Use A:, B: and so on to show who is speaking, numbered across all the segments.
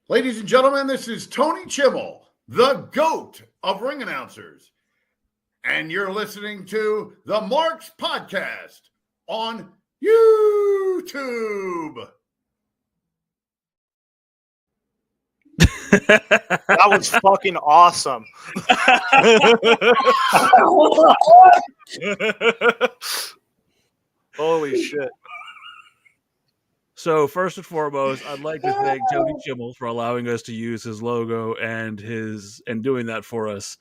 A: Ladies and gentlemen, this is Tony Chimmel, the GOAT of ring announcers. And you're listening to the Marks Podcast on YouTube.
B: That was fucking awesome. Holy shit.
C: So first and foremost, I'd like to thank Tony Chimmel for allowing us to use his logo and doing that for us.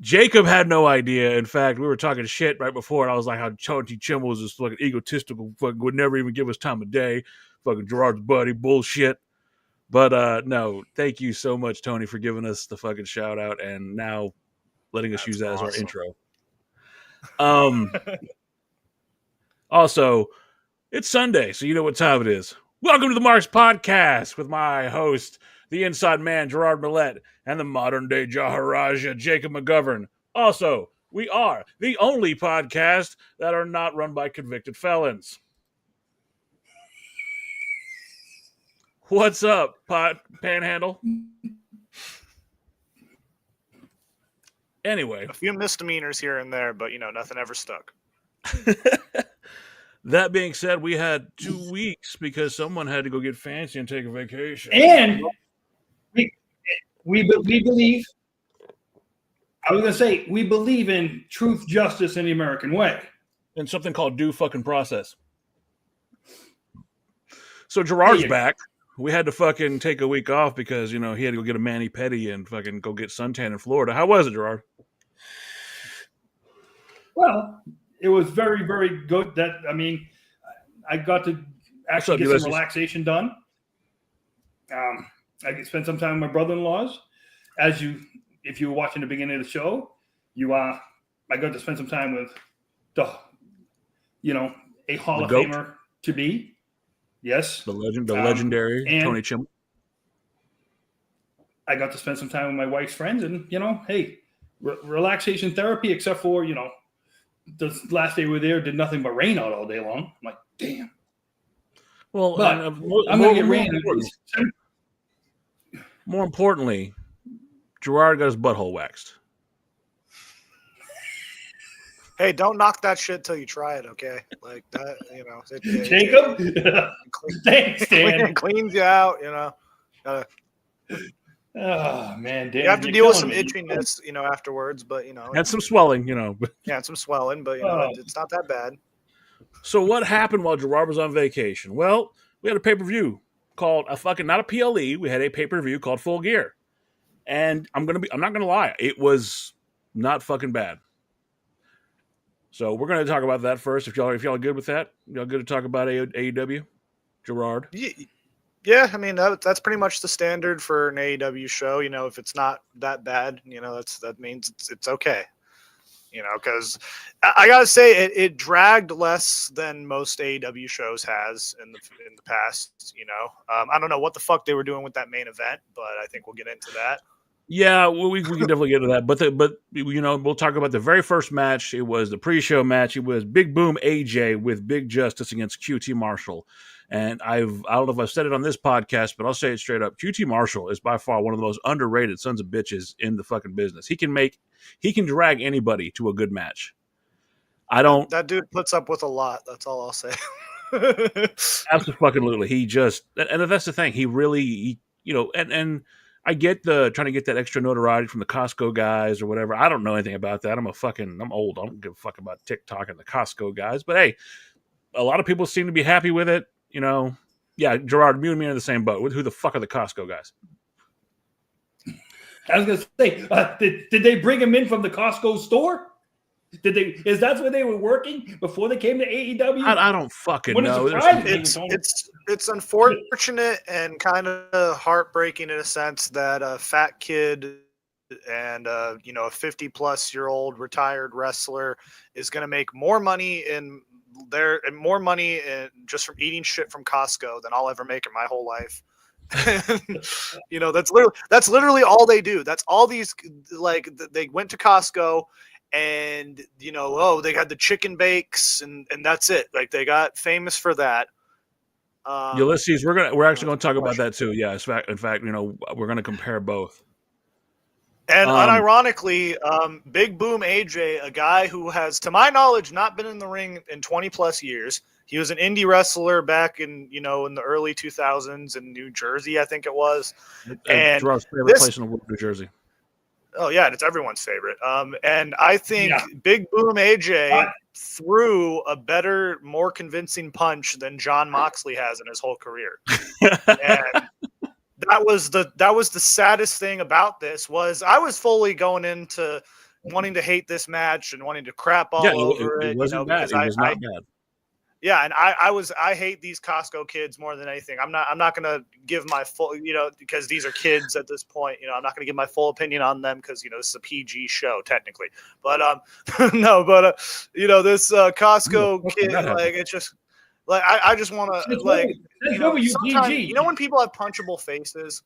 C: Jacob had no idea. In fact, we were talking shit right before, and I was like, how Tony Chimmel was just fucking egotistical, fucking would never even give us time of day, fucking Gerard's buddy, bullshit. But no, thank you so much, Tony, for giving us the fucking shout out and now letting us use that as our intro. Also, it's Sunday, so you know what time it is. Welcome to the Marks Podcast with my host, the inside man, Gerard Millette, and the modern-day Jaharaja, Jacob McGovern. Also, we are the only podcast that are not run by convicted felons. What's up, Panhandle? Anyway.
B: A few misdemeanors here and there, but, nothing ever stuck.
C: That being said, we had 2 weeks because someone had to go get fancy and take a vacation.
D: And we believe, I was going to say, we believe in truth, justice, and the American way.
C: And something called due fucking process. So Gerard's back. We had to fucking take a week off because, he had to go get a mani-pedi and fucking go get suntan in Florida. How was it, Gerard?
D: Well, it was very, very good. I got to actually get some relaxation done. I could spend some time with my brother-in-laws. If you were watching the beginning of the show, I got to spend some time with a Hall of Famer to be. Yes.
C: The legendary Tony Chimmel.
D: I got to spend some time with my wife's friends and, relaxation therapy, except for, the last day we were there, did nothing but rain out all day long. I'm like, damn.
C: Well,
D: but I'm going to get rain.
C: More importantly, Gerard got his butthole waxed.
B: Hey, don't knock that shit till you try it, okay? Like that,
D: Jacob? Thanks, Dan.
B: It cleans you out,
D: Oh, man, Dan.
B: You have to deal with some itchiness, afterwards, but,
C: And some swelling,
B: Yeah, and some swelling, but, it's not that bad.
C: So what happened while Gerard was on vacation? Well, we had a pay-per-view called not a PLE. We had a pay-per-view called Full Gear. And I'm not going to lie. It was not fucking bad. So we're going to talk about that first. If y'all are good with that, y'all good to talk about AEW? Gerard?
B: Yeah, that's pretty much the standard for an AEW show. If it's not that bad, that means it's okay. Because I gotta say it dragged less than most AEW shows has in the past. I don't know what the fuck they were doing with that main event, but I think we'll get into that.
C: Yeah, we can definitely get into that. But we'll talk about the very first match. It was the pre-show match. It was Big Boom AJ with Big Justice against QT Marshall. And I don't know if I've said it on this podcast, but I'll say it straight up. QT Marshall is by far one of the most underrated sons of bitches in the fucking business. He can drag anybody to a good match.
B: That dude puts up with a lot. That's all I'll say.
C: Absolutely. He just, and that's the thing. He really, and I get the trying to get that extra notoriety from the Costco guys or whatever. I don't know anything about that. I'm old. I don't give a fuck about TikTok and the Costco guys. But hey, a lot of people seem to be happy with it. Yeah, Gerard, you and me are in the same boat. Who the fuck are the Costco guys?
D: I was going to say, did they bring him in from the Costco store? Is that where they were working before they came to AEW?
C: I don't fucking know.
B: It's unfortunate and kind of heartbreaking in a sense that a fat kid and a 50-plus-year-old retired wrestler is going to make more money just from eating shit from Costco than I'll ever make in my whole life. That's literally all they do. That's all these, they went to Costco and they got the chicken bakes and that's it. Like, they got famous for that.
C: Ulysses, we're actually going to talk about that too. Yeah, in fact, we're going to compare both.
B: And unironically, Big Boom AJ, a guy who has, to my knowledge, not been in the ring in 20 plus years. He was an indie wrestler back in the early 2000s in New Jersey, I think it was. And
C: Gerard's favorite place in the world, New Jersey.
B: Oh yeah, it's everyone's favorite. And I think Big Boom AJ threw a better, more convincing punch than Jon Moxley has in his whole career. And that was the saddest thing about this was I was fully going into wanting to hate this match and wanting to crap all over it.
C: It wasn't bad. It was not bad.
B: Yeah, and I hate these Costco kids more than anything. I'm not gonna give my full, because these are kids at this point. I'm not gonna give my full opinion on them because this is a PG show technically. But this Costco kid, like it's just like I just want to like sometimes, when people have punchable faces,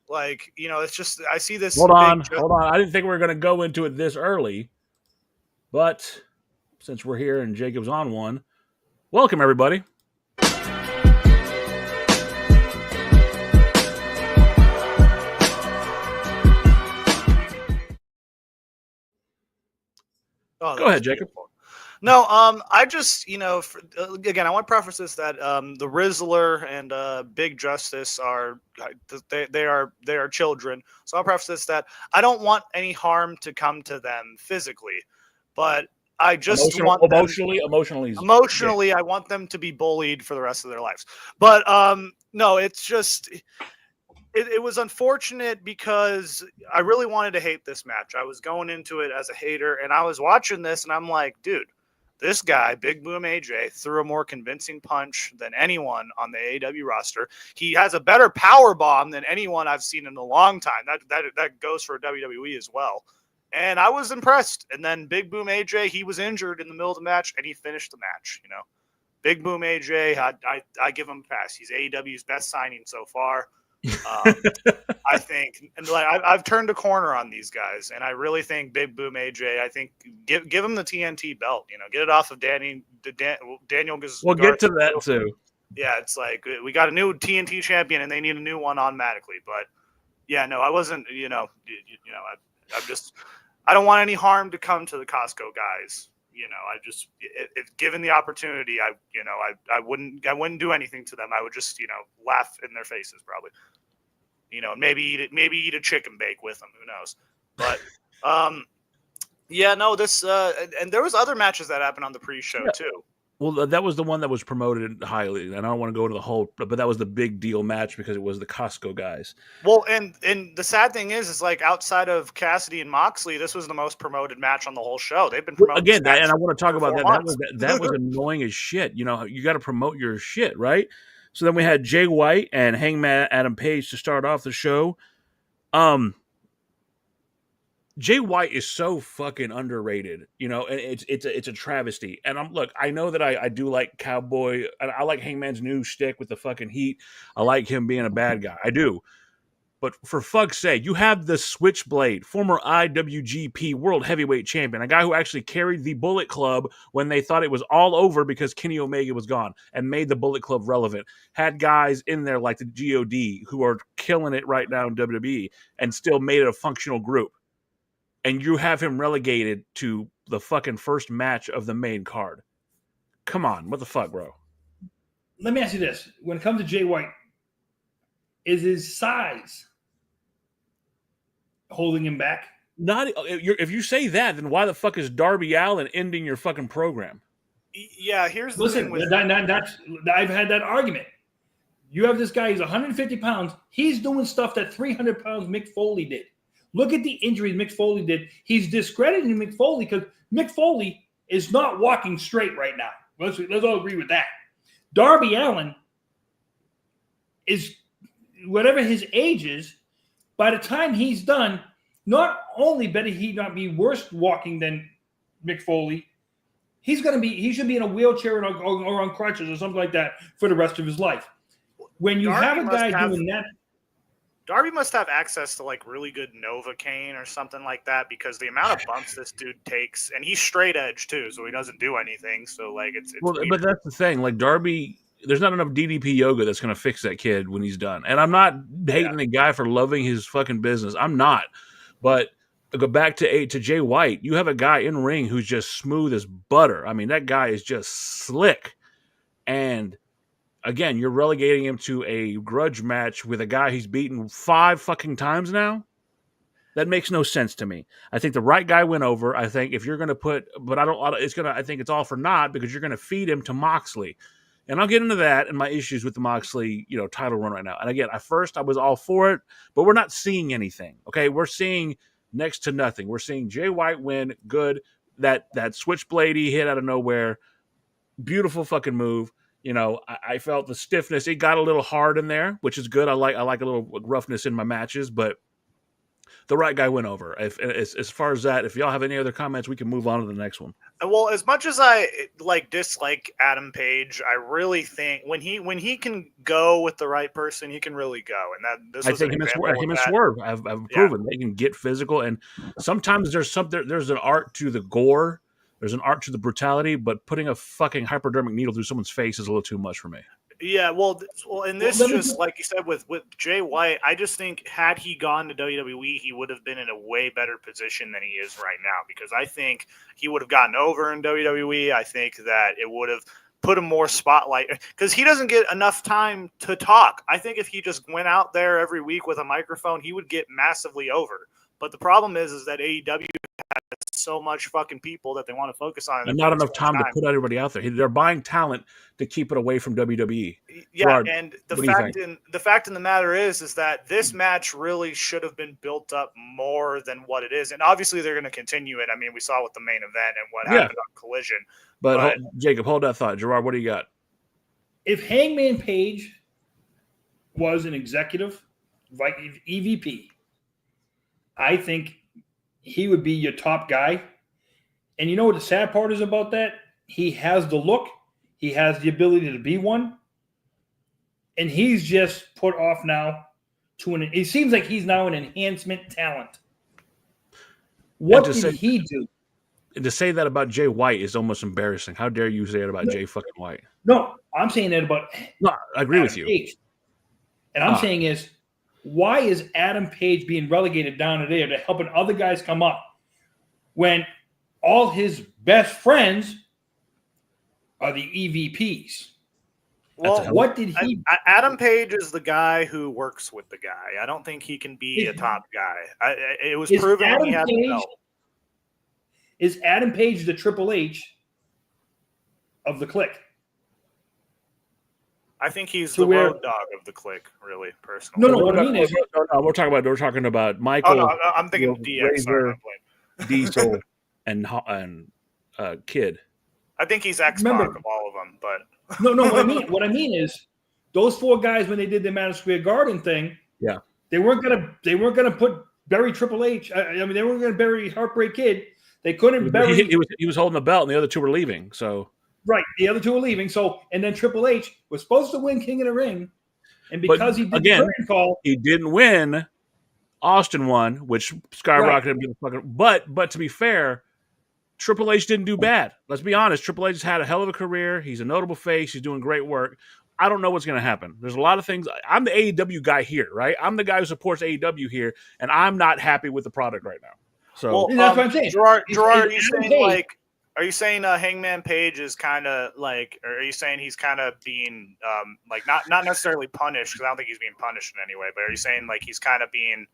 B: like it's just I see this.
C: Hold on. I didn't think we were gonna go into it this early, but since we're here and Jacob's on one. Welcome, everybody. Go ahead, Jacob.
B: Beautiful. No, I just, again, I want to preface this that the Rizzler and Big Justice are they are children. So I'll preface this that I don't want any harm to come to them physically, but I just want emotionally, I want them to be bullied for the rest of their lives. But no, it's just it was unfortunate because I really wanted to hate this match. I was going into it as a hater, and I was watching this, and I'm like, dude, this guy, Big Boom AJ, threw a more convincing punch than anyone on the AEW roster. He has a better power bomb than anyone I've seen in a long time. That goes for WWE as well. And I was impressed. And then Big Boom AJ, he was injured in the middle of the match, and he finished the match. Big Boom AJ, I give him a pass. He's AEW's best signing so far. I think, and I've turned a corner on these guys, and I really think Big Boom AJ. I think give him the TNT belt. Get it off of Daniel.
C: We'll get to that too.
B: Yeah, it's like we got a new TNT champion, and they need a new one automatically. But yeah, no, I wasn't. I'm just. I don't want any harm to come to the Costco guys. I just, if given the opportunity, I wouldn't do anything to them. I would just, laugh in their faces probably. Maybe eat a chicken bake with them. Who knows? But, this, and there was other matches that happened on the pre-show too.
C: Well, that was the one that was promoted highly, and I don't want to go into the whole, but that was the big deal match because it was the Costco guys.
B: Well, and the sad thing is like outside of Cassidy and Moxley, this was the most promoted match on the whole show. They've been promoting
C: again, and I want to talk about that. That was annoying as shit. You got to promote your shit, right? So then we had Jay White and Hangman Adam Page to start off the show. Jay White is so fucking underrated, and it's a travesty. And I know that I do like Cowboy, and I like Hangman's new shtick with the fucking heat. I like him being a bad guy. I do. But for fuck's sake, you have the Switchblade, former IWGP World Heavyweight Champion, a guy who actually carried the Bullet Club when they thought it was all over because Kenny Omega was gone and made the Bullet Club relevant. Had guys in there like the GOD who are killing it right now in WWE and still made it a functional group. And you have him relegated to the fucking first match of the main card. Come on, what the fuck, bro?
D: Let me ask you this. When it comes to Jay White, is his size holding him back?
C: If you say that, then why the fuck is Darby Allin ending your fucking program?
B: Yeah, here's the thing with
D: I've had that argument. You have this guy, he's 150 pounds. He's doing stuff that 300 pounds Mick Foley did. Look at the injuries Mick Foley did. He's discrediting Mick Foley because Mick Foley is not walking straight right now. Let's all agree with that. Darby Allin is, whatever his age is, by the time he's done, not only better he not be worse walking than Mick Foley, he should be in a wheelchair or on crutches or something like that for the rest of his life. When you have a guy doing that,
B: Darby must have access to like really good Novocaine or something like that because the amount of bumps this dude takes, and he's straight edge too, so he doesn't do anything. So like it's
C: but that's the thing. Like Darby, there's not enough DDP yoga that's going to fix that kid when he's done. And I'm not hating the guy for loving his fucking business. I'm not. But to go back to Jay White, you have a guy in ring who's just smooth as butter. I mean, that guy is just slick. And again, you're relegating him to a grudge match with a guy he's beaten 5 fucking times now. That makes no sense to me. I think the right guy went over. I think if you're going to put, but I think it's all for naught because you're going to feed him to Moxley. And I'll get into that and my issues with the Moxley, title run right now. And again, at first I was all for it, but we're not seeing anything. Okay. We're seeing next to nothing. We're seeing Jay White win. Good. That switchblade he hit out of nowhere. Beautiful fucking move. I felt the stiffness. It got a little hard in there, which is good. I like a little roughness in my matches, but the right guy went over. As far as that, if y'all have any other comments, we can move on to the next one.
B: Well, as much as I dislike Adam Page, I really think when he can go with the right person, he can really go. And I think him and
C: Swerve have proven they can get physical. And sometimes there's an art to the gore, there's an art to the brutality, but putting a fucking hypodermic needle through someone's face is a little too much for me.
B: Yeah, well, and this just like you said with Jay White, I just think had he gone to WWE, he would have been in a way better position than he is right now because I think he would have gotten over in WWE. I think that it would have put him more spotlight because he doesn't get enough time to talk. I think if he just went out there every week with a microphone, he would get massively over. But the problem is that AEW has so much fucking people that they want to focus on.
C: And not enough time to put everybody out there. They're buying talent to keep it away from WWE.
B: Yeah, Gerard, and the fact in the matter is that this match really should have been built up more than what it is. And obviously they're going to continue it. I mean, we saw with the main event and what happened on Collision.
C: But Jacob, hold that thought. Gerard, what do you got?
D: If Hangman Page was an executive, like EVP, I think he would be your top guy. And you know what the sad part is about that? He has the look. He has the ability to be one. And he's just put off now to it seems like he's now an enhancement talent. What did he do?
C: To say that about Jay White is almost embarrassing. How dare you say it about Jay fucking White?
D: No, I'm saying that about
C: No, I agree with you.
D: Page. And I'm saying is, why is Adam Page being relegated down to there to helping other guys come up when all his best friends are the EVPs? Well, what did he?
B: Adam Page is the guy who works with the guy. I don't think he can be a top guy. It was proven when he had the belt.
D: Is Adam Page the Triple H of the Clique?
B: I think he's the road dog of the Clique, really, personally.
C: No, what I mean is, we're talking about Michael.
B: Oh, no, I'm thinking DX.
C: Razor, Diesel, and Kid.
B: I think he's X-Pac of all of them, but
D: no. What I mean is, those 4 guys when they did the Madison Square Garden thing, they weren't gonna put bury Triple H. I mean, they weren't gonna bury Heartbreak Kid. They couldn't bury.
C: He was holding the belt, and the other 2 were leaving. So.
D: Right, the other 2 are leaving. So, and then Triple H was supposed to win King of the Ring, and because he did the curtain call,
C: he didn't win. Austin won, which skyrocketed him to the fucking. But to be fair, Triple H didn't do bad. Let's be honest. Triple H has had a hell of a career. He's a notable face. He's doing great work. I don't know what's going to happen. There's a lot of things. I'm the AEW guy here, right? I'm the guy who supports AEW here, and I'm not happy with the product right now. So
D: that's what I'm saying.
B: Gerard, are you saying like? Are you saying Hangman Page is kind of like, or are you saying he's kind of being like not necessarily punished because I don't think he's being punished in any way, but are you saying like he's kind of being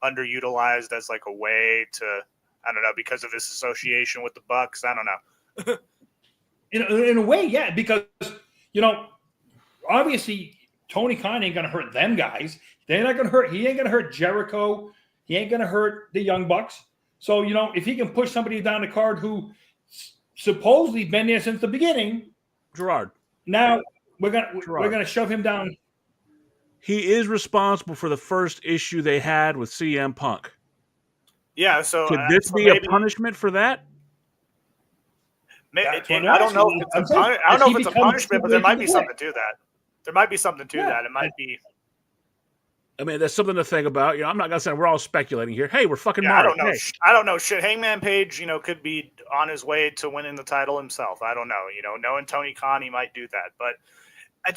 B: underutilized as like a way to I don't know because of his association with the Bucks? I don't know.
D: in a way, yeah, because obviously Tony Khan ain't gonna hurt them guys. They're not gonna hurt. He ain't gonna hurt Jericho. He ain't gonna hurt the Young Bucks. So if he can push somebody down the card who supposedly been there since the beginning,
C: Gerard.
D: Now we're gonna shove him down.
C: He is responsible for the first issue they had with CM Punk.
B: Yeah, so
C: could this be a punishment for that?
B: I don't know if it's a punishment, but there might be something to that. There might be something to that. It might be.
C: I mean, that's something to think about. I'm not gonna say we're all speculating here. Hey, we're fucking.
B: I don't know. Hey. I don't know. Shit, Hangman Page, could be on his way to winning the title himself. I don't know. Knowing Tony Khan, he might do that. But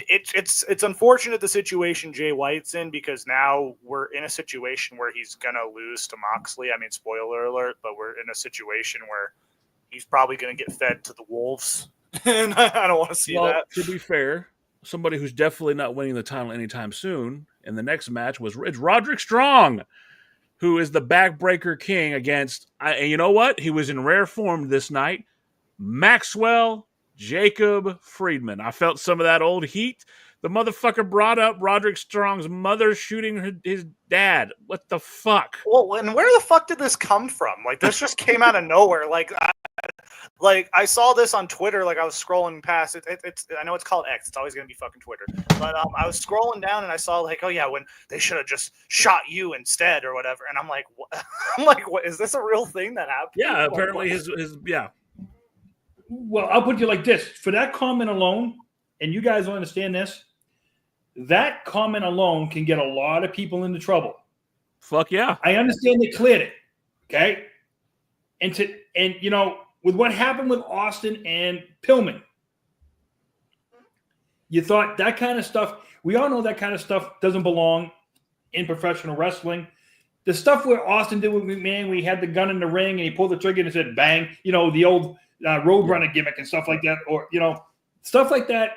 B: It's unfortunate the situation Jay White's in, because now we're in a situation where he's gonna lose to Moxley. I mean, spoiler alert, but we're in a situation where he's probably gonna get fed to the wolves, and I don't want to see that.
C: To be fair, somebody who's definitely not winning the title anytime soon in the next match it's Roderick Strong, who is the backbreaker king against. And you know what? He was in rare form this night. Maxwell Jacob Friedman. I felt some of that old heat. The motherfucker brought up Roderick Strong's mother shooting his dad. What the fuck?
B: Well, and where the fuck did this come from? Like, this just came out of nowhere. Like I saw this on Twitter. Like, I was scrolling past it. I know it's called X. It's always gonna be fucking Twitter. But I was scrolling down and I saw like, oh yeah, when they should have just shot you instead or whatever. And I'm like, what? I'm like, what? Is this a real thing that happened?
C: Yeah, apparently his yeah.
D: Well, I'll put you like this. For that comment alone, and you guys will understand this, that comment alone can get a lot of people into trouble.
C: Fuck yeah.
D: I understand they cleared it. Okay. And you know, with what happened with Austin and Pillman, you thought that kind of stuff, we all know that kind of stuff doesn't belong in professional wrestling. The stuff where Austin did with McMahon, we had the gun in the ring and he pulled the trigger and it said bang, you know, the old Roadrunner gimmick and stuff like that, or, you know, stuff like that,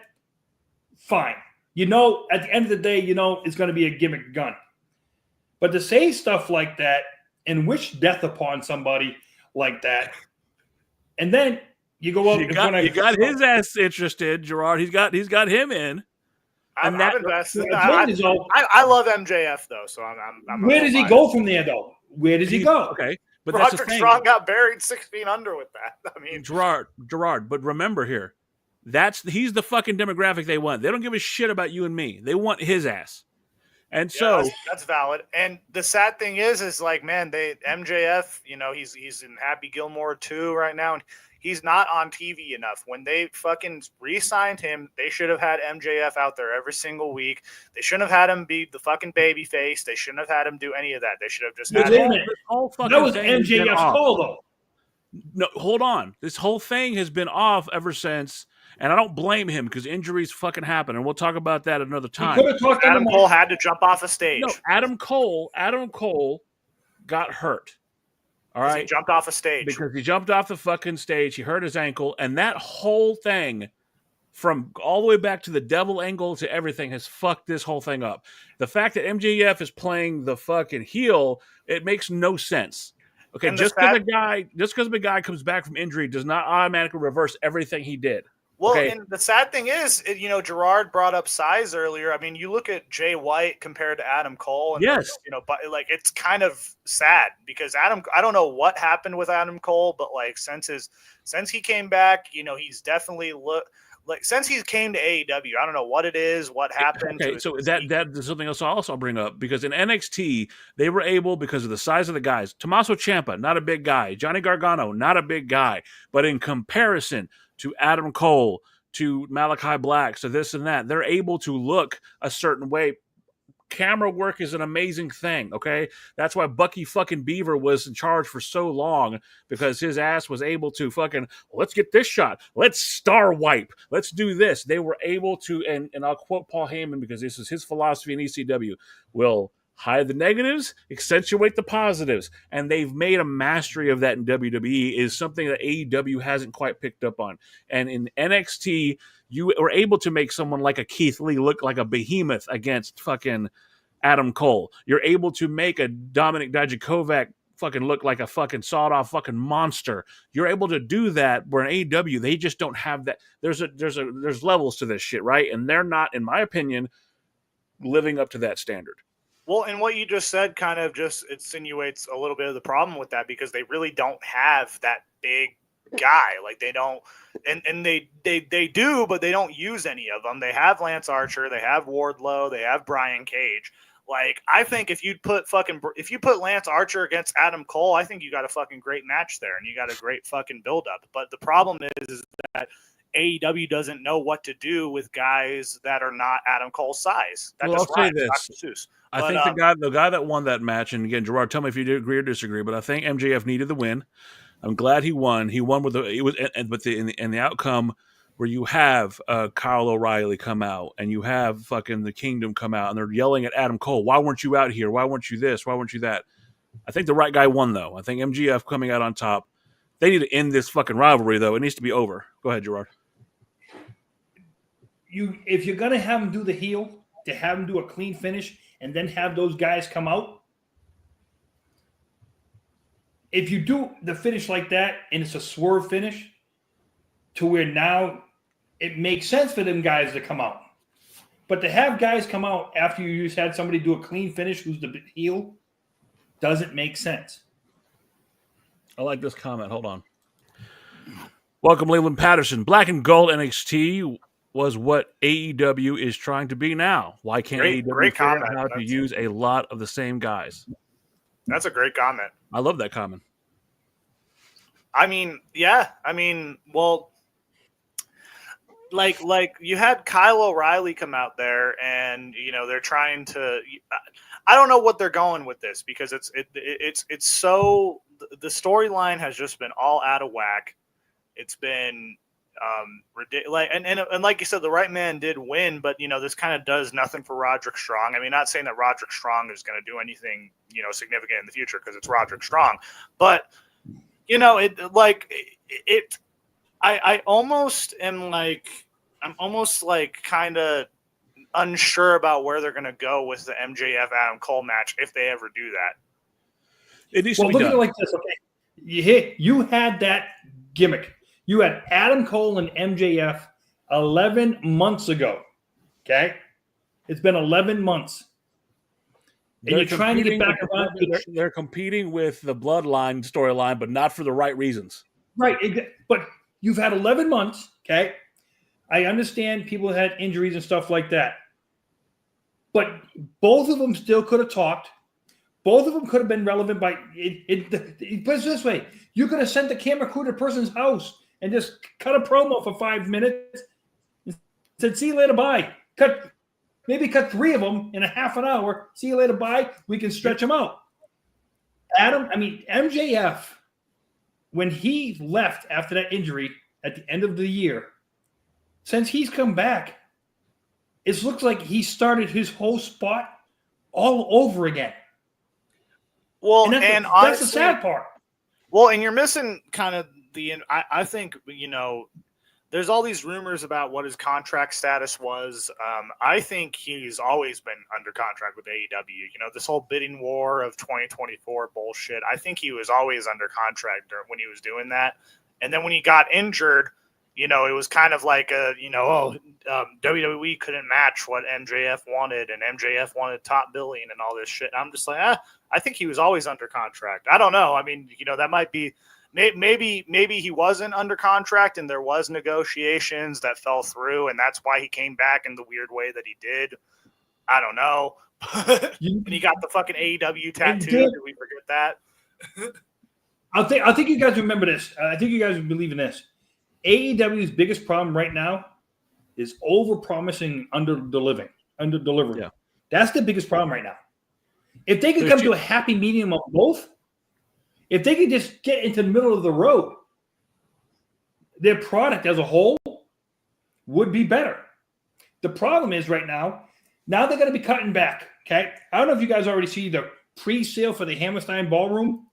D: fine. You know, at the end of the day, you know, it's going to be a gimmick gun. But to say stuff like that and wish death upon somebody like that, and then you go up
C: you got his ass interested, Gerard. He's got him in.
B: I'm invested. I love MJF though, so I'm
D: where does he go from there though? Where does he go?
C: Okay. But
B: Roderick Strong got buried 6 feet under with that. I mean,
C: Gerard. But remember here, he's the fucking demographic they want. They don't give a shit about you and me. They want his ass. And so
B: that's valid. And the sad thing is like, man, MJF, you know, he's in Happy Gilmore 2 right now, and he's not on TV enough. When they fucking re-signed him, they should have had MJF out there every single week. They shouldn't have had him be the fucking baby face. They shouldn't have had him do any of that. They should have just had him.
D: That was MJF's call, though.
C: No, hold on. This whole thing has been off ever since, and I don't blame him because injuries fucking happen, and we'll talk about that another time.
B: Adam Cole had to jump off a stage.
C: No, Adam Cole got hurt. All right.
B: He jumped off a stage.
C: Because he jumped off the fucking stage. He hurt his ankle. And that whole thing, from all the way back to the devil angle to everything, has fucked this whole thing up. The fact that MJF is playing the fucking heel, it makes no sense. Okay, just because a guy comes back from injury does not automatically reverse everything he did.
B: Well,
C: okay.
B: And the sad thing is, you know, Gerard brought up size earlier. I mean, you look at Jay White compared to Adam Cole, and
C: yes,
B: you know, but like it's kind of sad because I don't know what happened with Adam Cole, but like since he came back, you know, he's definitely since he came to AEW, I don't know what it is, what happened.
C: Okay, so that's something else I'll bring up, because in NXT, they were able, because of the size of the guys, Tommaso Ciampa, not a big guy, Johnny Gargano, not a big guy, but in comparison to Adam Cole, to Malachi Black, so this and that, they're able to look a certain way. Camera work is an amazing thing, okay? That's why Bucky fucking Beaver was in charge for so long, because his ass was able to fucking, let's get this shot, let's star wipe, let's do this. They were able to, and I'll quote Paul Heyman because this is his philosophy in ECW, will hide the negatives, accentuate the positives, and they've made a mastery of that in WWE, is something that AEW hasn't quite picked up on. And in NXT, you were able to make someone like a Keith Lee look like a behemoth against fucking Adam Cole. You're able to make a Dominic Dijakovic fucking look like a fucking sawed-off fucking monster. You're able to do that, where in AEW, they just don't have that. There's levels to this shit, right? And they're not, in my opinion, living up to that standard.
B: Well, and what you just said kind of just insinuates a little bit of the problem with that, because they really don't have that big guy. Like they don't, and they do, but they don't use any of them. They have Lance Archer, they have Wardlow, they have Brian Cage. Like, I think if you put Lance Archer against Adam Cole, I think you got a fucking great match there, and you got a great fucking build up. But the problem is that AEW doesn't know what to do with guys that are not Adam Cole's size. That
C: I'll say this.
B: Dr. Seuss.
C: I think the guy that won that match, and again, Gerard, tell me if you agree or disagree, but I think MJF needed the win. I'm glad he won. He won with the outcome where you have Kyle O'Reilly come out and you have fucking the Kingdom come out and they're yelling at Adam Cole, why weren't you out here? Why weren't you this? Why weren't you that? I think the right guy won, though. I think MGF coming out on top. They need to end this fucking rivalry, though. It needs to be over. Go ahead, Gerard.
D: If you're going to have him do the heel, to have him do a clean finish and then have those guys come out, if you do the finish like that and it's a swerve finish to where now it makes sense for them guys to come out. But to have guys come out after you just had somebody do a clean finish who's the heel doesn't make sense.
C: I like this comment. Hold on. Welcome, Leland Patterson. Black and Gold NXT was what AEW is trying to be now. Why can't AEW figure out how to use a lot of the same guys?
B: That's a great comment.
C: I love that comment.
B: I mean, yeah. I mean, well, like you had Kyle O'Reilly come out there, and they're trying to. I don't know what they're going with this because it's so the storyline has just been all out of whack. It's been ridiculous, and like you said, the right man did win, but this kind of does nothing for Roderick Strong. I mean, not saying that Roderick Strong is going to do anything significant in the future because it's Roderick Strong, but I almost am like I'm almost like kind of unsure about where they're going to go with the MJF Adam Cole match if they ever do that.
C: It needs to be done.
D: Look at it like this, okay? You had that gimmick. You had Adam Cole and MJF 11 months ago, okay? It's been 11 months. And you're trying to get back around.
C: They're competing with the Bloodline storyline, but not for the right reasons.
D: Right. But you've had 11 months, okay? I understand people had injuries and stuff like that. But both of them still could have talked. Both of them could have been relevant by it. Put it this way. You could have sent the camera crew to a person's house and just cut a promo for 5 minutes and said, see you later, bye. Maybe cut 3 of them in a half an hour. See you later, bye. We can stretch them out. MJF, when he left after that injury at the end of the year, since he's come back, it looks like he started his whole spot all over again.
B: Well,
D: and that's the sad part.
B: Well, and you're missing kind of I think, there's all these rumors about what his contract status was. I think he's always been under contract with AEW. This whole bidding war of 2024 bullshit. I think he was always under contract when he was doing that. And then when he got injured, it was kind of like WWE couldn't match what MJF wanted, and MJF wanted top billing and all this shit. And I'm just like, I think he was always under contract. I don't know. I mean, that might be maybe he wasn't under contract and there was negotiations that fell through, and that's why he came back in the weird way that he did. I don't know. And he got the fucking AEW tattoo. Did we forget that?
D: I think you guys remember this. I think you guys believe in this. AEW's biggest problem right now is over-promising, under-delivering.
C: Yeah.
D: That's the biggest problem right now. If they could come to a happy medium of both, if they could just get into the middle of the road, their product as a whole would be better. The problem is right now they're going to be cutting back, okay? I don't know if you guys already see the pre-sale for the Hammerstein Ballroom.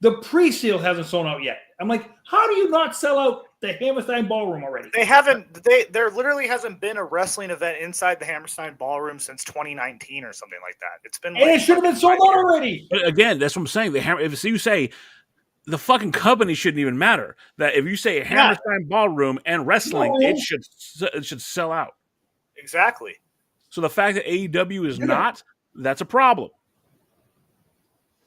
D: The pre-sale hasn't sold out yet. I'm like, how do you not sell out the Hammerstein Ballroom already?
B: They haven't. There literally hasn't been a wrestling event inside the Hammerstein Ballroom since 2019 or something like that. It's been.
D: And it should have been sold out already.
C: But again, that's what I'm saying. If you say the fucking company shouldn't even matter. That if you say Hammerstein Ballroom and wrestling, it should sell out.
B: Exactly.
C: So the fact that AEW is not, that's a problem.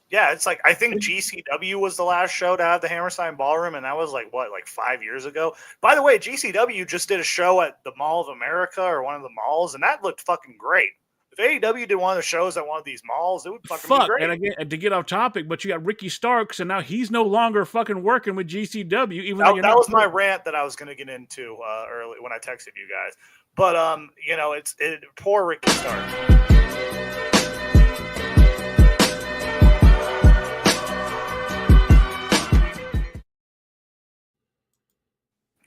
B: Yeah, it's like I think GCW was the last show to have the Hammerstein Ballroom, and that was like 5 years ago. By the way, GCW just did a show at the Mall of America or one of the malls, and that looked fucking great. If AEW did one of the shows at one of these malls, it would fucking be great.
C: And again, to get off topic, but you got Ricky Starks, and now he's no longer fucking working with GCW. Even though
B: that was my rant that I was going to get into early when I texted you guys. But it's poor Ricky Starks.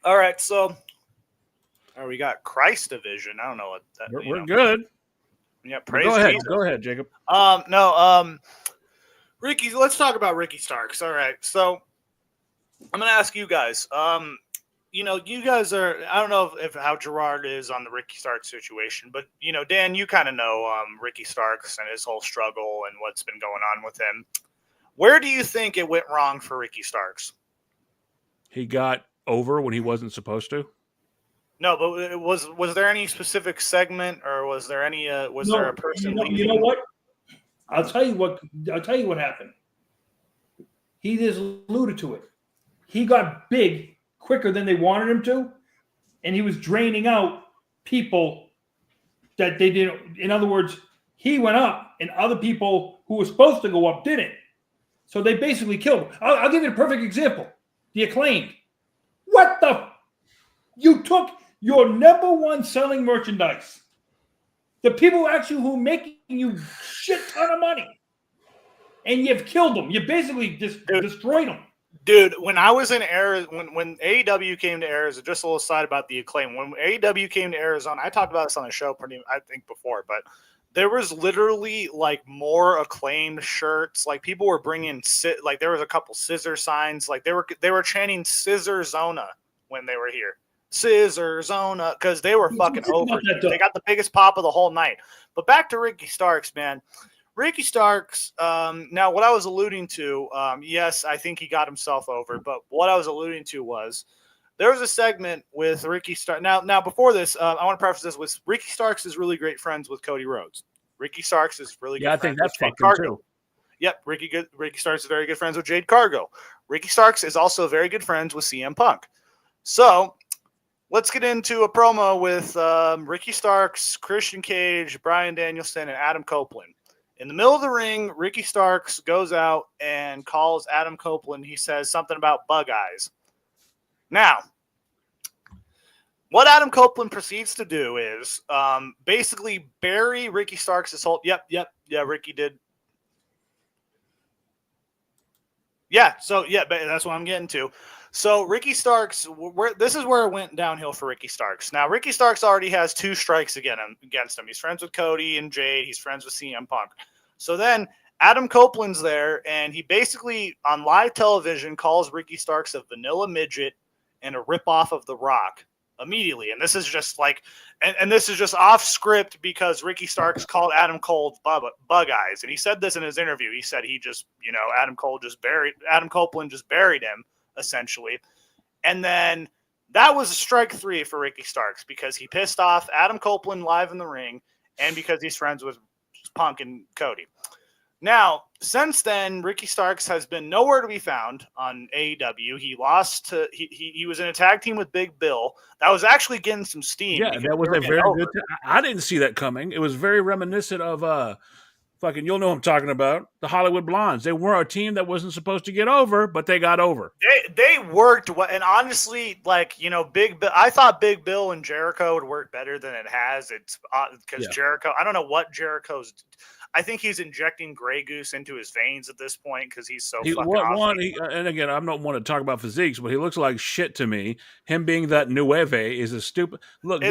B: All right, so Oh, we got Christ division. I don't know what that.
C: We're good.
B: Yeah,
C: But
B: praise
C: go ahead.
B: Jesus.
C: Go ahead, Jacob.
B: Ricky. Let's talk about Ricky Starks. All right, so I'm gonna ask you guys. You guys are. I don't know if how Gerard is on the Ricky Starks situation, but Dan, you kind of know Ricky Starks and his whole struggle and what's been going on with him. Where do you think it went wrong for Ricky Starks?
C: He got over when he wasn't supposed to.
B: No, but was there any specific segment, or was there any? Was there a person?
D: You know what? I'll tell you what happened. He just alluded to it. He got big quicker than they wanted him to, and he was draining out people that they didn't. In other words, he went up, and other people who were supposed to go up didn't. So they basically killed him. I'll give you a perfect example. The Acclaimed. What the? You took your number one selling merchandise. The people actually who are making you shit ton of money. And you've killed them. You basically just destroyed them.
B: Dude, when I was in Arizona, when AEW came to Arizona, just a little side about the Acclaim. When AEW came to Arizona, I talked about this on the show I think before, but there was literally like more Acclaimed shirts. Like people were bringing like there was a couple scissor signs. Like they were chanting Scissor Zona when they were here. Scissor Zona, because they were fucking over. They got the biggest pop of the whole night. But back to Ricky Starks, man. Ricky Starks, now what I was alluding to, yes, I think he got himself over, but what I was alluding to was there was a segment with Ricky Starks. Now before this, I want to preface this with Ricky Starks is really great friends with Cody Rhodes. Ricky Starks is really good friends with Jade Cargo. Yep, Ricky Starks is very good friends with Jade Cargo. Ricky Starks is also very good friends with CM Punk. So let's get into a promo with Ricky Starks, Christian Cage, Bryan Danielson, and Adam Copeland. In the middle of the ring, Ricky Starks goes out and calls Adam Copeland. He says something about bug eyes. Now, what Adam Copeland proceeds to do is basically bury Ricky Starks' whole... Yeah, Ricky did. Yeah, that's what I'm getting to. So Ricky Starks, this is where it went downhill for Ricky Starks. Now, Ricky Starks already has 2 strikes against him. He's friends with Cody and Jade. He's friends with CM Punk. So then Adam Copeland's there, and he basically, on live television, calls Ricky Starks a vanilla midget and a ripoff of The Rock immediately. And this is just like, and this is just off script because Ricky Starks called Adam Cole bug eyes. And he said this in his interview. He said he just, Adam Copeland just buried him, essentially. And then that was strike 3 for Ricky Starks because he pissed off Adam Copeland live in the ring and because he's friends with Punk and Cody. Now, since then, Ricky Starks has been nowhere to be found on AEW. He lost to he was in a tag team with Big Bill. That was actually getting some steam.
C: Yeah, that was a very good. I didn't see that coming. It was very reminiscent of fucking. You'll know what I'm talking about. The Hollywood Blondes. They were a team that wasn't supposed to get over, but they got over.
B: They worked well, and honestly, Big Bill. I thought Big Bill and Jericho would work better than it has. It's because Jericho. I don't know what Jericho's. I think he's injecting Grey Goose into his veins at this point because he's so fucking awesome.
C: And again, I'm not one to talk about physiques, but he looks like shit to me. Him being that Nueve is a stupid look.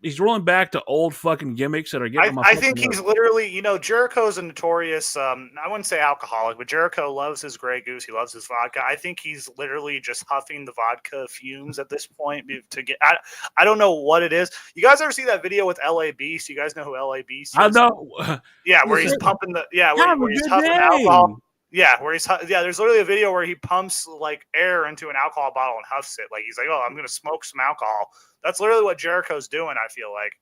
C: He's rolling back to old fucking gimmicks that are getting.
B: I think he's literally, Jericho's a notorious. I wouldn't say alcoholic, but Jericho loves his Grey Goose. He loves his vodka. I think he's literally just huffing the vodka fumes at this point to get. I don't know what it is. You guys ever see that video with LA Beast? You guys know who LA Beast is?
C: I know.
B: Yeah, where he's pumping where he's huffing alcohol. Yeah, there's literally a video where he pumps like air into an alcohol bottle and huffs it. Like he's like, "Oh, I'm gonna smoke some alcohol." That's literally what Jericho's doing. I feel like.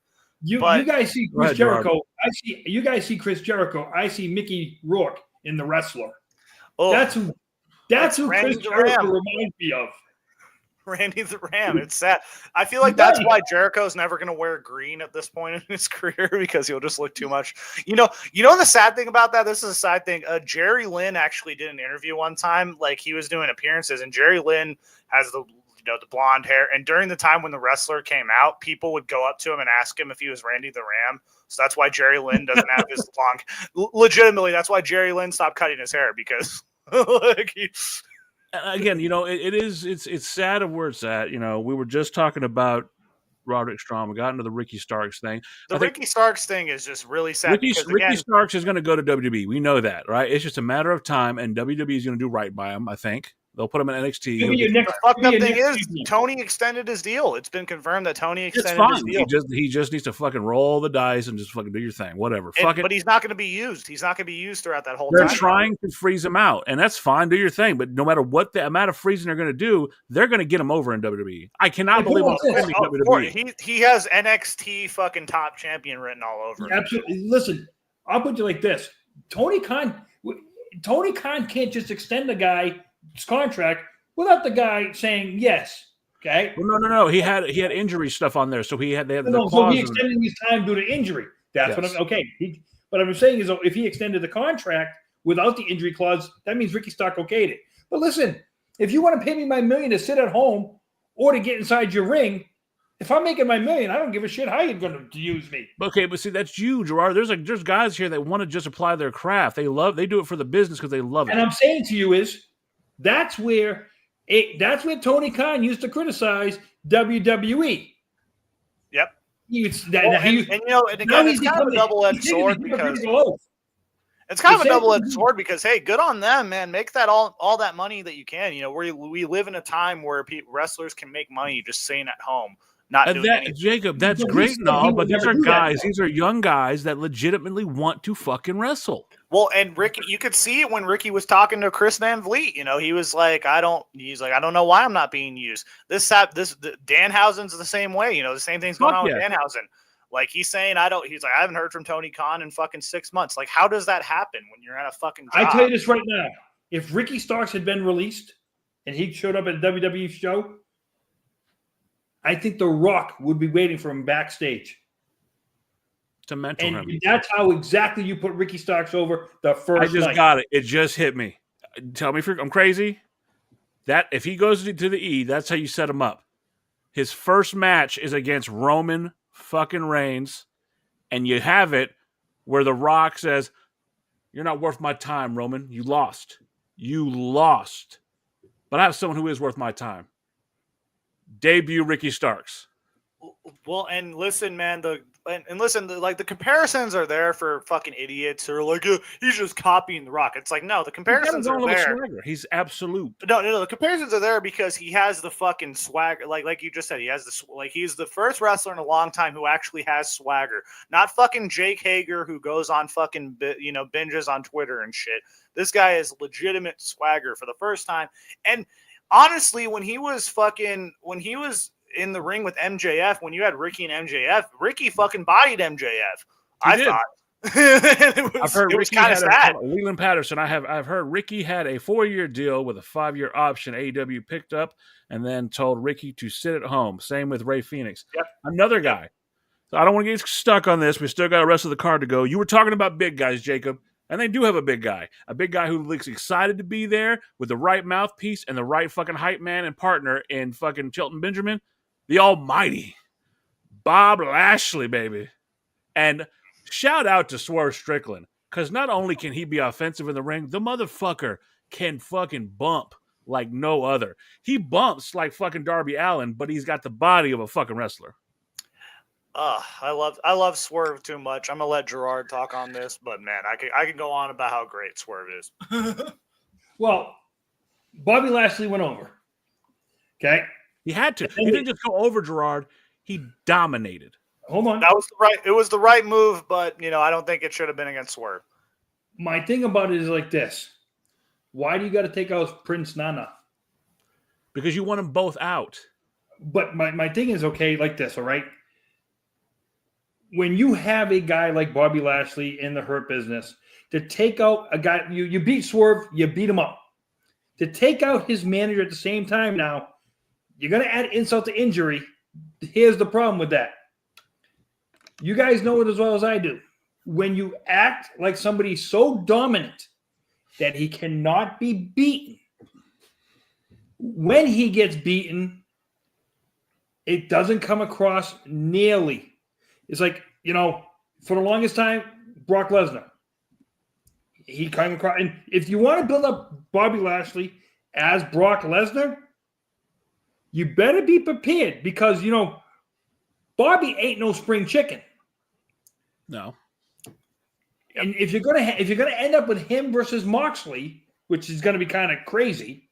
D: You guys see Chris Jericho. You guys see Chris Jericho. I see Mickey Rourke in The Wrestler.
B: Oh,
D: that's who Chris Jericho reminds me of.
B: Randy the Ram. It's sad. I feel like that's why Jericho's never going to wear green at this point in his career because he'll just look too much. You know the sad thing about that? This is a side thing. Jerry Lynn actually did an interview one time. Like he was doing appearances, and Jerry Lynn has the blonde hair. And during the time when The Wrestler came out, people would go up to him and ask him if he was Randy the Ram. So that's why Jerry Lynn doesn't have his long. Legitimately, that's why Jerry Lynn stopped cutting his hair because
C: Again, it's sad of where it's at. We were just talking about Roderick Strong. We got into the Ricky Starks thing.
B: The Ricky Starks thing is just really sad because
C: Ricky Starks is going to go to WWE. We know that, right? It's just a matter of time, and WWE is going to do right by him. I think they'll put him in NXT.
B: The fucked up thing is Tony extended his deal. It's been confirmed that Tony extended his deal.
C: He just needs to fucking roll the dice and just fucking do your thing, whatever.
B: But he's not going to be used. He's not going to be used throughout that whole
C: time.
B: They're
C: trying to freeze him out, and that's fine. Do your thing, but no matter what the amount of freezing they're going to do, they're going to get him over in WWE. I cannot believe I'm defending WWE.
B: He has NXT fucking top champion written all over him.
D: Absolutely. Listen, I'll put you like this: Tony Khan can't just extend the guy's contract without the guy saying yes. Okay.
C: Well, no. He had injury stuff on there, so they had
D: so he extended his time due to injury. That's what I'm okay. What I'm saying is, if he extended the contract without the injury clause, that means Ricky Stark okayed it. But listen, if you want to pay me my $1 million to sit at home or to get inside your ring, if I'm making my $1 million, I don't give a shit how you're going to use me.
C: Okay, but see, that's you, Gerard. There's guys here that want to just apply their craft. They do it for the business because they love it.
D: And I'm saying to you is, that's where Tony Khan used to criticize WWE.
B: Yep.
D: It's
B: kind of a double-edged sword because hey, good on them, man. Make that all that money that you can. You know, we live in a time where wrestlers can make money just staying at home.
C: Jacob, that's great and all, but these are guys. These are young guys that legitimately want to fucking wrestle.
B: Well, and Ricky, you could see it when Ricky was talking to Chris Van Vliet. You know, he was like, I don't know why I'm not being used. Danhausen's the same way. You know, the same thing's going on with Danhausen. Like he's saying, I haven't heard from Tony Khan in fucking 6 months. Like, how does that happen when you're at a fucking job?
D: I tell you this right now. If Ricky Starks had been released and he showed up at a WWE show, I think The Rock would be waiting for him backstage
C: to mentor him.
D: That's how exactly you put Ricky Starks over the first night.
C: Got it. It just hit me. Tell me if I'm crazy. That if he goes to the E, that's how you set him up. His first match is against Roman fucking Reigns, and you have it where The Rock says, "You're not worth my time, Roman. You lost. But I have someone who is worth my time." Debut Ricky Starks.
B: Well, and listen, man, the comparisons are there for fucking idiots who are like, he's just copying The Rock. It's like, no, the comparisons are there.
C: Swagger. He's absolute.
B: No, the comparisons are there because he has the fucking swagger. Like you just said, he has he's the first wrestler in a long time who actually has swagger. Not fucking Jake Hager who goes on fucking, binges on Twitter and shit. This guy is legitimate swagger for the first time. And honestly, when he was in the ring with MJF, when you had Ricky and MJF, Ricky fucking bodied MJF. I thought.
C: I've heard Ricky kind of sad. Leland Patterson. I've heard Ricky had a 4-year deal with a 5-year option. AEW picked up and then told Ricky to sit at home. Same with Ray Phoenix.
B: Yep.
C: Another guy. So I don't want to get stuck on this. We still got the rest of the card to go. You were talking about big guys, Jacob. And they do have a big guy who looks excited to be there with the right mouthpiece and the right fucking hype man and partner in fucking Shelton Benjamin, the almighty Bob Lashley, baby. And shout out to Swerve Strickland, because not only can he be offensive in the ring, the motherfucker can fucking bump like no other. He bumps like fucking Darby Allin, but he's got the body of a fucking wrestler.
B: I love Swerve too much. I'm gonna let Gerard talk on this, but man, I could go on about how great Swerve is.
D: Well, Bobby Lashley went over. Okay,
C: he had to. He didn't just go over Gerard. He dominated.
D: Hold on,
B: It was the right move, but I don't think it should have been against Swerve.
D: My thing about it is like this: why do you got to take out Prince Nana?
C: Because you want them both out.
D: But my thing is like this. All right. When you have a guy like Bobby Lashley in the Hurt Business, to take out a guy, you beat Swerve, you beat him up. To take out his manager at the same time now, you're going to add insult to injury. Here's the problem with that. You guys know it as well as I do. When you act like somebody so dominant that he cannot be beaten, when he gets beaten, it doesn't come across nearly. It's like, for the longest time, Brock Lesnar. He kind of cried. And if you want to build up Bobby Lashley as Brock Lesnar, you better be prepared because, Bobby ain't no spring chicken.
C: No.
D: And if you're gonna end up with him versus Moxley, which is gonna be kind of crazy,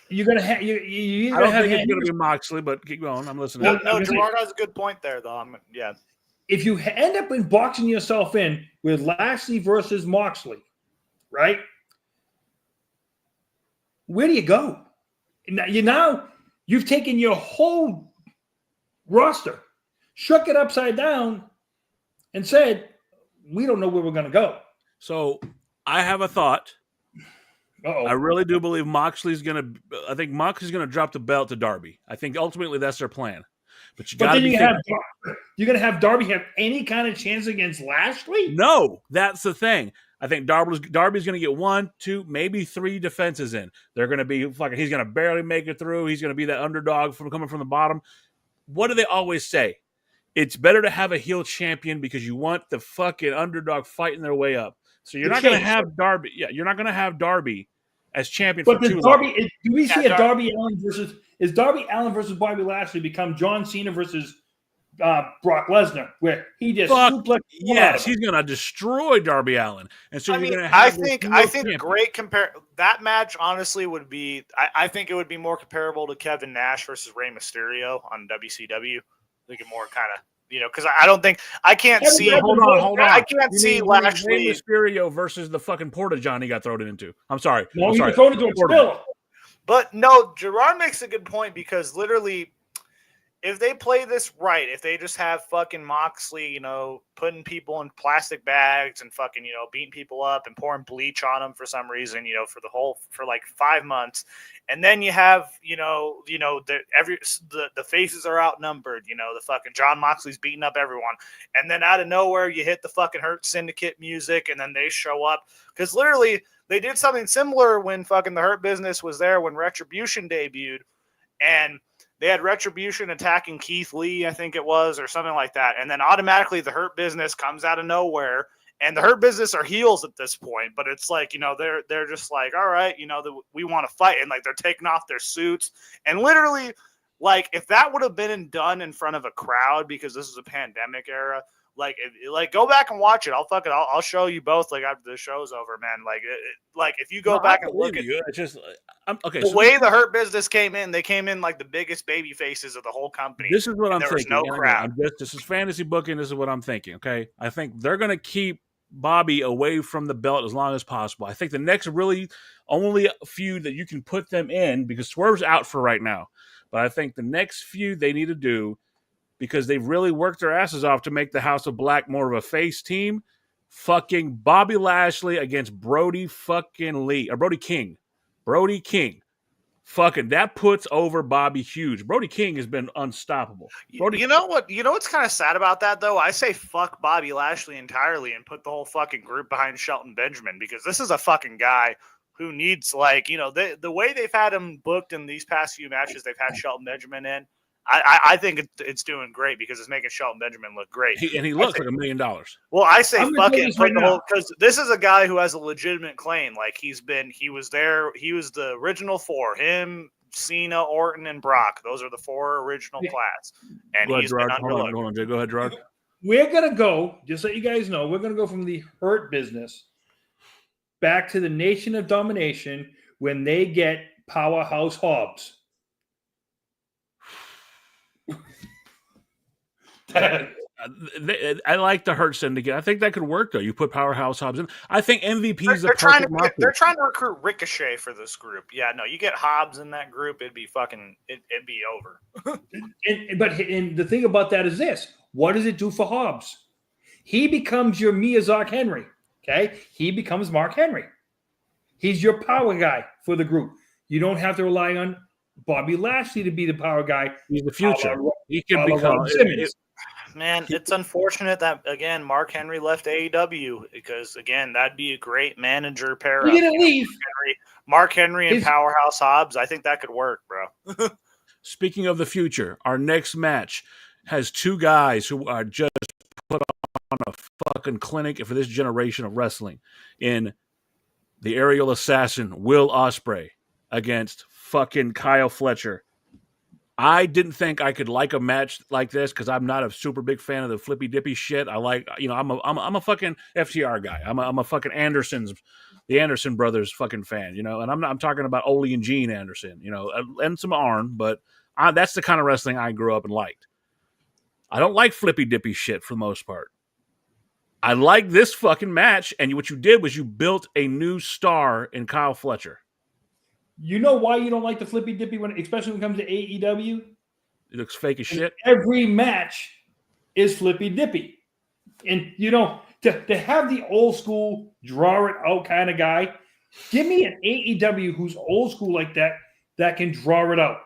D: you're gonna have
C: I don't think it's gonna be Moxley, but keep going. I'm listening.
B: No, Gerard has a good point there, though.
D: If you end up in boxing yourself in with Lashley versus Moxley, right? Where do you go? Now you've taken your whole roster, shook it upside down, and said, we don't know where we're going to go.
C: So I have a thought.
D: Uh-oh.
C: I really do believe Moxley's going to drop the belt to Darby. I think ultimately that's their plan. But you got to be
D: you're going to have Darby have any kind of chance against Lashley?
C: No, that's the thing. I think Darby's going to get 1, 2, maybe 3 defenses in. They're going to be fucking. He's going to barely make it through. He's going to be that underdog coming from the bottom. What do they always say? It's better to have a heel champion because you want the fucking underdog fighting their way up. So you're not going to have Darby. Yeah, you're not going to have Darby as champion for too long.
D: Do we see a Darby Allin versus? Is Darby Allin versus Bobby Lashley become John Cena versus Brock Lesnar, where he just
C: yes, he's going to destroy Darby Allin, and so you're going to have.
B: I think great that match honestly would be. I think it would be more comparable to Kevin Nash versus Rey Mysterio on WCW. I think it more kind of because I can't see.
C: Hold on.
B: I can't see Lashley
C: Rey Mysterio versus the fucking Porta John he got thrown into. I'm sorry.
D: No,
C: I'm
D: he
C: sorry.
D: got thrown into a spill.
B: But no, Gerard makes a good point because literally, if they play this right, if they just have fucking Moxley, putting people in plastic bags and fucking, beating people up and pouring bleach on them for some reason, for like 5 months. And then you have, the faces are outnumbered, the fucking John Moxley's beating up everyone. And then out of nowhere, you hit the fucking Hurt Syndicate music and then they show up. Because literally, they did something similar when fucking the Hurt Business was there when Retribution debuted. And they had Retribution attacking Keith Lee, I think it was, or something like that. And then automatically the Hurt Business comes out of nowhere. And the Hurt Business are heels at this point. But it's like, they're just like, all right, we want to fight. And like they're taking off their suits. And literally, like, if that would have been done in front of a crowd, because this is a pandemic era, like go back and watch it. I'll show you both like after the show's over, man. Like if you go back and look at
C: it's just okay.
B: The way the Hurt Business came in, they came in like the biggest baby faces of the whole company.
C: This is what I'm thinking.
B: There was no crowd.
C: This is fantasy booking. This is what I'm thinking. Okay, I think they're going to keep Bobby away from the belt as long as possible. I think the next really only feud that you can put them in, because Swerve's out for right now, but I think the next feud they need to do, because they've really worked their asses off to make the House of Black more of a face team, fucking Bobby Lashley against Brody fucking Lee, or Brody King. Brody King. Fucking, that puts over Bobby huge. Brody King has been unstoppable.
B: You know what's kind of sad about that, though? I say fuck Bobby Lashley entirely and put the whole fucking group behind Shelton Benjamin, because this is a fucking guy who needs, like, the way they've had him booked in these past few matches, they've had Shelton Benjamin in. I think it's doing great because it's making Shelton Benjamin look great.
C: He looks like $1 million.
B: Well, I say fuck it. Because this is a guy who has a legitimate claim. Like, he was there. He was the original 4. Him, Cena, Orton, and Brock. Those are the 4 original class. And
C: go ahead,
B: he's
C: Gerard.
B: been underlooked.
C: Hold on, Jay. Go ahead, Gerard.
D: We're going to go, just so you guys know, we're going to go from the Hurt Business back to the Nation of Domination when they get Powerhouse Hobbs.
C: I like the Hurt Syndicate. I think that could work, though. You put Powerhouse Hobbs in. I think MVP is
B: they're trying to recruit Ricochet for this group. Yeah, no, you get Hobbs in that group, it'd be over.
D: But the thing about that is this: what does it do for Hobbs? He becomes your Miyazaki Henry. Okay, he becomes Mark Henry. He's your power guy for the group. You don't have to rely on Bobby Lashley to be the power guy.
C: He's the future. He can become.
B: Man, it's unfortunate that, again, Mark Henry left AEW because, again, that'd be a great manager pair.
D: He didn't leave.
B: Mark Henry and Powerhouse Hobbs. I think that could work, bro.
C: Speaking of the future, our next match has 2 guys who are just put on a fucking clinic for this generation of wrestling in the aerial assassin, Will Ospreay, against fucking Kyle Fletcher. I didn't think I could like a match like this because I'm not a super big fan of the flippy dippy shit. I like, I'm a fucking FTR guy. I'm a fucking the Anderson brothers fucking fan, and I'm talking about Ole and Gene Anderson, and some Arn, but that's the kind of wrestling I grew up and liked. I don't like flippy dippy shit for the most part. I like this fucking match, and what you did was you built a new star in Kyle Fletcher.
D: You know why you don't like the flippy dippy especially when it comes to AEW?
C: It looks fake as shit.
D: Every match is flippy dippy. And to have the old school draw it out kind of guy, give me an AEW who's old school like that can draw it out.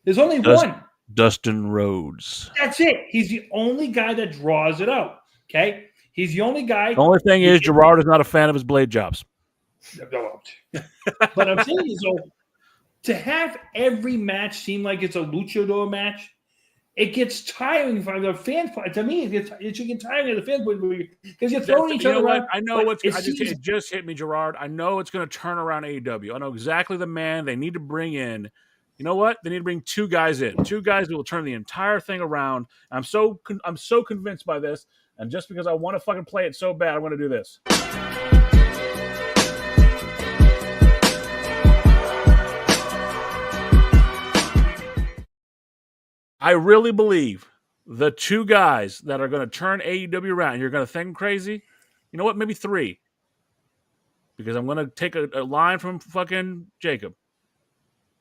D: There's only one.
C: Dustin Rhodes.
D: That's it. He's the only guy that draws it out. Okay? He's the only guy.
C: The only thing is Gerard is not a fan of his blade jobs.
D: But I'm saying is, to have every match seem like it's a luchador match, it gets tiring for the fans. To me, it should get tiring of the fans because you're throwing each other around.
C: I know it just hit me, Gerard. I know it's going to turn around AEW. I know exactly the man they need to bring in. You know what? They need to bring two guys in. Two guys who will turn the entire thing around. I'm so convinced by this, and just because I want to fucking play it so bad, I'm going to do this. I really believe the two guys that are going to turn AEW around, you're going to think I'm crazy. You know what? Maybe three. Because I'm going to take a line from fucking Jacob.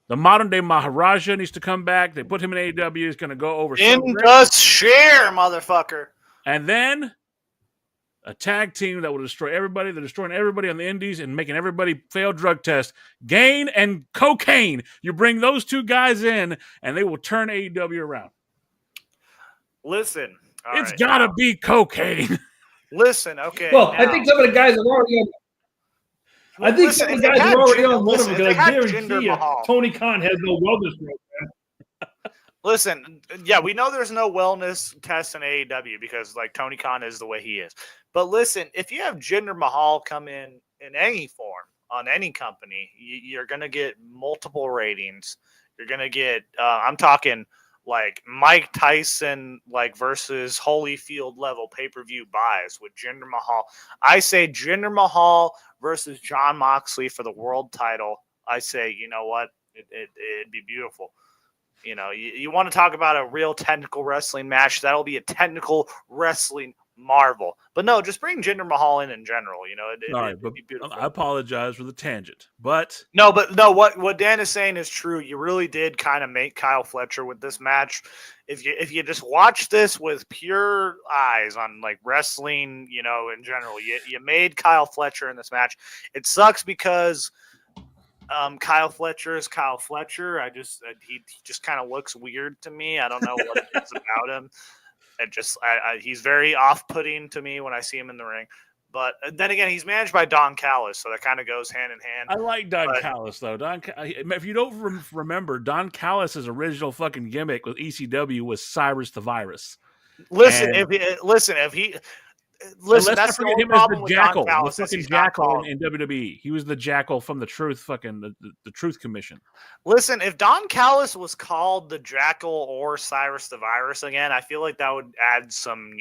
C: The modern day Maharaja needs to come back. They put him in AEW. He's going to go over.
B: Share, motherfucker.
C: And then a tag team that will destroy everybody. They're destroying everybody on the indies and making everybody fail drug tests. Gain and cocaine. You bring those two guys in, and they will turn AEW around.
B: Listen.
C: It's got to be cocaine.
B: Listen, okay.
D: Well, now, I think some of the guys are already on. I think some of the guys are already on one of them because I guarantee you Tony Khan has no wellness program.
B: Listen, yeah, we know there's no wellness test in AEW because, Tony Khan is the way he is. But listen, if you have Jinder Mahal come in any form on any company, you're going to get multiple ratings. You're going to get, I'm talking Mike Tyson, versus Holyfield level pay-per-view buys with Jinder Mahal. I say Jinder Mahal versus Jon Moxley for the world title. I say, you know what? It'd be beautiful. You want to talk about a real technical wrestling match, that'll be a technical wrestling marvel. But no, just bring Jinder Mahal in general. It'd be beautiful.
C: I apologize for the tangent, but
B: what Dan is saying is true. You really did kind of make Kyle Fletcher with this match. If you just watch this with pure eyes on wrestling, in general, you made Kyle Fletcher in this match. It sucks because Kyle Fletcher is Kyle Fletcher. He just kind of looks weird to me. I don't know what it is about him. He's very off-putting to me when I see him in the ring. But then again, he's managed by Don Callis, so that kind of goes hand in hand.
C: I like Don Callis, though. If you don't remember, Don Callis' original fucking gimmick with ECW was Cyrus the Virus.
B: Listen, that's the only problem with Don Callis.
C: The fucking Jackal in WWE. He was the Jackal from the Truth the Truth Commission.
B: Listen, if Don Callis was called the Jackal or Cyrus the Virus again, I feel like that would add some,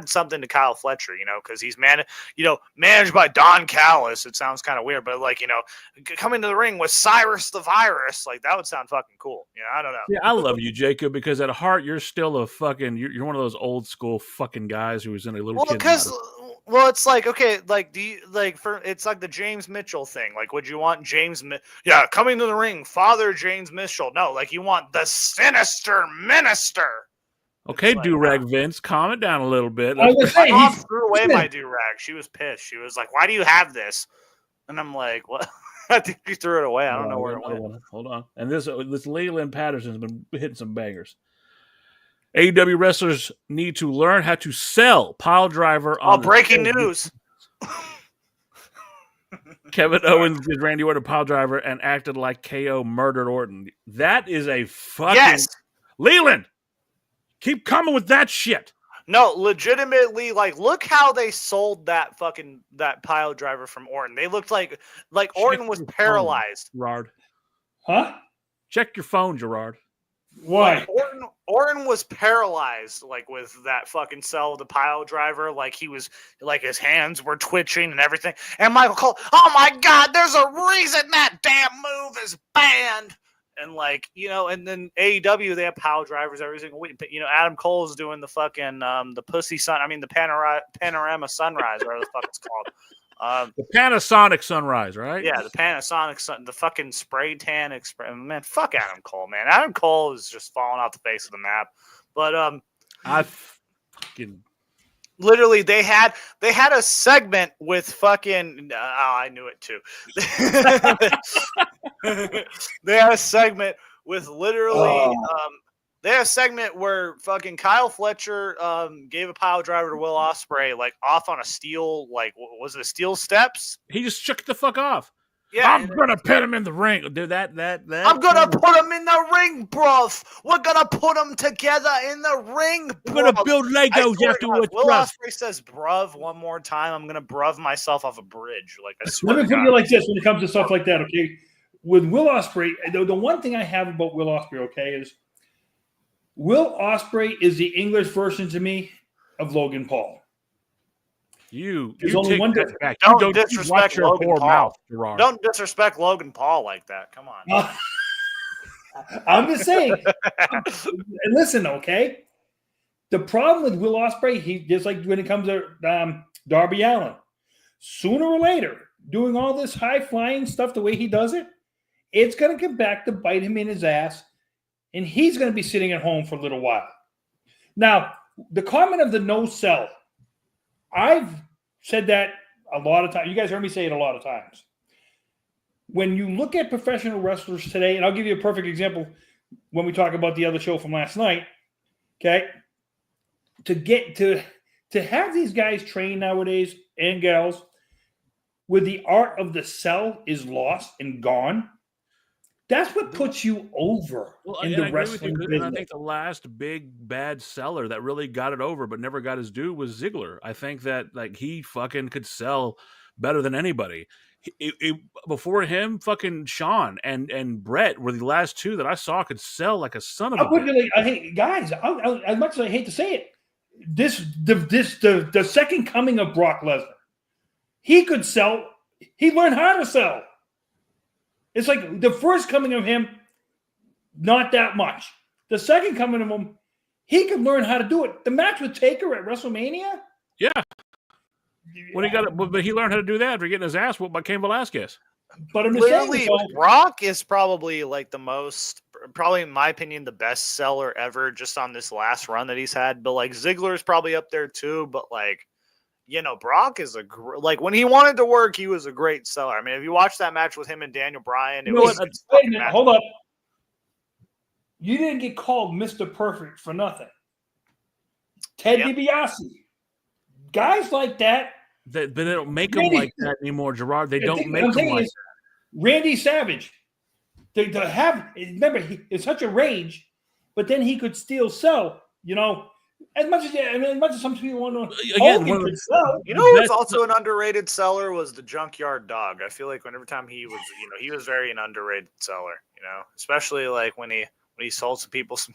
B: something to Kyle Fletcher, because he's managed by Don Callis. It sounds kind of weird, but coming to the ring with Cyrus the Virus, that would sound fucking cool. I don't know.
C: Yeah, I love you, Jacob, because at heart you're still a fucking you're one of those old school fucking guys who was in a little kid.
B: It's it's like the James Mitchell thing. Would you want coming to the ring, Father James Mitchell? No, you want the Sinister Minister.
C: Okay, do-rag Vince, calm it down a little bit.
B: My mom threw away my do-rag. She was pissed. She was like, "Why do you have this?" And I'm like, "What?" I think she threw it away. I don't know where it went.
C: Hold on. And this Leland Patterson's been hitting some bangers. AEW wrestlers need to learn how to sell pile driver on
B: breaking news.
C: Kevin Owens did Randy Orton pile driver and acted like KO murdered Orton. That is a fucking...
B: Yes!
C: Leland! Keep coming with that shit.
B: No, legitimately, look how they sold that pile driver from Orton. They looked like Orton was paralyzed.
C: Rard.
D: Huh?
C: Check your phone, Gerard.
D: Why?
B: Like, Orton was paralyzed, like with that fucking cell with the pile driver. Like he was, like his hands were twitching and everything. And Michael Cole, oh my God, there's a reason that damn move is banned. And like, you know, and then AEW, they have pile drivers every single week. But, you know, Adam Cole's doing the fucking the panorama sunrise, whatever the fuck it's called.
C: The Panasonic Sunrise, right?
B: Yeah, the Panasonic, the fucking spray tan express. Man, fuck Adam Cole, man. Adam Cole is just falling off the face of the map. But
C: I fucking
B: literally they had a segment with fucking. I knew it too. They had a segment with literally. They had a segment where fucking Kyle Fletcher gave a pile driver to Will Ospreay, like off on a steel, like was it a steel steps?
C: he just shook the fuck off.
B: Yeah,
C: I'm gonna put him in the ring, dude. That
B: I'm gonna put him in the ring, bruv. We're gonna put them together in the ring.
C: We're gonna build Legos afterwards.
B: Will Ospreay says "bruv" one more time. I'm gonna bruv myself off a bridge. Like I swear.
D: Let me put it like this when it comes to stuff like that. Okay, with Will Ospreay, the one thing I have about Will Ospreay, okay, is Will Ospreay is the English version to me of Logan Paul.
C: There's
D: only
C: take
D: one
C: that
D: difference.
C: back.
B: Don't
C: You
B: disrespect
C: watch your
B: Logan
C: poor
B: Paul.
C: mouth, Gerard.
B: Don't disrespect Logan Paul like that. Come on.
D: I'm just saying. And listen, okay. The problem with Will Ospreay, he just like when it comes to Darby Allin, sooner or later, doing all this high flying stuff the way he does it, it's going to come back to bite him in his ass, and he's going to be sitting at home for a little while. Now, the comment of the no sell, I've said that a lot of times. You guys heard me say it a lot of times. When you look at professional wrestlers today, and I'll give you a perfect example when we talk about the other show from last night, okay? To get to have these guys train nowadays and gals where the art of the sell is lost and gone, that's what puts you over in the wrestling business.
C: And I think the last big bad seller that really got it over but never got his due was Ziggler. I think that like he fucking could sell better than anybody. Before him, fucking Shawn and Brett were the last two that I saw could sell like a son of a bitch.
D: I hate guys. As much as I hate to say it, the second coming of Brock Lesnar, he could sell. He learned how to sell. It's like the first coming of him, not that much. The second coming of him, he could learn how to do it. The match with Taker at WrestleMania.
C: Yeah. When he got it, but he learned how to do that after getting his ass whooped by Cain Velasquez.
D: But I'm
B: Literally,
D: saying,
B: Brock is probably like probably in my opinion, the best seller ever just on this last run that he's had. But like Ziggler is probably up there too. But like, you know, Brock is like when he wanted to work, he was a great seller. I mean, if you watch that match with him and Daniel Bryan,
D: wait a minute, hold up. You didn't get called Mr. Perfect for nothing. Ted DiBiase. Guys like that.
C: But they don't make them like that anymore, Gerard. They don't make them like that.
D: Randy Savage. Remember, it's such a rage, but then he could still sell, you know. As much as some people want to,
C: again,
B: you know who's also an underrated seller was the Junkyard Dog. I feel like whenever time he was, you know, he was very an underrated seller. You know, especially like when he sold some people some.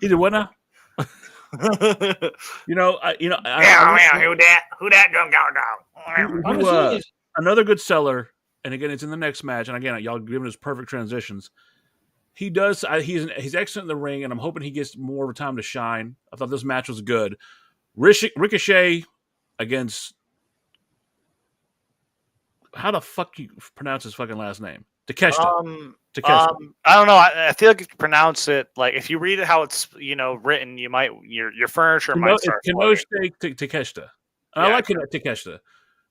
C: He did what now? Who
B: that Junkyard Dog?
C: Another good seller, and again, it's in the next match. And again, y'all giving us perfect transitions. He does. He's excellent in the ring, and I'm hoping he gets more time to shine. I thought this match was good. Ricochet against how the fuck you pronounce his fucking last name? Takeshita.
B: I don't know. I feel like if you pronounce it like if you read it how it's written, you might your furniture might start.
C: Takeshita. I like Takeshita.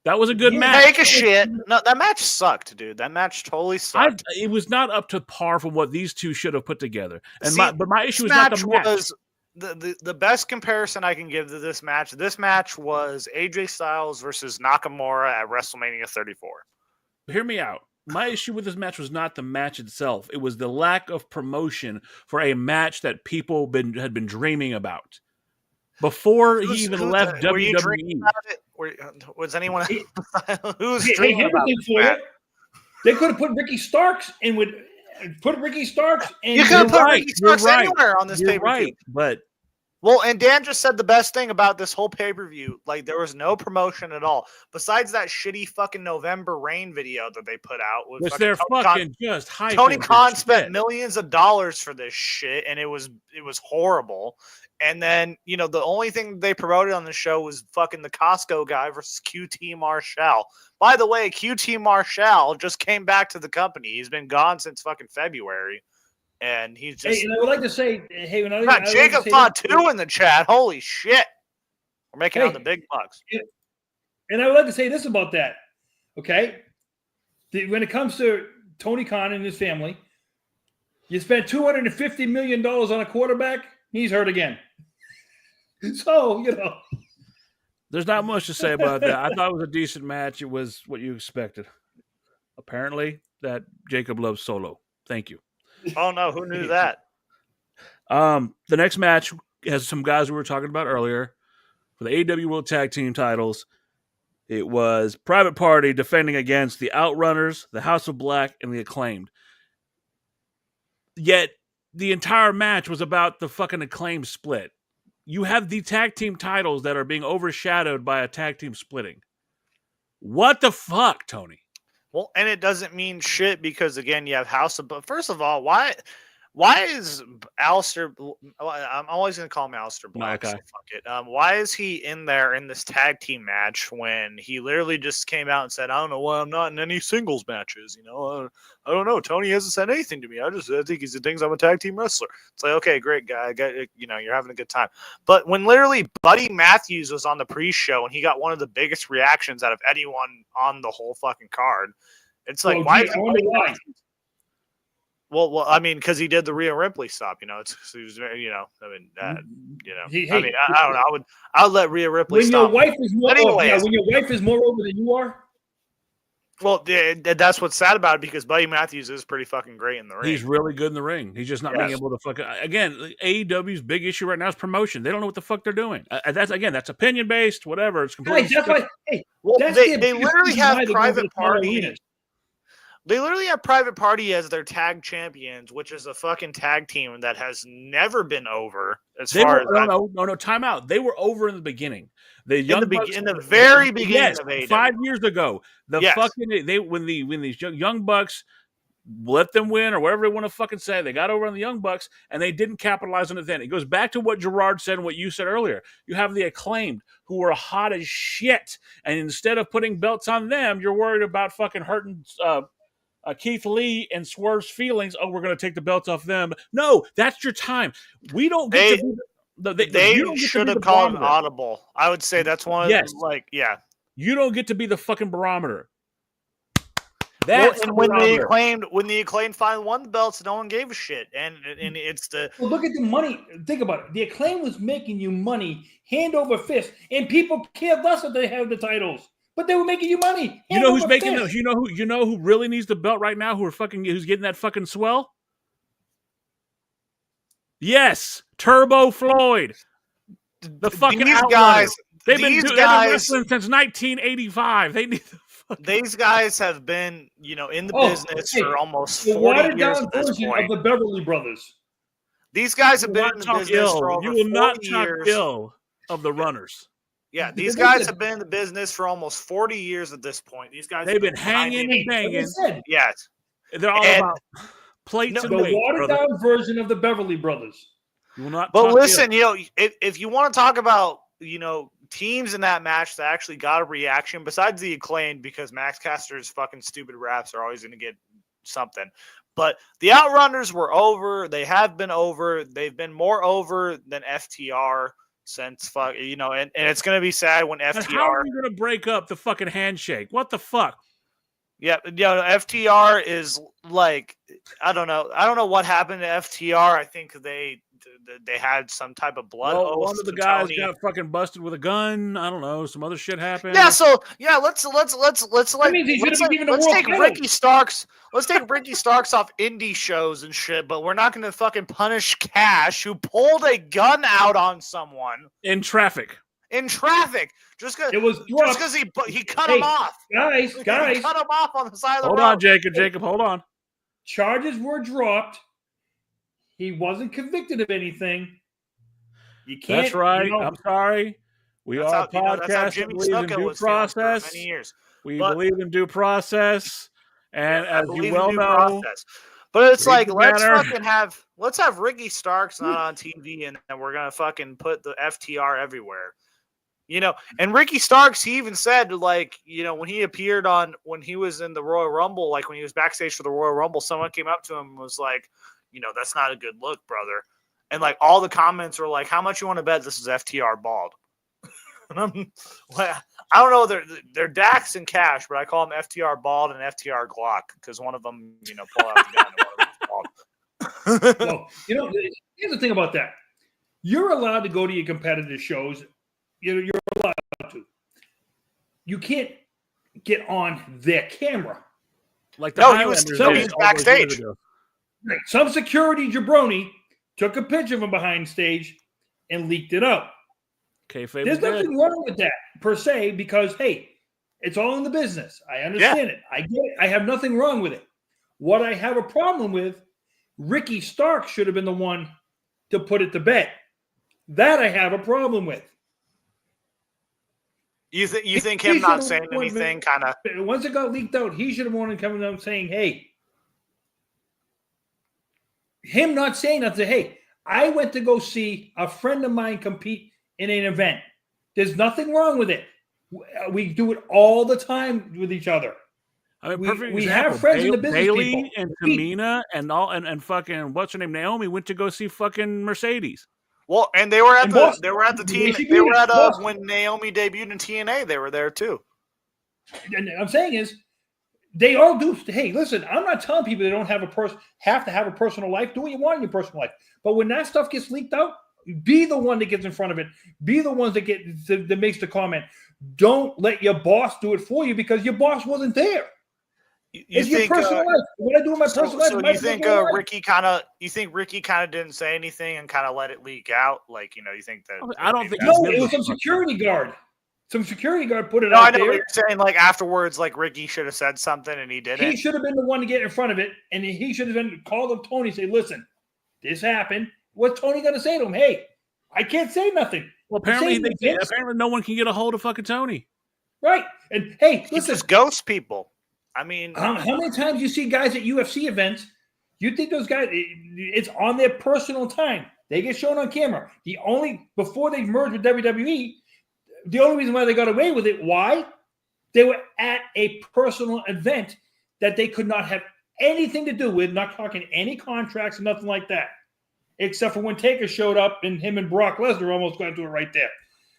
C: That was a good match.
B: Take a shit. No, that match sucked, dude. That match totally sucked.
C: It was not up to par from what these two should have put together. And my issue was not the match.
B: Was the best comparison I can give to this match. This match was AJ Styles versus Nakamura at WrestleMania 34.
C: Hear me out. My issue with this match was not the match itself. It was the lack of promotion for a match that people had been dreaming about. Before he even left WWE.
B: Were you dreaming about it? Was anyone who's dreaming about it?
D: They could have put Ricky Starks in with put Ricky Starks in.
B: You could have put
C: right,
B: Ricky Starks
C: you're right.
B: anywhere on this
C: You're
B: pay-per-view.
C: right, but
B: Well, and Dan just said the best thing about this whole pay-per-view. Like, there was no promotion at all. Besides that shitty fucking November Rain video that they put out. With
C: which they're fucking just hyping.
B: Tony Khan
C: for
B: spent
C: shit.
B: millions of dollars for this shit, and it was horrible. And then, you know, the only thing they promoted on the show was fucking the Costco guy versus QT Marshall. By the way, QT Marshall just came back to the company. He's been gone since fucking February. And he's just.
D: Hey, and I would like to say, hey, when I
B: got Jacob Fatu in the chat. Holy shit. We're making out the big bucks.
D: And I would like to say this about that. Okay. When it comes to Tony Khan and his family, you spent $250 million on a quarterback, he's hurt again. So, you know.
C: There's not much to say about that. I thought it was a decent match. It was what you expected. Apparently, that Jacob loves Solo. Thank you.
B: Oh, no. Who knew that?
C: The next match has some guys we were talking about earlier for the AEW World Tag Team titles. It was Private Party defending against the Outrunners, the House of Black, and the Acclaimed. Yet, the entire match was about the fucking Acclaimed split. You have the tag team titles that are being overshadowed by a tag team splitting. What the fuck, Tony?
B: Well, and it doesn't mean shit because, again, you have House of... But first of all, why is Aleister... I'm always going to call him Aleister Black.
C: Okay.
B: So fuck it. Why is he in there in this tag team match when he literally just came out and said, I don't know why I'm not in any singles matches. You know, I don't know. Tony hasn't said anything to me. I think he thinks I'm a tag team wrestler. It's like, okay, great guy. You know, you're having a good time. But when literally Buddy Matthews was on the pre-show and he got one of the biggest reactions out of anyone on the whole fucking card, it's like, why? Well, I mean, because he did the Rhea Ripley stop, you know. He was very, you know, I mean, you know, I don't know. I would let Rhea Ripley
D: when
B: stop.
D: Your wife is more,
B: anyways,
D: when your wife is more over than you are.
B: Well, that's what's sad about it because Buddy Matthews is pretty fucking great in the ring.
C: He's really good in the ring. He's just not being able to fucking. Again, AEW's big issue right now is promotion. They don't know what the fuck they're doing. That's opinion based, whatever. It's completely.
D: That's why. Hey,
B: well,
D: that's
B: they literally have Private Party.
D: Arenas.
B: They literally have Private Party as their tag champions, which is a fucking tag team that has never been over. No, time out. They were over in the beginning. The very beginning of AEW.
C: 5 years ago. When these young Bucks let them win or whatever they want to fucking say, they got over on the Young Bucks and they didn't capitalize on it then. It goes back to what Gerard said and what you said earlier. You have the Acclaimed who are hot as shit, and instead of putting belts on them, you're worried about fucking hurting Keith Lee and Swerve's feelings. Oh, we're going to take the belts off them. No, that's your time. We don't get to be
B: they should have called an audible. I would say that's one of the,
C: You don't get to be the fucking barometer.
B: When the Acclaimed finally won the belts, no one gave a shit. And it's the...
D: Well, look at the money. Think about it. The Acclaim was making you money hand over fist, and people cared less if they have the titles. But they were making you money.
C: You know who's making those? You know who really needs the belt right now? Who's getting that fucking swell? Yes, Turbo Floyd. The fucking guys. They've been wrestling since 1985. They need
B: these guys have been, in the business for almost 40 years at this point.
D: Of the Beverly Brothers.
B: These guys have been in the business for over 40 years.
C: You will not talk ill of the Runners.
B: Yeah, these guys have been in the business for almost 40 years at this point. These guys
C: they've been hanging and banging.
B: Yes.
C: They're all about plates and weight.
D: The watered-down version of the Beverly Brothers.
C: You will not
B: but listen, if you want to talk about, teams in that match that actually got a reaction, besides the Acclaimed, because Max Caster's fucking stupid raps are always going to get something. But the Outrunners were over. They have been over. They've been more over than FTR. Since and it's gonna be sad when FTR.
C: How are you gonna break up the fucking handshake? What the fuck?
B: Yeah, FTR is like I don't know what happened to FTR. I think they had some type of blood oath.
C: One of the guys got fucking busted with a gun. I don't know. Some other shit happened.
B: Yeah. So let's take Ricky Starks. Let's take Ricky Starks off indie shows and shit. But we're not going to fucking punish Cash, who pulled a gun out on someone
C: in traffic.
B: in traffic just because
D: It was dropped.
B: he cut him off.
D: Guys,
B: He cut him off on the side of the road.
C: Hold on, Jacob, hold on.
D: Charges were dropped. He wasn't convicted of anything. You can't.
C: That's right.
D: You know,
C: I'm sorry. We are a podcast that believes in due process.
B: Many years.
C: We believe in due process, and as you well know,
B: process. But it's like let's have Ricky Starks not on TV, and then we're gonna fucking put the FTR everywhere. You know, and Ricky Starks, he even said, like, you know, when he was in the Royal Rumble, like when he was backstage for the Royal Rumble, someone came up to him and was like, you know, that's not a good look, brother. And like all the comments were like, how much you want to bet this is FTR bald? And I'm like, I don't know, they're Dax and Cash, but I call them FTR bald and FTR Glock because one of them, you know, pull out the gun and one of them's bald.
D: well, you know, here's the thing about that. You're allowed to go to your competitive shows. You're allowed to. You can't get on their camera.
C: Like he
B: was backstage.
D: Right. Some security jabroni took a picture of him behind stage and leaked it out. There's nothing wrong with that per se because, hey, it's all in the business. I understand it. I get it. I have nothing wrong with it. What I have a problem with, Ricky Stark should have been the one to put it to bed. That I have a problem with.
B: You think him not saying anything kind of...
D: Once it got leaked out, he should have wanted coming out saying, hey, him not saying nothing, hey, I went to go see a friend of mine compete in an event. There's nothing wrong with it. We do it all the time with each other.
C: I mean,
D: we have friends in the business.
C: Bailey
D: people.
C: And Tamina and fucking what's her name, Naomi, went to go see fucking Mercedes.
B: Well, and they were at the team. They were at when Naomi debuted in TNA. They were there too.
D: And I'm saying is, they all do. Hey, listen, I'm not telling people they don't have to have a personal life. Do what you want in your personal life. But when that stuff gets leaked out, be the one that gets in front of it. Be the ones that makes the comment. Don't let your boss do it for you because your boss wasn't there. It's your personal life. What I do in my personal life.
B: So you think Ricky kind of didn't say anything and kind of let it leak out? Like, you know, you think that?
C: I don't think.
D: No, it was some security guard. Some security guard put it out there.
B: I know what you're saying. Like afterwards, like Ricky should have said something and he didn't.
D: He should have been the one to get in front of it, and he should have been called up Tony and say, "Listen, this happened." What's Tony going to say to him? Hey, I can't say nothing.
C: Well, apparently no one can get a hold of fucking Tony.
D: Right. And hey, listen.
B: He just ghosts people. I mean,
D: how many times you see guys at UFC events, you think those guys, it's on their personal time. They get shown on camera. Before they merged with WWE, the only reason why they got away with it, why? They were at a personal event that they could not have anything to do with, not talking any contracts or nothing like that. Except for when Taker showed up and him and Brock Lesnar almost got to it right there.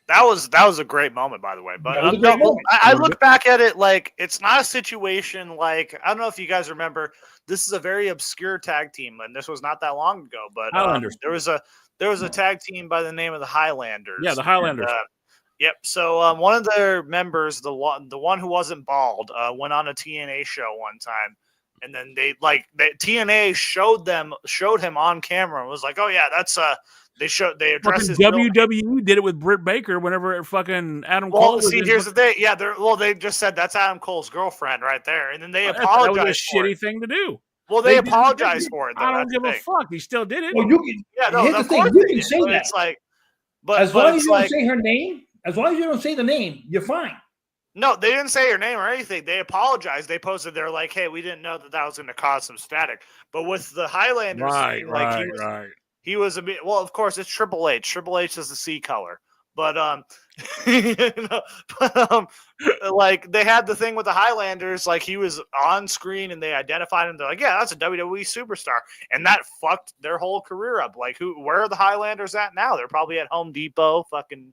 B: That was a great moment, by the way. But I look back at it like it's not a situation like, I don't know if you guys remember, this is a very obscure tag team, and this was not that long ago. But there was a tag team by the name of the Highlanders.
C: Yeah, the Highlanders.
B: Yep. So one of their members, the one who wasn't bald, went on a TNA show one time. And then TNA showed him on camera and was like, "Oh yeah, that's they addressed his
C: WWE did it with Britt Baker whenever fucking Adam Cole.
B: Here's the thing. Yeah, they just said that's Adam Cole's girlfriend right there, and then they apologized.
C: That was a shitty thing to do.
B: Well, they apologized for it. Though.
C: I don't give a fuck. He still did it.
D: Well, you can say that.
B: It's like,
D: as long as you don't say her name, as long as you don't say the name, you're fine.
B: No, they didn't say her name or anything. They apologized. They posted, they're like, hey, we didn't know that was going to cause some static. But with the Highlanders, he was a bit, well, of course, it's Triple H. Triple H is the C color. But, like, they had the thing with the Highlanders, like, he was on screen and they identified him. They're like, yeah, that's a WWE superstar. And that fucked their whole career up. Like, where are the Highlanders at now? They're probably at Home Depot fucking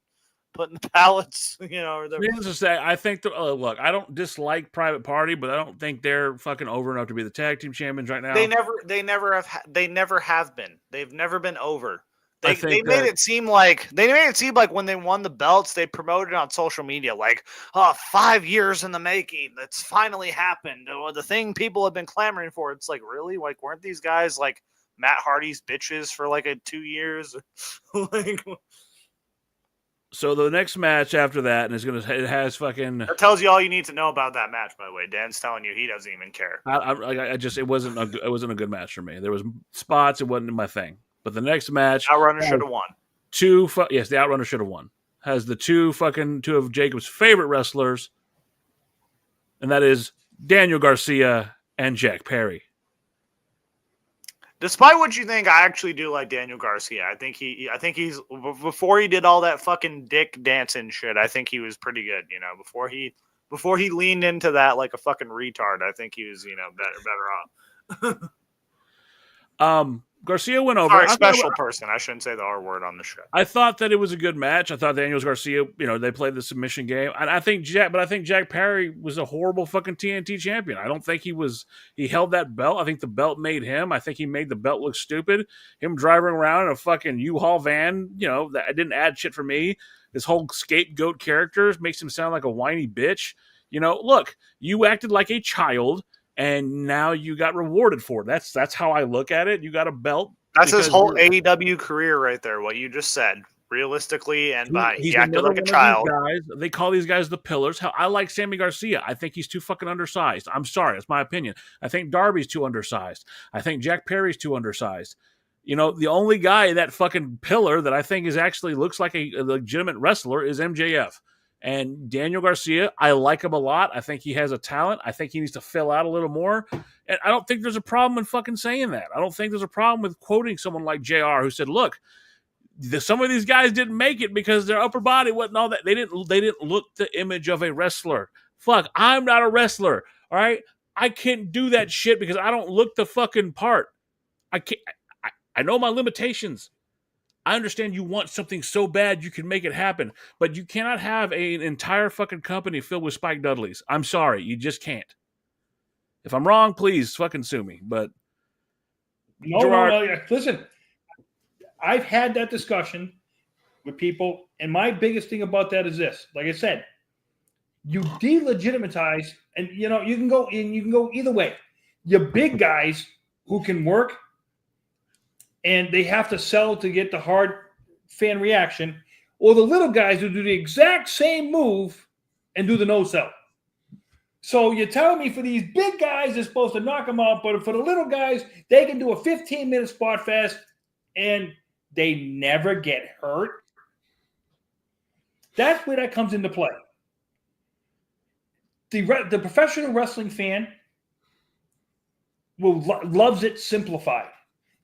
B: putting the pallets, or
C: needless to say, I think look, I don't dislike Private Party, but I don't think they're fucking over enough to be the tag team champions right now.
B: They never have been. They've never been over. They made it seem like when they won the belts, they promoted on social media like, 5 years in the making. That's finally happened. The thing people have been clamoring for. It's like, really? Like, weren't these guys like Matt Hardy's bitches for like 2 years? Like,
C: So the next match after that, and it has fucking.
B: That tells you all you need to know about that match. By the way, Dan's telling you he doesn't even care.
C: It wasn't a good match for me. There was spots, it wasn't my thing. But the next match,
B: Outrunner should have won.
C: The Outrunner should have won. Has the two of Jacob's favorite wrestlers, and that is Daniel Garcia and Jack Perry.
B: Despite what you think, I actually do like Daniel Garcia. I think he's before he did all that fucking dick dancing shit. I think he was pretty good. You know, before he leaned into that like a fucking retard. I think he was better off.
C: Garcia went over.
B: Sorry, special person. I shouldn't say the R word on the show.
C: I thought that it was a good match. I thought Daniel Garcia, they played the submission game, and I think Jack Perry was a horrible fucking TNT champion. I don't think he held that belt. I think the belt made him. I think he made the belt look stupid. Him driving around in a fucking U-Haul van, that didn't add shit for me. This whole scapegoat character makes him sound like a whiny bitch. Look, you acted like a child. And now you got rewarded for it. That's how I look at it. You got a belt.
B: That's his whole AEW career right there. What you just said, realistically, and he acted like a child.
C: They call these guys the pillars. Hell, I like Sammy Garcia. I think he's too fucking undersized. I'm sorry, that's my opinion. I think Darby's too undersized. I think Jack Perry's too undersized. The only guy that fucking pillar that I think is actually looks like a legitimate wrestler is MJF. And Daniel Garcia, I like him a lot. I think he has a talent. I think he needs to fill out a little more. And I don't think there's a problem in fucking saying that. I don't think there's a problem with quoting someone like JR who said, look, some of these guys didn't make it because their upper body wasn't all that. They didn't look the image of a wrestler. Fuck, I'm not a wrestler. All right. I can't do that shit because I don't look the fucking part. I know my limitations. I understand you want something so bad you can make it happen, but you cannot have an entire fucking company filled with Spike Dudleys. I'm sorry, you just can't. If I'm wrong, please fucking sue me. But
D: no. Listen, I've had that discussion with people, and my biggest thing about that is this: like I said, you delegitimize, and you can go either way. Your big guys who can work. And they have to sell to get the hard fan reaction, or the little guys who do the exact same move and do the no-sell. So you're telling me for these big guys, they're supposed to knock them out, but for the little guys, they can do a 15-minute spot fest, and they never get hurt? That's where that comes into play. The professional wrestling fan loves it simplified.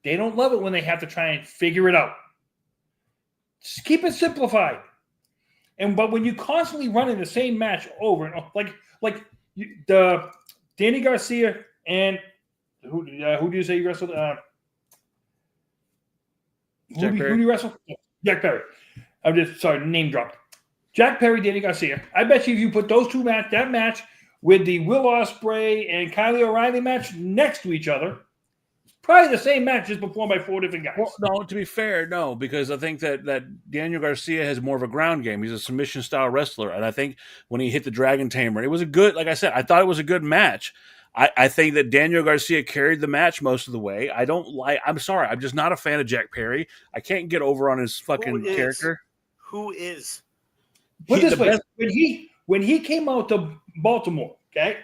D: They don't love it when they have to try and figure it out. Just keep it simplified. But when you constantly running the same match over and over, like the Danny Garcia and who do you say you wrestled? Who do you wrestle? Jack Perry. I'm just sorry, name dropped. Jack Perry, Danny Garcia. I bet you if you put those two that match with the Will Ospreay and Kyle O'Reilly match next to each other. Probably the same match, just performed by four different guys.
C: Well, no, to be fair, no, because I think that Daniel Garcia has more of a ground game. He's a submission style wrestler, and I think when he hit the Dragon Tamer, it was a good. Like I said, I thought it was a good match. I think that Daniel Garcia carried the match most of the way. I'm sorry, I'm just not a fan of Jack Perry. I can't get over on his fucking character.
B: Who is?
D: Put this way: when he came out to Baltimore, okay,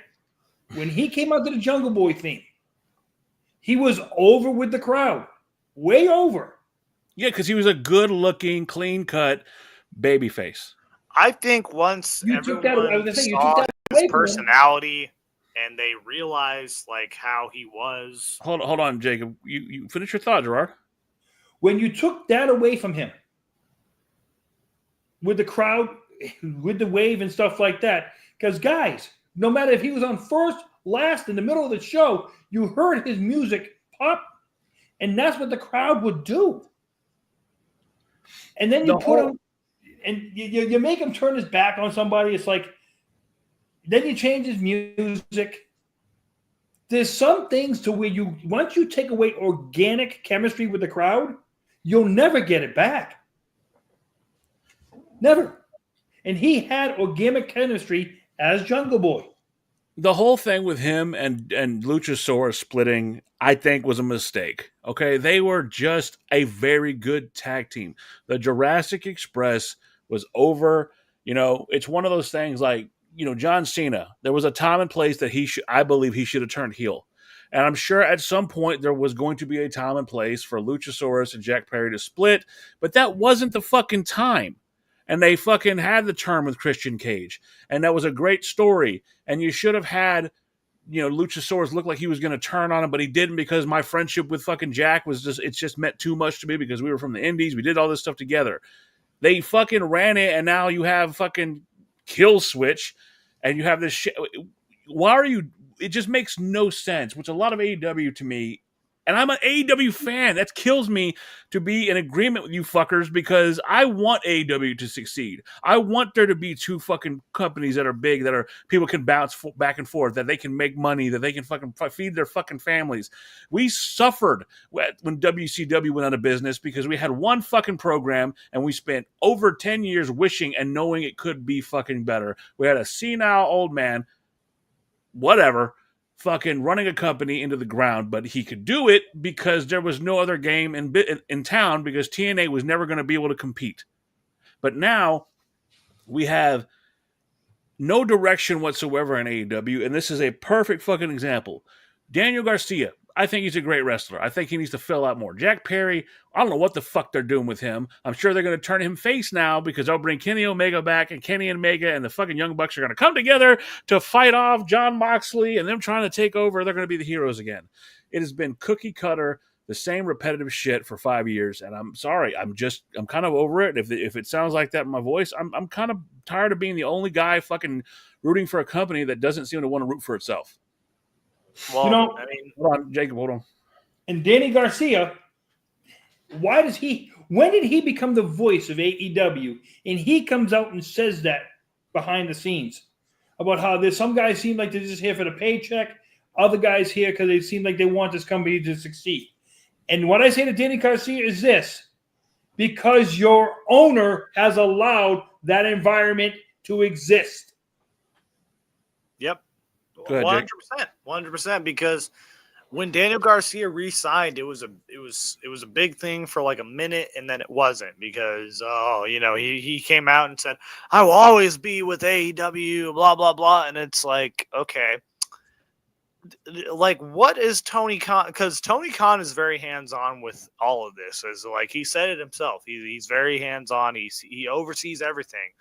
D: when he came out to the Jungle Boy theme. He was over with the crowd. Way over.
C: Yeah, because he was a good-looking, clean-cut babyface.
B: I think once everyone saw his personality and they realized like how he was.
C: Hold on, Jacob. You finish your thought, Gerard.
D: When you took that away from him, with the crowd, with the wave and stuff like that, because guys, no matter if he was on first, last, in the middle of the show, you heard his music pop, and that's what the crowd would do. And then you put him, and you make him turn his back on somebody. It's like, then you change his music. There's some things to where once you take away organic chemistry with the crowd, you'll never get it back. Never. And he had organic chemistry as Jungle Boy.
C: The whole thing with him and Luchasaurus splitting, I think, was a mistake. Okay, they were just a very good tag team. The Jurassic Express was over. You know, it's one of those things like, you know, John Cena. There was a time and place that I believe he should have turned heel. And I'm sure at some point there was going to be a time and place for Luchasaurus and Jack Perry to split, but that wasn't the fucking time. And they fucking had the term with Christian Cage. And that was a great story. And you should have had, you know, Luchasaurus look like he was going to turn on him, but he didn't, because my friendship with fucking Jack was it's just meant too much to me because we were from the Indies. We did all this stuff together. They fucking ran it, and now you have fucking Kill Switch, and you have this shit. Why are you? It just makes no sense, which a lot of AEW to me, and I'm an AEW fan. That kills me to be in agreement with you fuckers, because I want AEW to succeed. I want there to be two fucking companies that are big, that are people can bounce back and forth, that they can make money, that they can fucking feed their fucking families. We suffered when WCW went out of business because we had one fucking program and we spent over 10 years wishing and knowing it could be fucking better. We had a senile old man, whatever, fucking running a company into the ground, but he could do it because there was no other game in town, because TNA was never going to be able to compete. But now we have no direction whatsoever in AEW, and this is a perfect fucking example. Daniel Garcia, I think he's a great wrestler. I think he needs to fill out more. Jack Perry, I don't know what the fuck they're doing with him. I'm sure they're going to turn him face now because they'll bring Kenny Omega back, and Kenny and Omega and the fucking Young Bucks are going to come together to fight off John Moxley and them trying to take over. They're going to be the heroes again. It has been cookie cutter, the same repetitive shit for 5 years, and I'm sorry. I'm kind of over it. If it sounds like that in my voice, I'm kind of tired of being the only guy fucking rooting for a company that doesn't seem to want to root for itself.
B: Well,
D: You know,
B: I mean,
C: Hold on, Jacob, hold on.
D: And Danny Garcia, when did he become the voice of AEW? And he comes out and says that behind the scenes about how there's some guys seem like they're just here for the paycheck, other guys here because they seem like they want this company to succeed. And what I say to Danny Garcia is this: because your owner has allowed that environment to exist.
B: yep.
C: Go ahead, Jake.
B: 100%, because when Daniel Garcia re-signed, it was a big thing for like a minute, and then it wasn't, because he came out and said, "I will always be with AEW," blah blah blah, and it's like, okay, like, what is Tony Khan? Because Tony Khan is very hands-on with all of this. As like he said it himself, he's very hands-on. He oversees everything.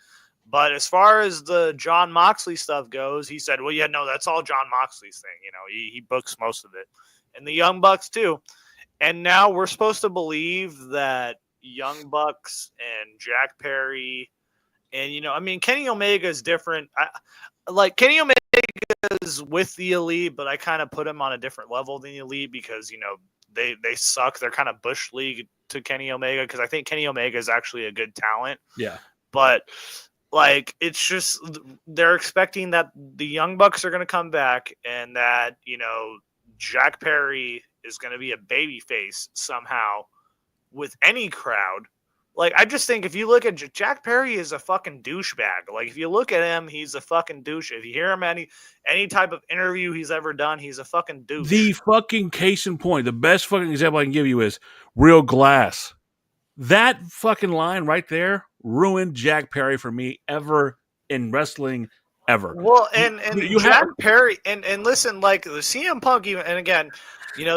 B: But as far as the John Moxley stuff goes, he said, well, yeah, no, that's all John Moxley's thing. You know, he books most of it. And the Young Bucks, too. And now we're supposed to believe that Young Bucks and Jack Perry and, I mean, Kenny Omega is different. Kenny Omega is with the Elite, but I kind of put him on a different level than the Elite because, they suck. They're kind of Bush League to Kenny Omega because I think Kenny Omega is actually a good talent.
C: Yeah.
B: But it's just they're expecting that the Young Bucks are going to come back and that, Jack Perry is going to be a babyface somehow with any crowd. Like, I just think if you look at Jack Perry is a fucking douchebag. Like, if you look at him, he's a fucking douche. If you hear him any type of interview he's ever done, he's a fucking douche.
C: The fucking case in point, the best fucking example I can give you is Real Glass. That fucking line right there ruined Jack Perry for me ever in wrestling ever.
B: Well, and Jack Perry and listen, like the CM Punk even, and again,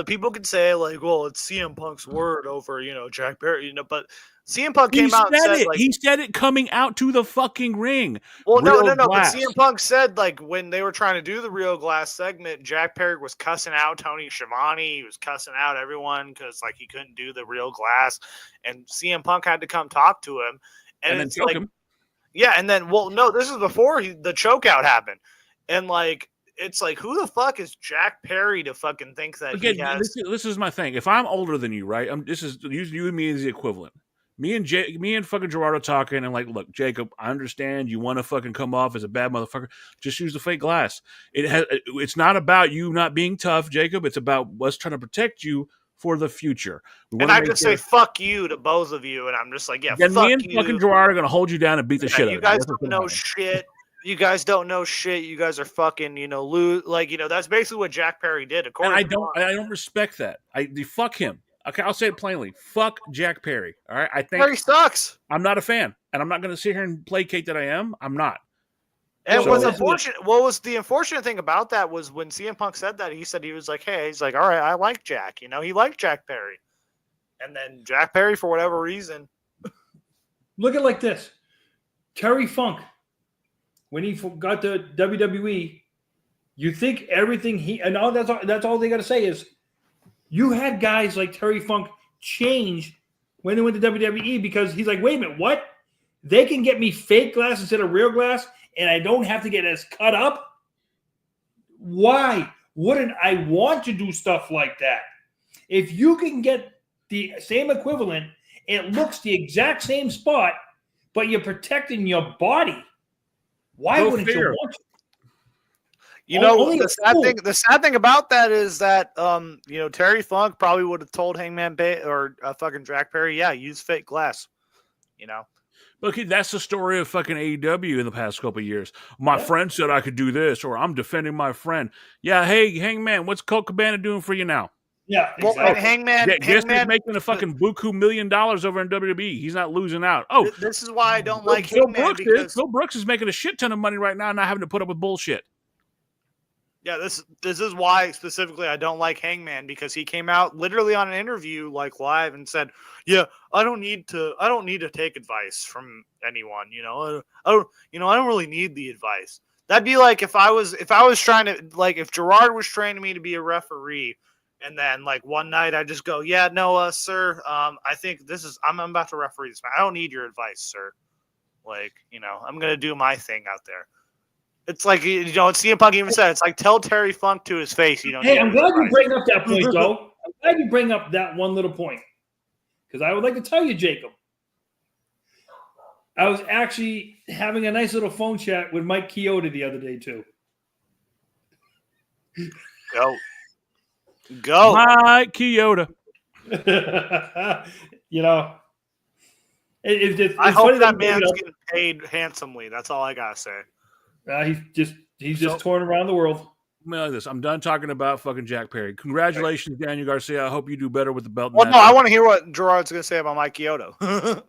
B: people could say like, well, it's CM Punk's word over, Jack Perry, but CM Punk came out and said, like,
C: he said it coming out to the fucking ring.
B: Well, no. But CM Punk said, like, when they were trying to do the Real Glass segment, Jack Perry was cussing out Tony Schiavone. He was cussing out everyone because, like, he couldn't do the Real Glass. And CM Punk had to come talk to him. And
C: then
B: it's
C: choke
B: like,
C: him.
B: Yeah, and then, well, no, this is before the chokeout happened. And, like, it's like, who the fuck is Jack Perry to fucking think that he has...
C: This is my thing. If I'm older than you, right? You and me is the equivalent. Me and fucking Gerardo talking and like, look, Jacob, I understand you want to fucking come off as a bad motherfucker. Just use the fake glass. It's not about you not being tough, Jacob. It's about us trying to protect you for the future.
B: And I just say fuck you to both of you, and I'm just like, yeah,
C: then
B: fuck
C: me and
B: you.
C: fucking Gerardo are gonna hold you down and beat the shit out of you.
B: You guys don't know shit. You guys don't know shit. You guys are fucking, lose. Like, that's basically what Jack Perry did.
C: And I don't respect that. Fuck him. Okay, I'll say it plainly. Fuck Jack Perry. All right, I think
B: Perry sucks.
C: I'm not a fan. and I'm not going to sit here and placate that I am. I'm not.
B: And
C: So-
B: what's unfortunate, what was the unfortunate thing about that was when CM Punk said that, he said he was like, hey, he's like, all right, I like Jack. You know, he liked Jack Perry. And then Jack Perry, for whatever reason.
D: Look at it like this. Terry Funk, when he got to WWE, you think everything and all that's all they got to say is you had guys like Terry Funk change when they went to WWE because he's like, wait a minute, what? They can get me fake glass instead of real glass, and I don't have to get as cut up? Why wouldn't I want to do stuff like that? If you can get the same equivalent, it looks the exact same spot, but you're protecting your body. Why wouldn't you want to?
B: You know, the sad thing about that is that, you know, Terry Funk probably would have told Hangman or fucking Jack Perry, yeah, use fake glass, you know.
C: Okay, that's the story of fucking AEW in the past couple of years. My friend said I could do this, or I'm defending my friend. Yeah, hey, Hangman, what's Colt Cabana doing for you now?
D: Yeah,
B: exactly. Well, and Hangman,
C: guess he's making a fucking buku $1 million over in WWE. He's not losing out. Oh,
B: this is why I don't like Hangman.
C: Phil Brooks is making a shit ton of money right now, not having to put up with bullshit.
B: Yeah, this is why specifically I don't like Hangman, because he came out literally on an interview like live and said, "Yeah, I don't need to take advice from anyone. You know, I don't really need the advice." That'd be like if I was trying to, like, if Gerard was training me to be a referee, and then like one night I just go, "Yeah, no, sir, I think I'm about to referee this match. I don't need your advice, sir. Like, you know, I'm gonna do my thing out there." It's like, you know, CM Punk even said, it's like, tell Terry Funk to his face. You don't.
D: Hey, I'm glad you bring up that point, though. I'm glad you bring up that one little point, because I would like to tell you, Jacob, I was actually having a nice little phone chat with Mike Chioda the other day too.
B: Go,
C: Mike Chioda.
D: You know, it's
B: I hope
D: funny
B: that man's getting paid handsomely. That's all I gotta say.
D: He's just touring around the world.
C: Like this. I'm done talking about fucking Jack Perry. Congratulations, Daniel Garcia. I hope you do better with the belt.
B: Well, no, I want to hear what Gerard's going to say about Mike Chioda.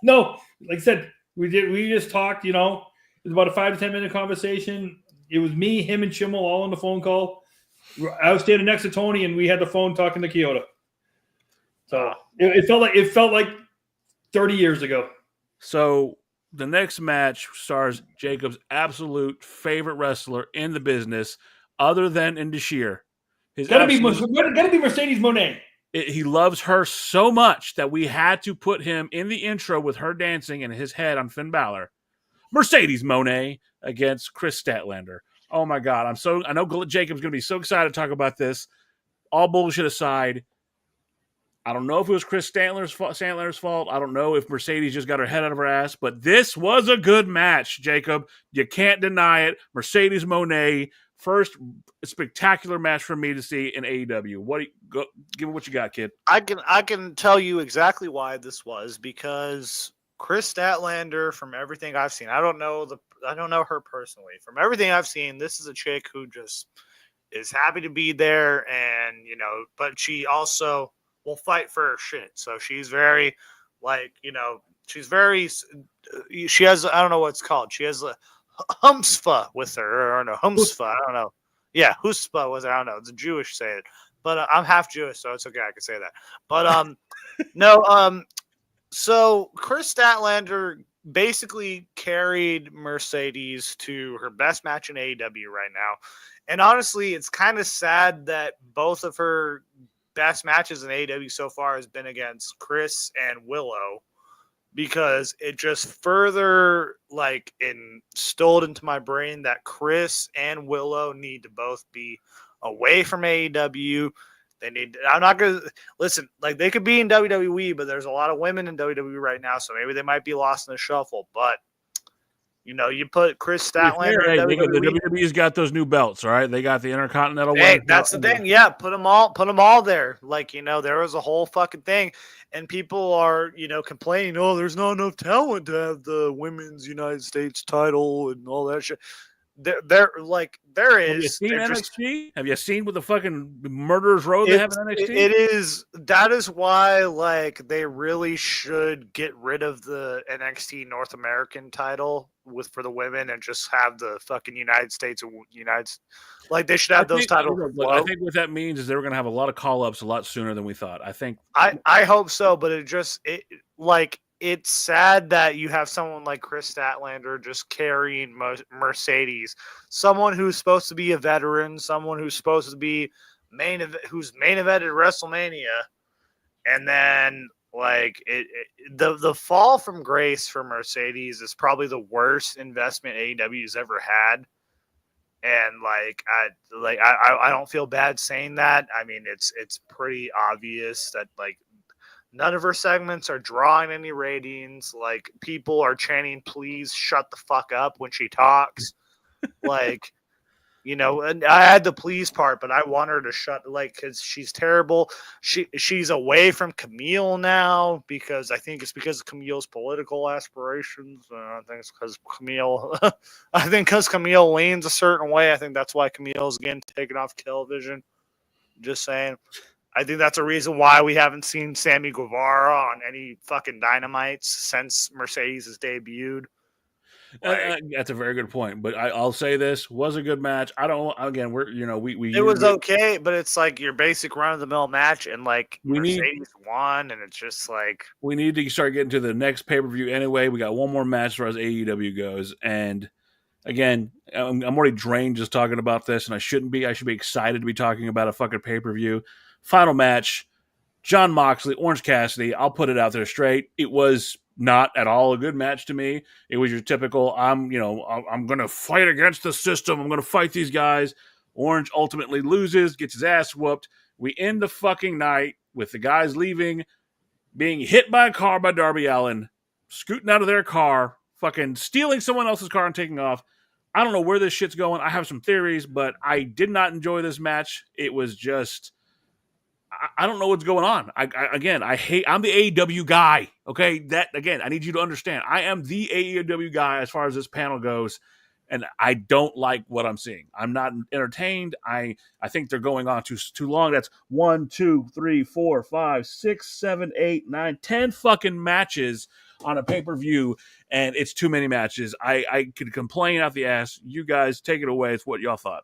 D: No, like I said, we just talked. You know, it was about a 5 to 10 minute conversation. It was me, him, and Chimmel all on the phone call. I was standing next to Tony, and we had the phone talking to Chioda. So it felt like 30 years ago.
C: So the next match stars Jacob's absolute favorite wrestler in the business, other than Indashir.
D: Gotta be Mercedes Moné.
C: He loves her so much that we had to put him in the intro with her dancing and his head on Finn Balor. Mercedes Moné against Chris Statlander. Oh my God. I know Jacob's going to be so excited to talk about this. All bullshit aside, I don't know if it was Chris Statlander's fault. I don't know if Mercedes just got her head out of her ass, but this was a good match, Jacob. You can't deny it. Mercedes Moné, first spectacular match for me to see in AEW. Give me what you got, kid.
B: I can tell you exactly why this was, because Chris Statlander, from everything I've seen, I don't know her personally. From everything I've seen, this is a chick who just is happy to be there, and you know, but she also will fight for her shit. So she's very, like, you know, she has, I don't know what it's called. She has a humsfa with her, or no, humsfa, I don't know. Yeah, huspa was, I don't know. It's a Jewish say it, but I'm half Jewish, so it's okay. I can say that. But no, so Chris Statlander basically carried Mercedes to her best match in AEW right now. And honestly, it's kind of sad that both of her best matches in AEW so far has been against Chris and Willow, because it just further like instilled into my brain that Chris and Willow need to both be away from AEW. I'm not going to listen, like, they could be in WWE, but there's a lot of women in WWE right now, so maybe they might be lost in the shuffle. But you know, you put Chris Statlander in WWE.
C: The WWE's got those new belts, all right? They got the Intercontinental.
B: Hey, that's the thing. Yeah, put them all there. Like, you know, there was a whole fucking thing, and people are, you know, complaining, oh, there's not enough talent to have the women's United States title and all that shit. there
C: Have you
B: is.
C: seen
B: They're
C: NXT? Have you seen what the fucking Murderers Row they have in NXT?
B: It is. That is why, like, they really should get rid of the NXT North American title for the women and just have the fucking United States and like they should have those titles.
C: Look, I think what that means is they were going to have a lot of call-ups a lot sooner than we thought. I think.
B: I hope so, but it's sad that you have someone like Chris Statlander just carrying Mercedes, someone who's supposed to be a veteran, someone who's supposed to be who's main evented WrestleMania, and then like the fall from grace for Mercedes is probably the worst investment AEW's ever had. And I don't feel bad saying that. I mean, it's pretty obvious that like none of her segments are drawing any ratings. Like, people are chanting, please shut the fuck up when she talks. Like, and I had the please part, but I want her to shut, like, because she's terrible. She's away from Camille now because I think it's because of Camille's political aspirations. I think it's because Camille leans a certain way. I think that's why Camille's getting taken off television. Just saying. I think that's a reason why we haven't seen Sammy Guevara on any fucking Dynamites since Mercedes has debuted.
C: That's a very good point. But I'll say this was a good match. I don't. Again, it
B: was okay, but it's like your basic run of the mill match, and like Mercedes won, and it's just like
C: we need to start getting to the next pay per view anyway. We got one more match as far as AEW goes, and again, I'm already drained just talking about this, and I shouldn't be. I should be excited to be talking about a fucking pay per view. Final match, Jon Moxley, Orange Cassidy. I'll put it out there straight. It was not at all a good match to me. It was your typical, I'm going to fight against the system. I'm going to fight these guys. Orange ultimately loses, gets his ass whooped. We end the fucking night with the guys leaving, being hit by a car by Darby Allin, scooting out of their car, fucking stealing someone else's car and taking off. I don't know where this shit's going. I have some theories, but I did not enjoy this match. It was just... I don't know what's going on. I'm the AEW guy. Okay. I need you to understand. I am the AEW guy as far as this panel goes. And I don't like what I'm seeing. I'm not entertained. I think they're going on too long. That's 1, 2, 3, 4, 5, 6, 7, 8, 9, 10 fucking matches on a pay-per-view. And it's too many matches. I could complain out the ass. You guys take it away. It's what y'all thought.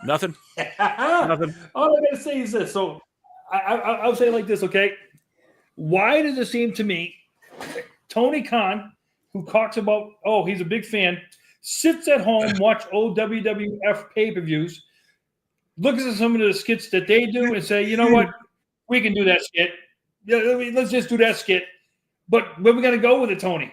C: Nothing. Nothing.
D: All I gotta say is this. So I'll say it like this, okay? Why does it seem to me Tony Khan, who talks about, he's a big fan, sits at home, watch old WWF pay-per-views, looks at some of the skits that they do and say, you know what? We can do that skit. Let's just do that skit. But where we gonna go with it, Tony?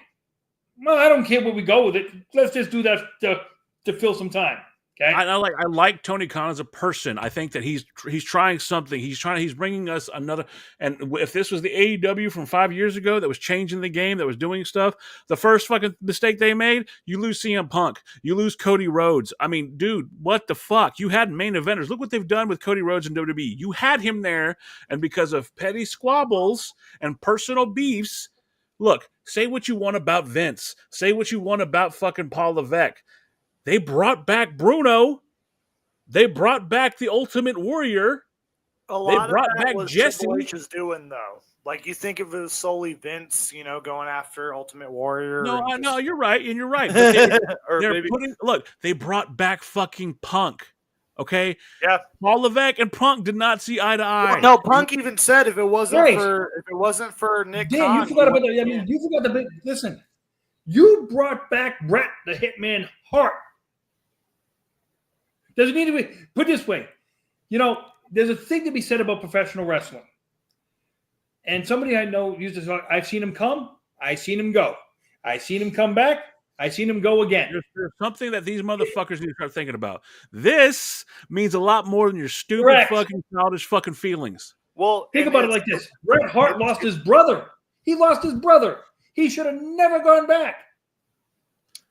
D: Well, I don't care where we go with it. Let's just do that to fill some time. Okay.
C: I like Tony Khan as a person. I think that he's trying something. He's bringing us another. And if this was the AEW from 5 years ago that was changing the game, that was doing stuff, the first fucking mistake they made, you lose CM Punk, you lose Cody Rhodes. I mean, dude, what the fuck? You had main eventers. Look what they've done with Cody Rhodes and WWE. You had him there, and because of petty squabbles and personal beefs, look, say what you want about Vince, say what you want about fucking Paul Levesque. They brought back Bruno. They brought back the Ultimate Warrior.
B: They brought back Jesse. Triple H is doing though. Like, you think if it was solely Vince, going after Ultimate Warrior.
C: No, you're right, and you're right. But they brought back fucking Punk. Okay.
B: Yeah.
C: Paul Levesque and Punk did not see eye to eye.
B: Well, no, Punk even said if it wasn't for Nick Khan,
D: you forgot about that. I mean, you forgot the listen. You brought back Bret the Hitman Hart. Doesn't mean to be put this way. There's a thing to be said about professional wrestling. And somebody I know used to talk, I've seen him come, I've seen him go. I've seen him come back, I've seen him go again.
C: There's something that these motherfuckers need to start thinking about. This means a lot more than your stupid fucking childish fucking feelings.
B: Well,
D: think about it like this. Bret Hart lost his brother. He lost his brother. He should have never gone back.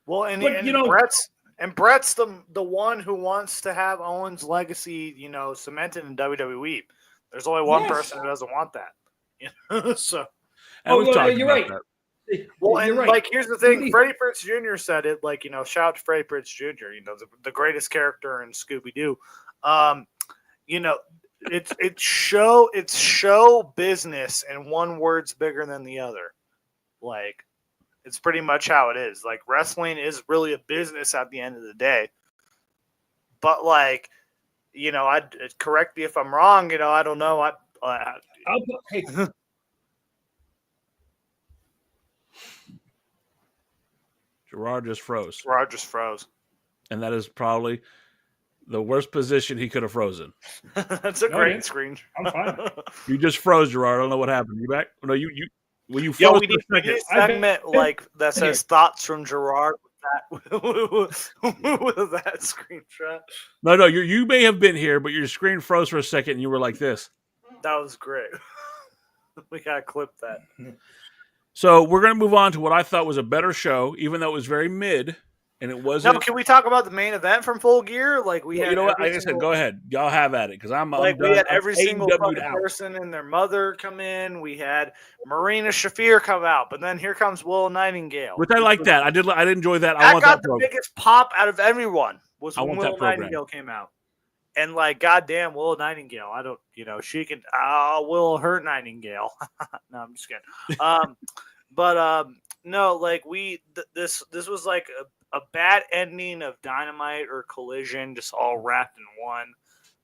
B: Well, Bret's the one who wants to have Owen's legacy, cemented in WWE. There's only one person who doesn't want that. So,
D: you're right.
B: Well,
D: You're
B: and
D: right.
B: like, here's the thing: Freddie Prinze Jr. said it. Like, shout out to Freddie Prinze Jr. The greatest character in Scooby Doo. It's show business, and one word's bigger than the other. Like, it's pretty much how it is. Like, wrestling is really a business at the end of the day. But like, I'd correct me if I'm wrong. I don't know.
D: Hey,
C: Gerard just froze. And that is probably the worst position he could have frozen.
B: That's a great screen.
D: I'm fine.
C: You just froze, Gerard. I don't know what happened. You back? No, you froze.
B: Yeah, we need a segment like that says thoughts from Gerard with that screenshot.
C: No, you may have been here, but your screen froze for a second and you were like this.
B: That was great. We gotta clip that.
C: So we're gonna move on to what I thought was a better show, even though it was very mid. And it wasn't.
B: No, can we talk about the main event from Full Gear? Like we had.
C: You know what? Like I said, go ahead. Y'all have at it because I'm
B: like
C: done.
B: we had every single person and their mother come in. We had Marina Shafir come out, but then here comes Willow Nightingale.
C: Which I like that. I did enjoy that.
B: I got the biggest pop out of everyone was when
C: Willow
B: Nightingale came out, and like goddamn Willow Nightingale. I don't, she can. Willow hurt Nightingale. No, I'm just kidding. No, like this was like a bad ending of Dynamite or Collision, just all wrapped in one.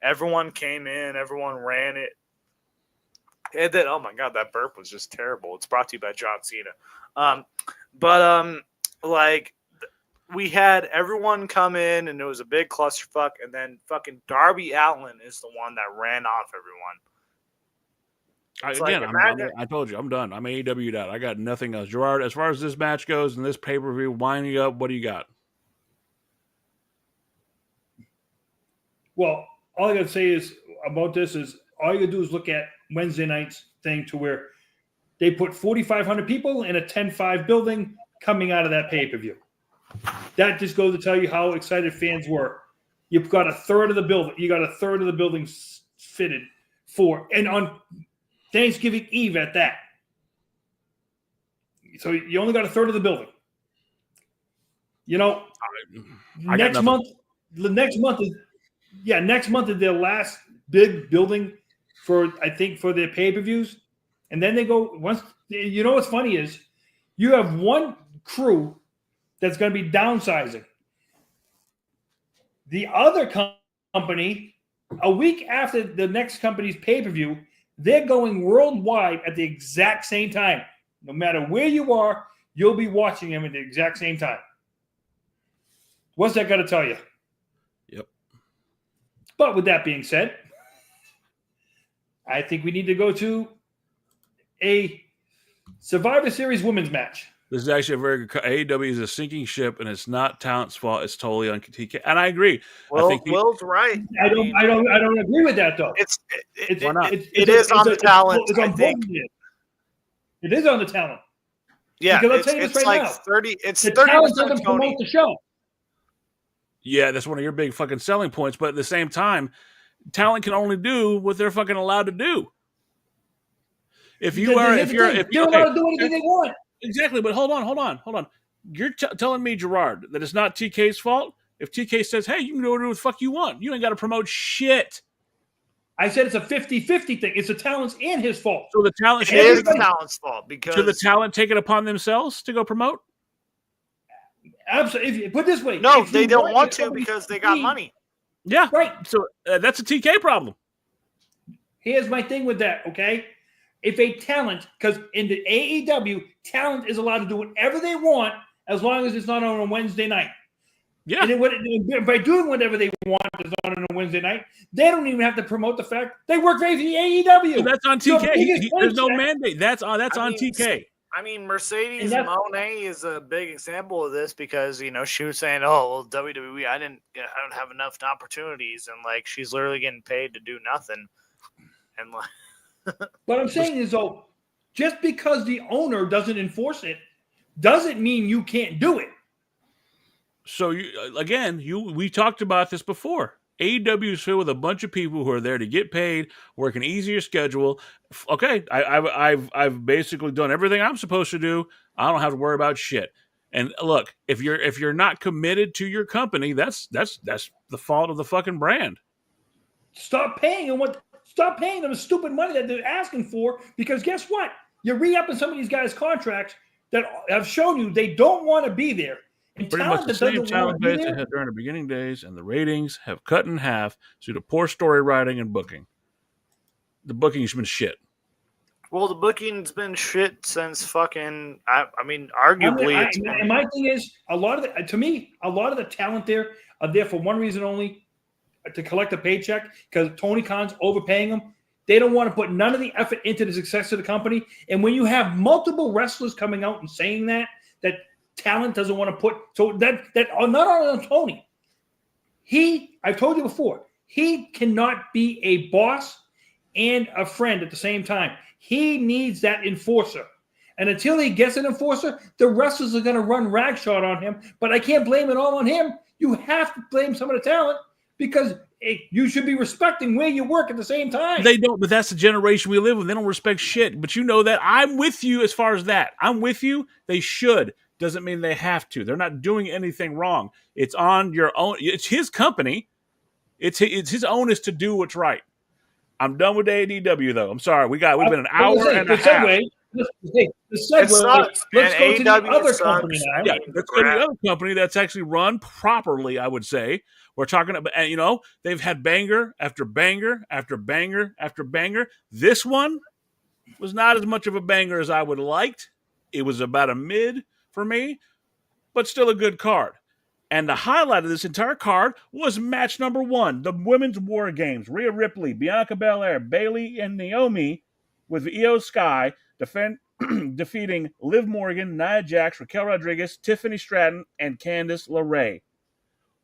B: Everyone came in, everyone ran it. And then, oh my God, that burp was just terrible. It's brought to you by John Cena. We had everyone come in, and it was a big clusterfuck. And then fucking Darby Allin is the one that ran off everyone.
C: I told you, I'm done. I'm AEW'd out. I got nothing else. Gerard, as far as this match goes and this pay-per-view winding up, what do you got?
D: Well, all I got to say is about this is all you got to do is look at Wednesday night's thing to where they put 4,500 people in a 10-5 building coming out of that pay-per-view. That just goes to tell you how excited fans were. You've got a third of the building. You got a third of the building fitted for, and on Thanksgiving Eve at that. So you only got a third of the building. Next month is their last big building for their pay-per-views. And then they go what's funny is you have one crew that's going to be downsizing. The other company, a week after the next company's pay-per-view, they're going worldwide at the exact same time. No matter where you are, you'll be watching them at the exact same time. What's that got to tell you?
C: Yep.
D: But with that being said, I think we need to go to a Survivor Series women's match.
C: This is actually a very good. AEW is a sinking ship, and it's not talent's fault. It's totally on TK, and I agree.
B: Will's right.
D: I don't agree with that though.
C: Why not?
B: It is on the talent. I think
D: it is on the talent.
B: Yeah,
D: because I'll tell you this right now.
B: 30. It's
D: the
B: 30%
D: talent doesn't promote the show.
C: Yeah, that's one of your big fucking selling points. But at the same time, talent can only do what they're fucking allowed to do. If you're allowed to do
D: anything they want.
C: Exactly, but hold on. You're telling me, Gerard, that it's not TK's fault? If TK says, hey, you can do whatever the fuck you want. You ain't got to promote shit.
D: I said it's a 50-50 thing. It's the talent's and his fault.
C: So the talent
B: is the talent's fault. Because
C: should the talent take it upon themselves to go promote?
D: Absolutely. If you put it this way.
B: No, they don't want to because they got money.
C: Yeah.
D: Right.
C: So that's a TK problem.
D: Here's my thing with that, okay? If a talent, because in the AEW, talent is allowed to do whatever they want as long as it's not on a Wednesday night.
C: Yeah.
D: And by doing whatever they want is not on a Wednesday night, they don't even have to promote the fact they work for the AEW.
C: So that's on TK. There's no mandate. That's on TK.
B: I mean, Mercedes Moné is a big example of this because, she was saying, oh, well, WWE, I don't have enough opportunities. And, like, she's literally getting paid to do nothing. And, like,
D: what I'm saying is, though, just because the owner doesn't enforce it doesn't mean you can't do it.
C: So we talked about this before. AEW is filled with a bunch of people who are there to get paid, work an easier schedule. Okay, I've basically done everything I'm supposed to do. I don't have to worry about shit. And look, if you're not committed to your company, that's the fault of the fucking brand.
D: Stop paying them the stupid money that they're asking for, because guess what? You're re-upping some of these guys' contracts that have shown you they don't want to be there. And
C: Pretty much the same talent base they had during the beginning days, and the ratings have cut in half due to poor story writing and booking. The booking's been shit.
B: Well, the booking's been shit since fucking. I mean, arguably.
D: And my thing is, a lot of the talent there are there for one reason only: to collect a paycheck. Because Tony Khan's overpaying them. They don't want to put none of the effort into the success of the company. And when you have multiple wrestlers coming out and saying that talent doesn't want to put, so that not only on Tony, I've told you before, he cannot be a boss and a friend at the same time. He needs that enforcer. And until he gets an enforcer, the wrestlers are going to run ragshot on him. But I can't blame it all on him. You have to blame some of the talent, because you should be respecting where you work at the same time.
C: They don't, but that's the generation we live in. They don't respect shit. But you know that. I'm with you as far as that. I'm with you. They should. Doesn't mean they have to. They're not doing anything wrong. It's on your own. It's his company. It's his onus to do what's right. I'm done with AEW though. I'm sorry. We've been an hour and a half.
D: Let's go to the other company now.
C: Yeah, let's go to the other company that's actually run properly, I would say. We're talking about, and they've had banger after banger after banger after banger. This one was not as much of a banger as I would have liked. It was about a mid for me, but still a good card. And the highlight of this entire card was match number 1, the Women's War Games. Rhea Ripley, Bianca Belair, Bayley, and Naomi with Io Sky defeating Liv Morgan, Nia Jax, Raquel Rodriguez, Tiffany Stratton, and Candice LeRae.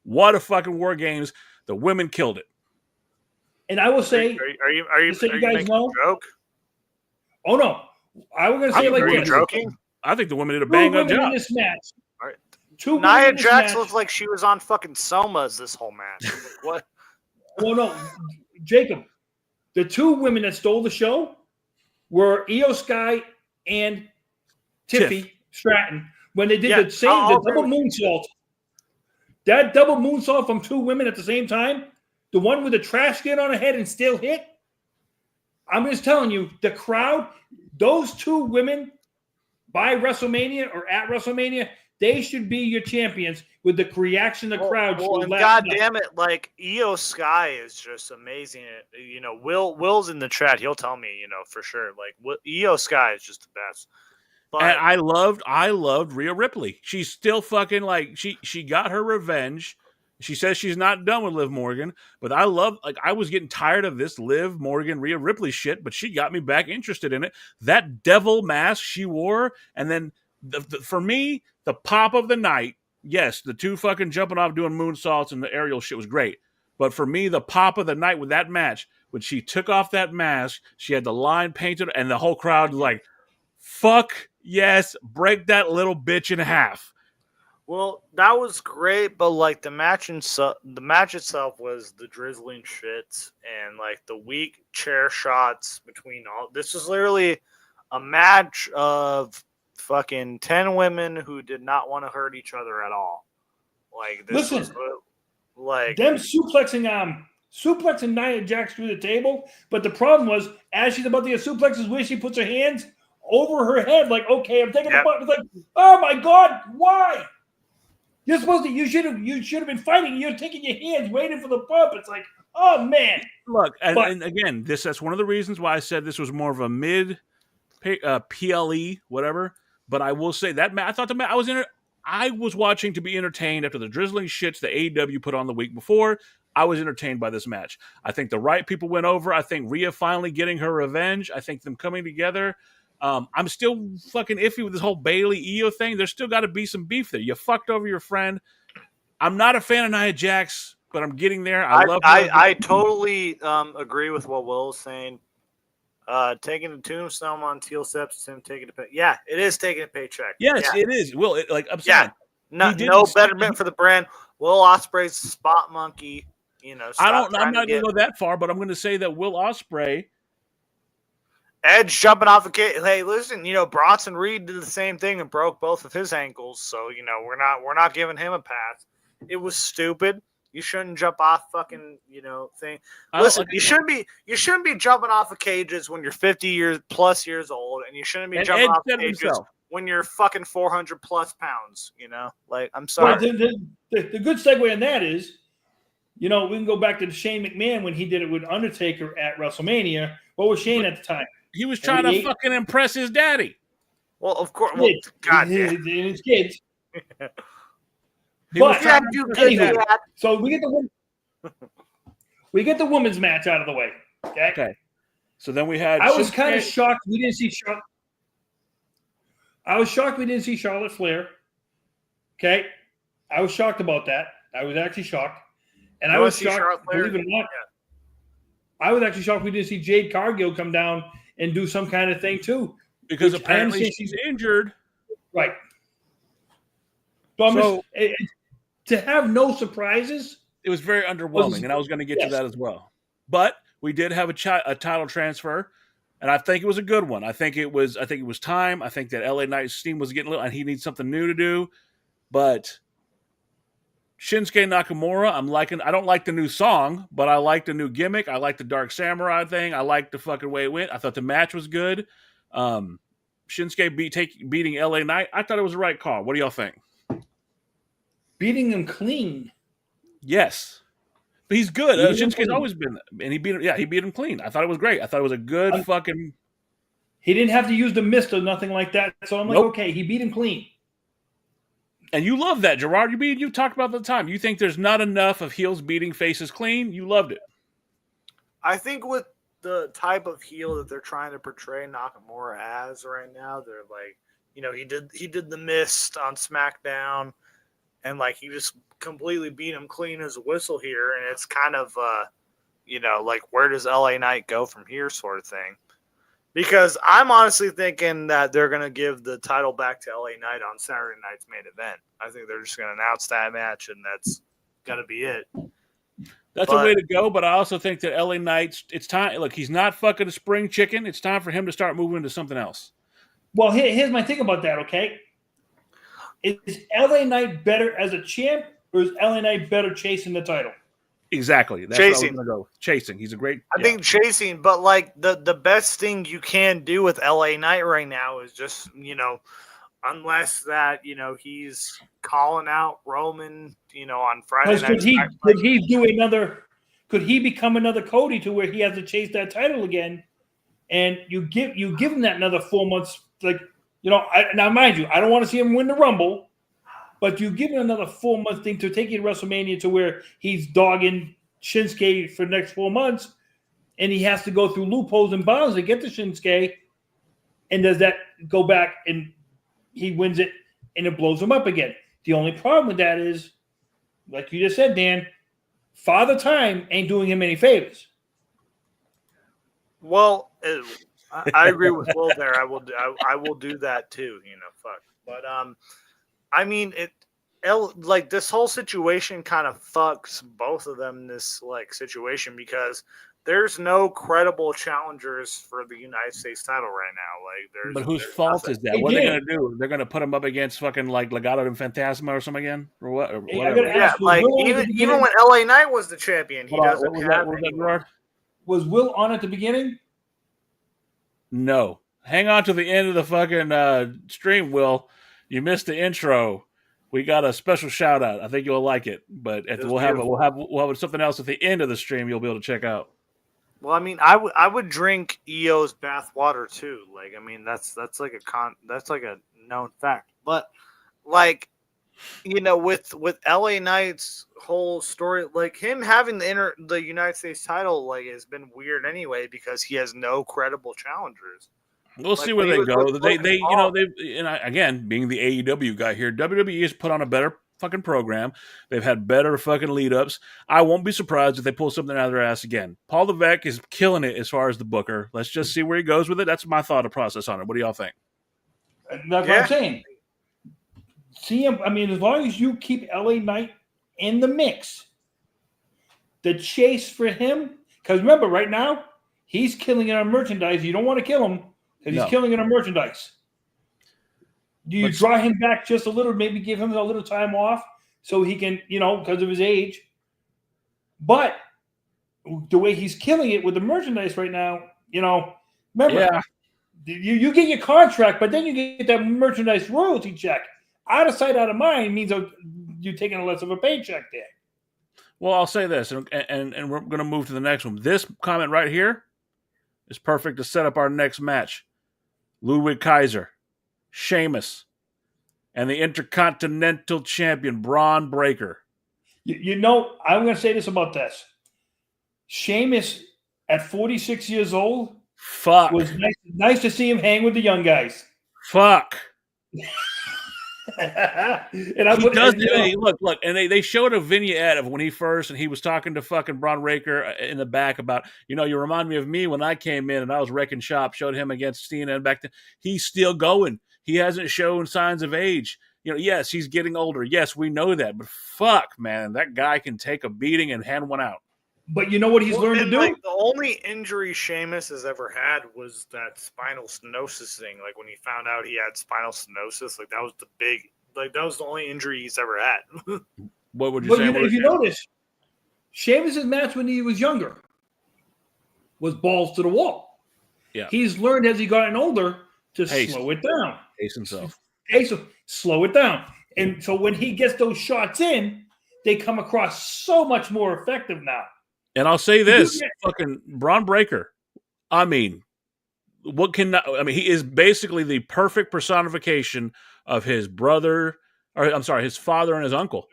C: What a fucking War Games. The women killed it.
D: And I will say,
B: are you guys know? A joke?
D: Oh, no. I was going to say like this.
B: Are you joking?
C: I think the women did a bang-up job.
D: In this match.
B: Right. Nia Jax looked like she was on fucking Soma's this whole match. Like, what?
D: Well, no. Jacob, the 2 women that stole the show were Io Sky and Tiffy Stratton when they did the double moonsault. That double moonsault from 2 women at the same time, the one with the trash can on her head and still hit. I'm just telling you, the crowd, those 2 women by WrestleMania or at WrestleMania, they should be your champions with the reaction of the crowd.
B: Well, God damn it, like Io Sky is just amazing. Will's in the chat. He'll tell me, for sure. Like Io Sky is just the best. But,
C: and I loved Rhea Ripley. She's still fucking like she got her revenge. She says she's not done with Liv Morgan, but I was getting tired of this Liv Morgan, Rhea Ripley shit, but she got me back interested in it. That devil mask she wore, and then for me, the pop of the night, yes, the 2 fucking jumping off doing moonsaults and the aerial shit was great. But for me, the pop of the night with that match, when she took off that mask, she had the line painted, and the whole crowd was like, fuck yes, break that little bitch in half.
B: Well, that was great, but like the match itself was the drizzling shit and like the weak chair shots between all. This was literally a match of fucking 10 women who did not want to hurt each other at all. Like this was like
D: them suplexing Nia Jax through the table, but the problem was as she's about to get suplexes, where she puts her hands over her head, like, okay, I'm taking the button. It's like, oh my God, why? You're supposed to. You should have been fighting. You're taking your hands, waiting for the bump. It's like, oh man.
C: Look, and again, that's one of the reasons why I said this was more of a mid PLE, whatever. But I will say that I thought I was watching to be entertained after the drizzling shits the AEW put on the week before. I was entertained by this match. I think the right people went over. I think Rhea finally getting her revenge. I think them coming together. I'm still fucking iffy with this whole Bayley Io thing. There's still got to be some beef there. You fucked over your friend. I'm not a fan of Nia Jax, but I'm getting there.
B: I totally agree with what Will is saying. Taking the tombstone on Teal Steps, him taking a pay. Yeah, it is taking a paycheck.
C: Yes, it is. Will, I'm saying.
B: No betterment for the brand. Will Ospreay's spot monkey. stop
C: I'm not going to go that far, but I'm going to say that Will Ospreay.
B: Edge jumping off a cage. Hey, listen, Bronson Reed did the same thing and broke both of his ankles. So, we're not giving him a pass. It was stupid. You shouldn't jump off fucking, thing. Listen, you shouldn't be jumping off of cages when you're 50 years old, and you shouldn't be jumping off cages when you're fucking 400 plus pounds. I'm sorry.
D: Well, the good segue on that is, we can go back to Shane McMahon when he did it with Undertaker at WrestleMania. What was Shane at the time?
C: He was trying to fucking impress his daddy.
B: Well, of course. Well, God damn.
D: And his kids.
B: But
D: anywho, so we get the women's match out of the way. Okay.
C: So then we had.
D: I was kind of shocked we didn't see Charlotte. I was shocked we didn't see Charlotte Flair. Okay. I was shocked about that. I was actually shocked. And I was shocked, believe it or not. Yeah. I was actually shocked we didn't see Jade Cargill come down and do some kind of thing too.
C: Because apparently she's injured.
D: Right. So to have no surprises.
C: It was very underwhelming, and I was going to get to that as well. But we did have a title transfer, and I think it was a good one. I think it was time. I think that LA Knight's steam was getting a little, and he needs something new to do. But Shinsuke Nakamura, I don't like the new song, but I like the new gimmick. I like the Dark Samurai thing. I like the fucking way it went. I thought the match was good. Shinsuke beating LA Knight, I thought it was the right call. What do y'all think?
D: Beating him clean.
C: Yes. But he's good. Shinsuke's always been, and he beat him clean. I thought it was great. I thought it was a good fucking.
D: He didn't have to use the mist or nothing like that. So I'm like, okay, he beat him clean.
C: And you love that, Gerard. You talked about it at the time. You think there's not enough of heels beating faces clean. You loved it.
B: I think with the type of heel that they're trying to portray Nakamura as right now, they're like, he did the mist on SmackDown, and like he just completely beat him clean as a whistle here, and it's kind of like where does LA Knight go from here, sort of thing. Because I'm honestly thinking that they're going to give the title back to LA Knight on Saturday night's main event. I think they're just going to announce that match, and that's got to be it.
C: That's a way to go, but I also think that LA Knight, it's time. Look, he's not fucking a spring chicken. It's time for him to start moving into something else.
D: Well, here's my thing about that, okay? Is LA Knight better as a champ, or is LA Knight better chasing the title?
C: Exactly. That's
B: chasing.
C: What I was going to go. Chasing. He's a great.
B: I think chasing, but like the best thing you can do with LA Knight right now is just, unless that, he's calling out Roman, on Friday night.
D: Could he become another Cody to where he has to chase that title again? And you give him that another 4 months, now mind you, I don't want to see him win the Rumble. But you give him another 4 month thing to take you to WrestleMania to where he's dogging Shinsuke for the next 4 months, and he has to go through loopholes and bounds to get to Shinsuke. And does that go back and he wins it and it blows him up again? The only problem with that is, like you just said, Dan, Father Time ain't doing him any favors.
B: Well, I agree with Will there. I will do that too. Fuck. But I mean, this whole situation kind of fucks both of them in this situation because there's no credible challengers for the United States title right now.
C: But whose fault is that? What are they going to do? They're going to put him up against fucking Legado and Fantasma or something again, or what? Or whatever.
B: Yeah, even when LA Knight was the champion, he doesn't have anyone.
D: Was Will on at the beginning?
C: No. Hang on to the end of the fucking stream, Will. You missed the intro. We got a special shout out. I think you'll like it, but we'll have something else at the end of the stream. You'll be able to check out.
B: Well, I mean, I would drink EO's bath water too. That's like a known fact. But with LA Knight's whole story, him having the United States title, has been weird anyway because he has no credible challengers.
C: We'll see where they go. Again, being the AEW guy here, WWE has put on a better fucking program. They've had better fucking lead ups. I won't be surprised if they pull something out of their ass again. Paul Levesque is killing it as far as the booker. Let's just see where he goes with it. That's my thought process on it. What do y'all think?
D: That's what I'm saying. See him. I mean, as long as you keep LA Knight in the mix, the chase for him, because remember, right now, he's killing it on merchandise. You don't want to kill him because he's killing it on merchandise. Do you draw him back just a little, maybe give him a little time off so he can, because of his age. But the way he's killing it with the merchandise right now, remember, you get your contract, but then you get that merchandise royalty check. Out of sight, out of mind means you're taking a less of a paycheck there.
C: Well, I'll say this, and we're going to move to the next one. This comment right here is perfect to set up our next match. Ludwig Kaiser, Sheamus, and the Intercontinental Champion, Braun Breaker.
D: I'm going to say this about this. Sheamus, at 46 years old, was nice to see him hang with the young guys.
C: Fuck.
D: And
C: look, and they showed a vignette of when he was talking to fucking Braun Breaker in the back about, you remind me of me when I came in and I was wrecking shop, showed him against Cena, and back then he's still going. He hasn't shown signs of age. Yes, he's getting older. Yes, we know that, but fuck, man, that guy can take a beating and hand one out.
D: But you know what he's learned to do?
B: The only injury Sheamus has ever had was that spinal stenosis thing. Like when he found out he had spinal stenosis, that was that was the only injury he's ever had.
C: What would you say?
D: If you notice, Sheamus' match when he was younger was balls to the wall.
C: Yeah.
D: He's learned as he gotten older to slow it down.
C: Pace himself.
D: Slow it down. And so when he gets those shots in, they come across so much more effective now.
C: And I'll say this, fucking Braun Breaker, he is basically the perfect personification of his brother, his father and his uncle.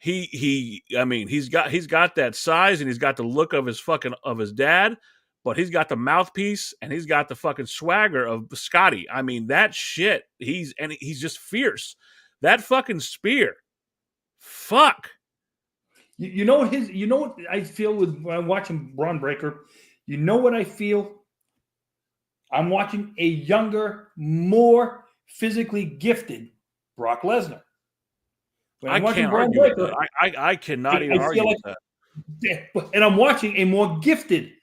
C: He's got that size and he's got the look of his dad, but he's got the mouthpiece and he's got the fucking swagger of Scotty. That shit, he's just fierce. That fucking spear. Fuck.
D: You know what I feel when I'm watching Braun Breaker? You know what I feel? I'm watching a younger, more physically gifted Brock Lesnar.
C: I can't argue with that. I cannot even argue with that.
D: And I'm watching a more gifted.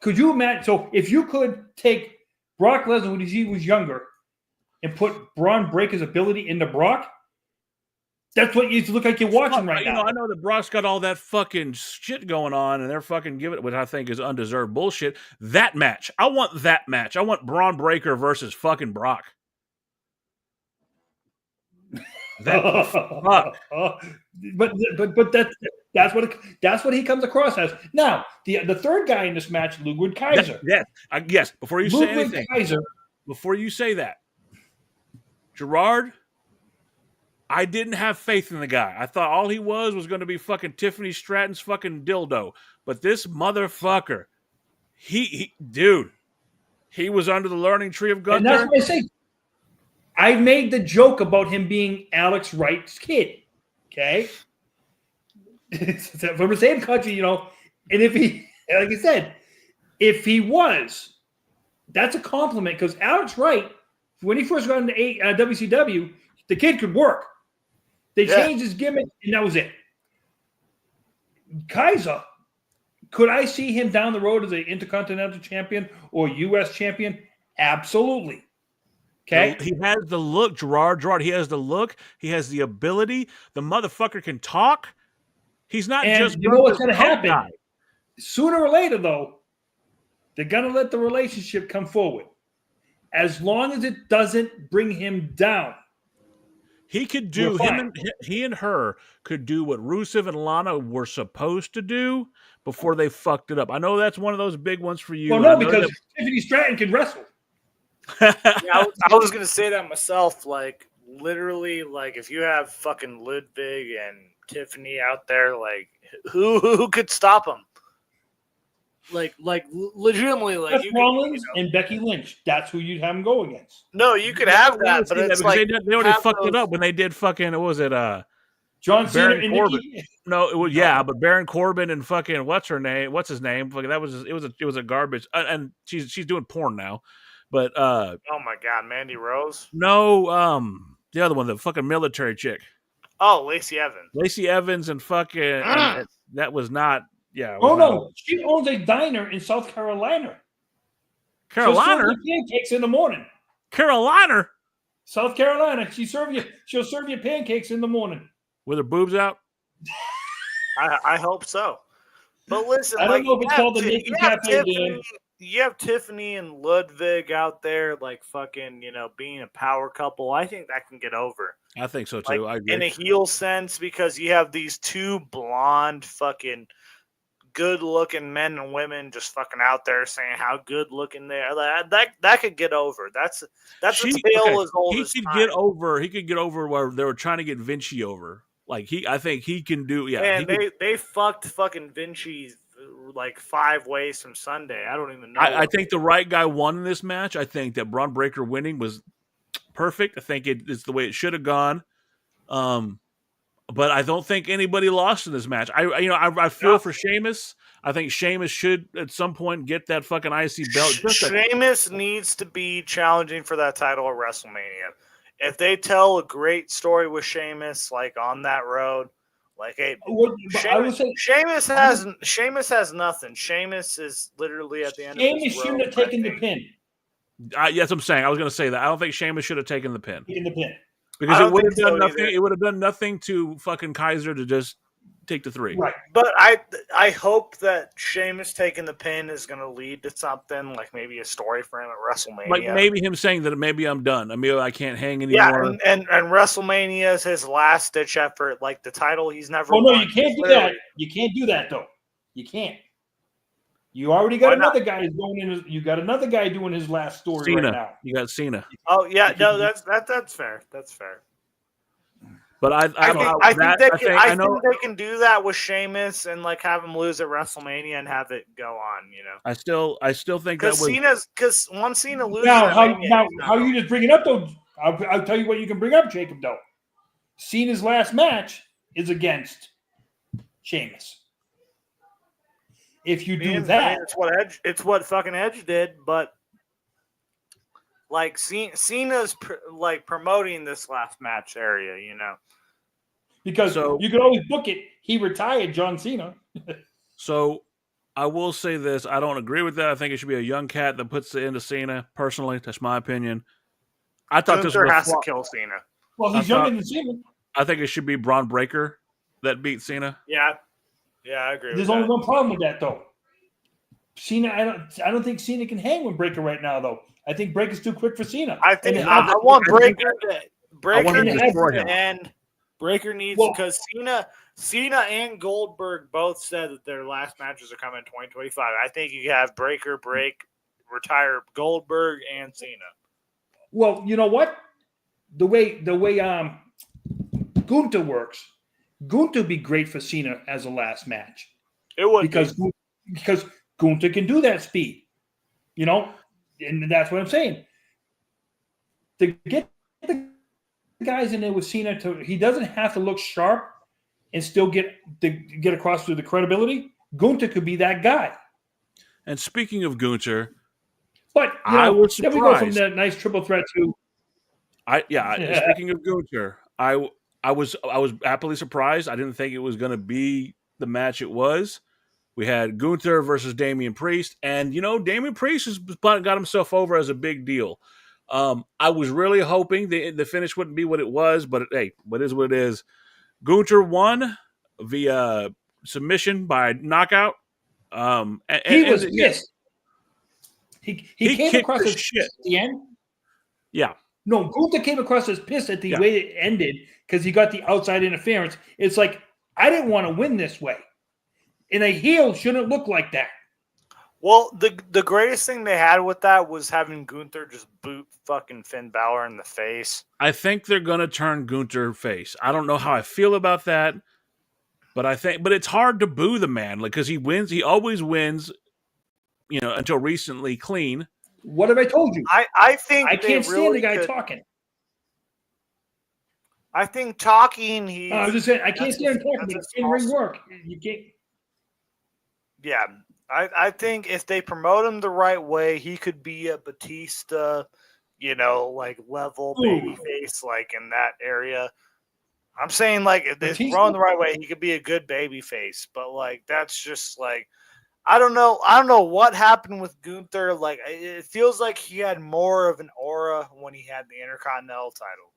D: Could you imagine? So if you could take Brock Lesnar when he was younger and put Braun Breaker's ability into Brock, that's what you look like you're watching right now.
C: I know that Brock's got all that fucking shit going on, and they're fucking giving it, which I think is undeserved bullshit. That match. I want that match. I want Braun Breaker versus fucking Brock.
D: But that's what he comes across as. Now, the third guy in this match, Ludwig Kaiser.
C: Yes. Before you say anything, before you say that, Gerard, I didn't have faith in the guy. I thought all he was going to be fucking Tiffany Stratton's fucking dildo. But this motherfucker, he was under the learning tree of Gunther.
D: And that's what I say. I made the joke about him being Alex Wright's kid. Okay? From the same country, And if he, like I said, if he was, that's a compliment because Alex Wright, when he first got into WCW, the kid could work. They changed his gimmick, and that was it. Kaiser, could I see him down the road as an Intercontinental Champion or U.S. Champion? Absolutely. Okay?
C: He has the look, Gerard, he has the look. He has the ability. The motherfucker can talk. He's not just...
D: You know what's going to happen? Sooner or later, though, they're going to let the relationship come forward. As long as it doesn't bring him down.
C: He could do he and her could do what Rusev and Lana were supposed to do before they fucked it up. I know that's one of those big ones for you.
D: Well, no, because Tiffany Stratton can wrestle.
B: I was gonna say that myself. Literally, if you have fucking Ludwig and Tiffany out there, who could stop them? Legitimately,
D: Seth Rollins and Becky Lynch. That's who you'd have them go against.
B: No, you could have that, but it's
C: they already fucked it up when they did fucking. What was it?
D: John Cena and
C: Corbin.
D: Nikki.
C: No, it was but Baron Corbin and fucking what's his name? That was it was a garbage. And she's doing porn now, but
B: oh my god, Mandy Rose.
C: No, the other one, the fucking military chick.
B: Oh, Lacey Evans.
C: Lacey Evans and fucking and that was not. Yeah.
D: Oh no, she owns a diner in South Carolina.
C: Carolina.
D: She'll serve you pancakes in the morning.
C: Carolina.
D: South Carolina. She'll serve you pancakes in the morning.
C: With her boobs out.
B: I hope so. But listen,
D: I don't know if it's called the Naked Cafe.
B: You have Tiffany and Ludwig out there, like fucking, being a power couple. I think that can get over.
C: I think so too. I agree.
B: In a heel sense, because you have these two blonde, fucking good-looking men and women just fucking out there saying how good-looking they are. That could get over. That's a tale as old as time.
C: He could get over where they were trying to get Vinci over. I think he can do. Yeah,
B: man, they fucked fucking Vinci like 5 ways from Sunday. I don't even know.
C: I think the right guy won in this match. I think that Braun Breaker winning was perfect. I think it's the way it should have gone. But I don't think anybody lost in this match. I feel for Sheamus. I think Sheamus should at some point get that fucking IC belt.
B: Sheamus needs to be challenging for that title at WrestleMania. If they tell a great story with Sheamus, like on that road, Sheamus has nothing. Sheamus is literally at the end.
D: Sheamus shouldn't have taken the pin.
C: Yes, I'm saying. I was going to say that. I don't think Sheamus should have taken the pin. Because
B: it
C: would have done nothing. It would have done nothing to fucking Kaiser to just take the 3.
D: Right.
B: But I hope that Sheamus taking the pin is going to lead to something, like maybe a story for him at WrestleMania.
C: Like maybe him saying that maybe I'm done. I mean, I can't hang anymore.
B: Yeah, and WrestleMania is his last ditch effort. Like the title, he's never.
D: Oh no, you can't do that. You can't do that though. You can't. You already got another guy going in. You got another guy doing his last story
C: Cena.
D: right now.
C: You got Cena.
B: Oh yeah, no, that's fair. That's fair.
C: But I think
B: they can do that with Sheamus and like have him lose at WrestleMania and have it go on.
C: I still think that was
B: because once Cena loses.
D: How you just bring it up though? I'll tell you what you can bring up, Jacob. Though Cena's last match is against Sheamus. If you do that,
B: it's what fucking Edge did, but like Cena's like promoting this last match area,
D: because you could always book it. He retired John Cena.
C: So I will say this: I don't agree with that. I think it should be a young cat that puts the end of Cena. Personally, that's my opinion. I thought
B: Gunther has to kill Cena.
D: Well, he's younger than Cena.
C: I think it should be Braun Breaker that beat Cena.
B: Yeah, I agree.
D: There's only one problem with that, though. Cena, I don't think Cena can hang with Breaker right now, though. I think Breaker's too quick for Cena.
B: I think I want Breaker to end. Breaker needs because Cena and Goldberg both said that their last matches are coming in 2025. I think you have Breaker retire Goldberg and Cena.
D: Well, you know what? The way Gunther works, Gunther would be great for Cena as a last match.
B: It would
D: because Gunther can do that speed, and that's what I'm saying. To get the guys in there with Cena, he doesn't have to look sharp and still get across through the credibility. Gunther could be that guy.
C: And speaking of Gunther,
D: but
C: I was surprised.
D: Then we go from that nice triple threat to.
C: Speaking of Gunther, I was happily surprised. I didn't think it was going to be the match it was. We had Gunther versus Damian Priest, and Damian Priest has got himself over as a big deal. I was really hoping the finish wouldn't be what it was, but hey, what is what it is. Gunther won via submission by knockout.
D: He was pissed. He came across as shit at the end.
C: Yeah.
D: No, Gunther came across as pissed at the way it ended because he got the outside interference. It's like, I didn't want to win this way. And a heel shouldn't look like that.
B: Well, the greatest thing they had with that was having Gunther just boot fucking Finn Balor in the face.
C: I think they're going to turn Gunther face. I don't know how I feel about that, but it's hard to boo the man because he wins. He always wins, until recently clean.
D: What have I told you?
B: I think
D: I can't stand the guy talking.
B: I think talking.
D: I was just saying I can't stand him talking. But it's in-ring work. You can't.
B: Yeah, I think if they promote him the right way, he could be a Batista, like level babyface, like in that area. I'm saying like if it's
D: Batista?
B: thrown the right way, he could be a good baby face. But like that's just like I don't know what happened with Gunther. Like it feels like he had more of an aura when he had the Intercontinental title.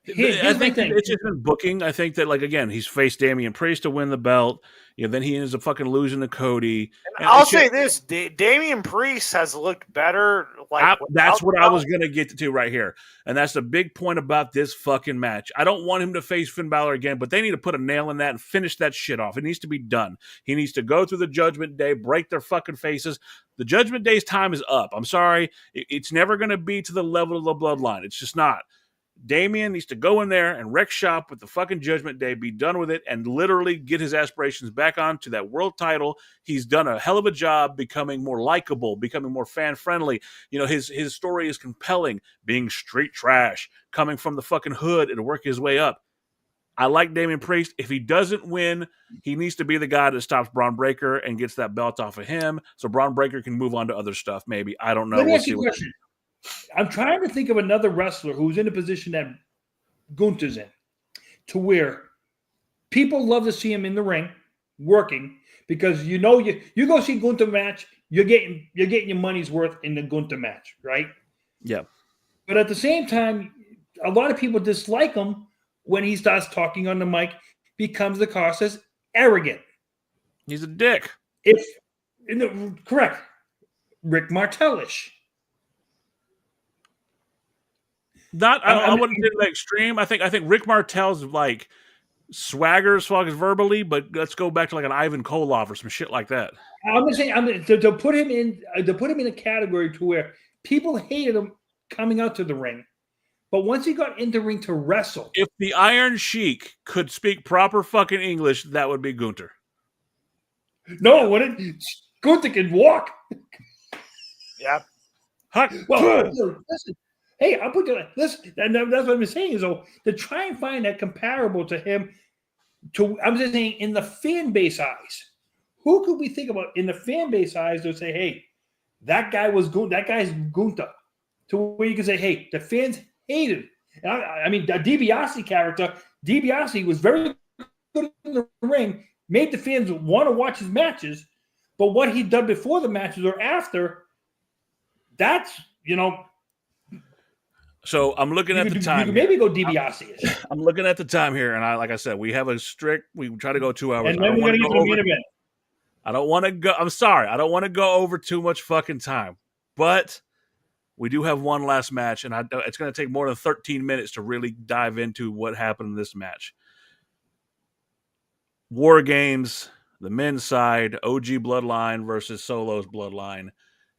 C: I think it's just been booking. I think that, like, again, he's faced Damian Priest to win the belt. Then he ends up fucking losing to Cody.
B: And I'll say this: Damian Priest has looked better. Like
C: that's what I was gonna get to right here, and that's the big point about this fucking match. I don't want him to face Finn Balor again, but they need to put a nail in that and finish that shit off. It needs to be done. He needs to go through the Judgment Day, break their fucking faces. The Judgment Day's time is up. I'm sorry, it's never gonna be to the level of the Bloodline. It's just not. Damian needs to go in there and wreck shop with the fucking Judgment Day, be done with it, and literally get his aspirations back onto that world title. He's done a hell of a job becoming more likable, becoming more fan-friendly. His story is compelling, being street trash, coming from the fucking hood and working his way up. I like Damian Priest. If he doesn't win, he needs to be the guy that stops Braun Breaker and gets that belt off of him so Braun Breaker can move on to other stuff maybe. I don't know.
D: Let me ask you a question. I'm trying to think of another wrestler who's in a position that Gunther's in, to where people love to see him in the ring working because you go see Gunther match, you're getting your money's worth in the Gunther match, right?
C: Yeah.
D: But at the same time, a lot of people dislike him when he starts talking on the mic, becomes the cost as arrogant.
C: He's a dick.
D: Correct. Rick Martellish.
C: I wouldn't say the extreme. I think Rick Martel's like swagger as far as verbally, but let's go back to like an Ivan Koloff or some shit like that.
D: I'm just saying to put him in a category to where people hated him coming out to the ring, but once he got in the ring to wrestle,
C: if the Iron Sheik could speak proper fucking English, that would be Gunther.
D: No, Gunther can walk.
B: Yeah.
D: Well, listen. Hey, I'll put that. Listen, that's what I'm saying is, to try and find that comparable to him. I'm just saying, in the fan base eyes, who could we think about in the fan base eyes to say, "Hey, that guy's Gunther," to where you can say, "Hey, the fans hated." And I mean, the DiBiase character, DiBiase was very good in the ring, made the fans want to watch his matches, but what he'd done before the matches or after, that's
C: So I'm looking at the time.
D: You can maybe go DiBiase.
C: I'm looking at the time here, and like I said, we have we try to go 2 hours.
D: And then we're going to get to the main event.
C: I don't want to go. I'm sorry. I don't want to go over too much fucking time, but we do have one last match, and it's going to take more than 13 minutes to really dive into what happened in this match. War Games, the men's side, OG Bloodline versus Solo's Bloodline.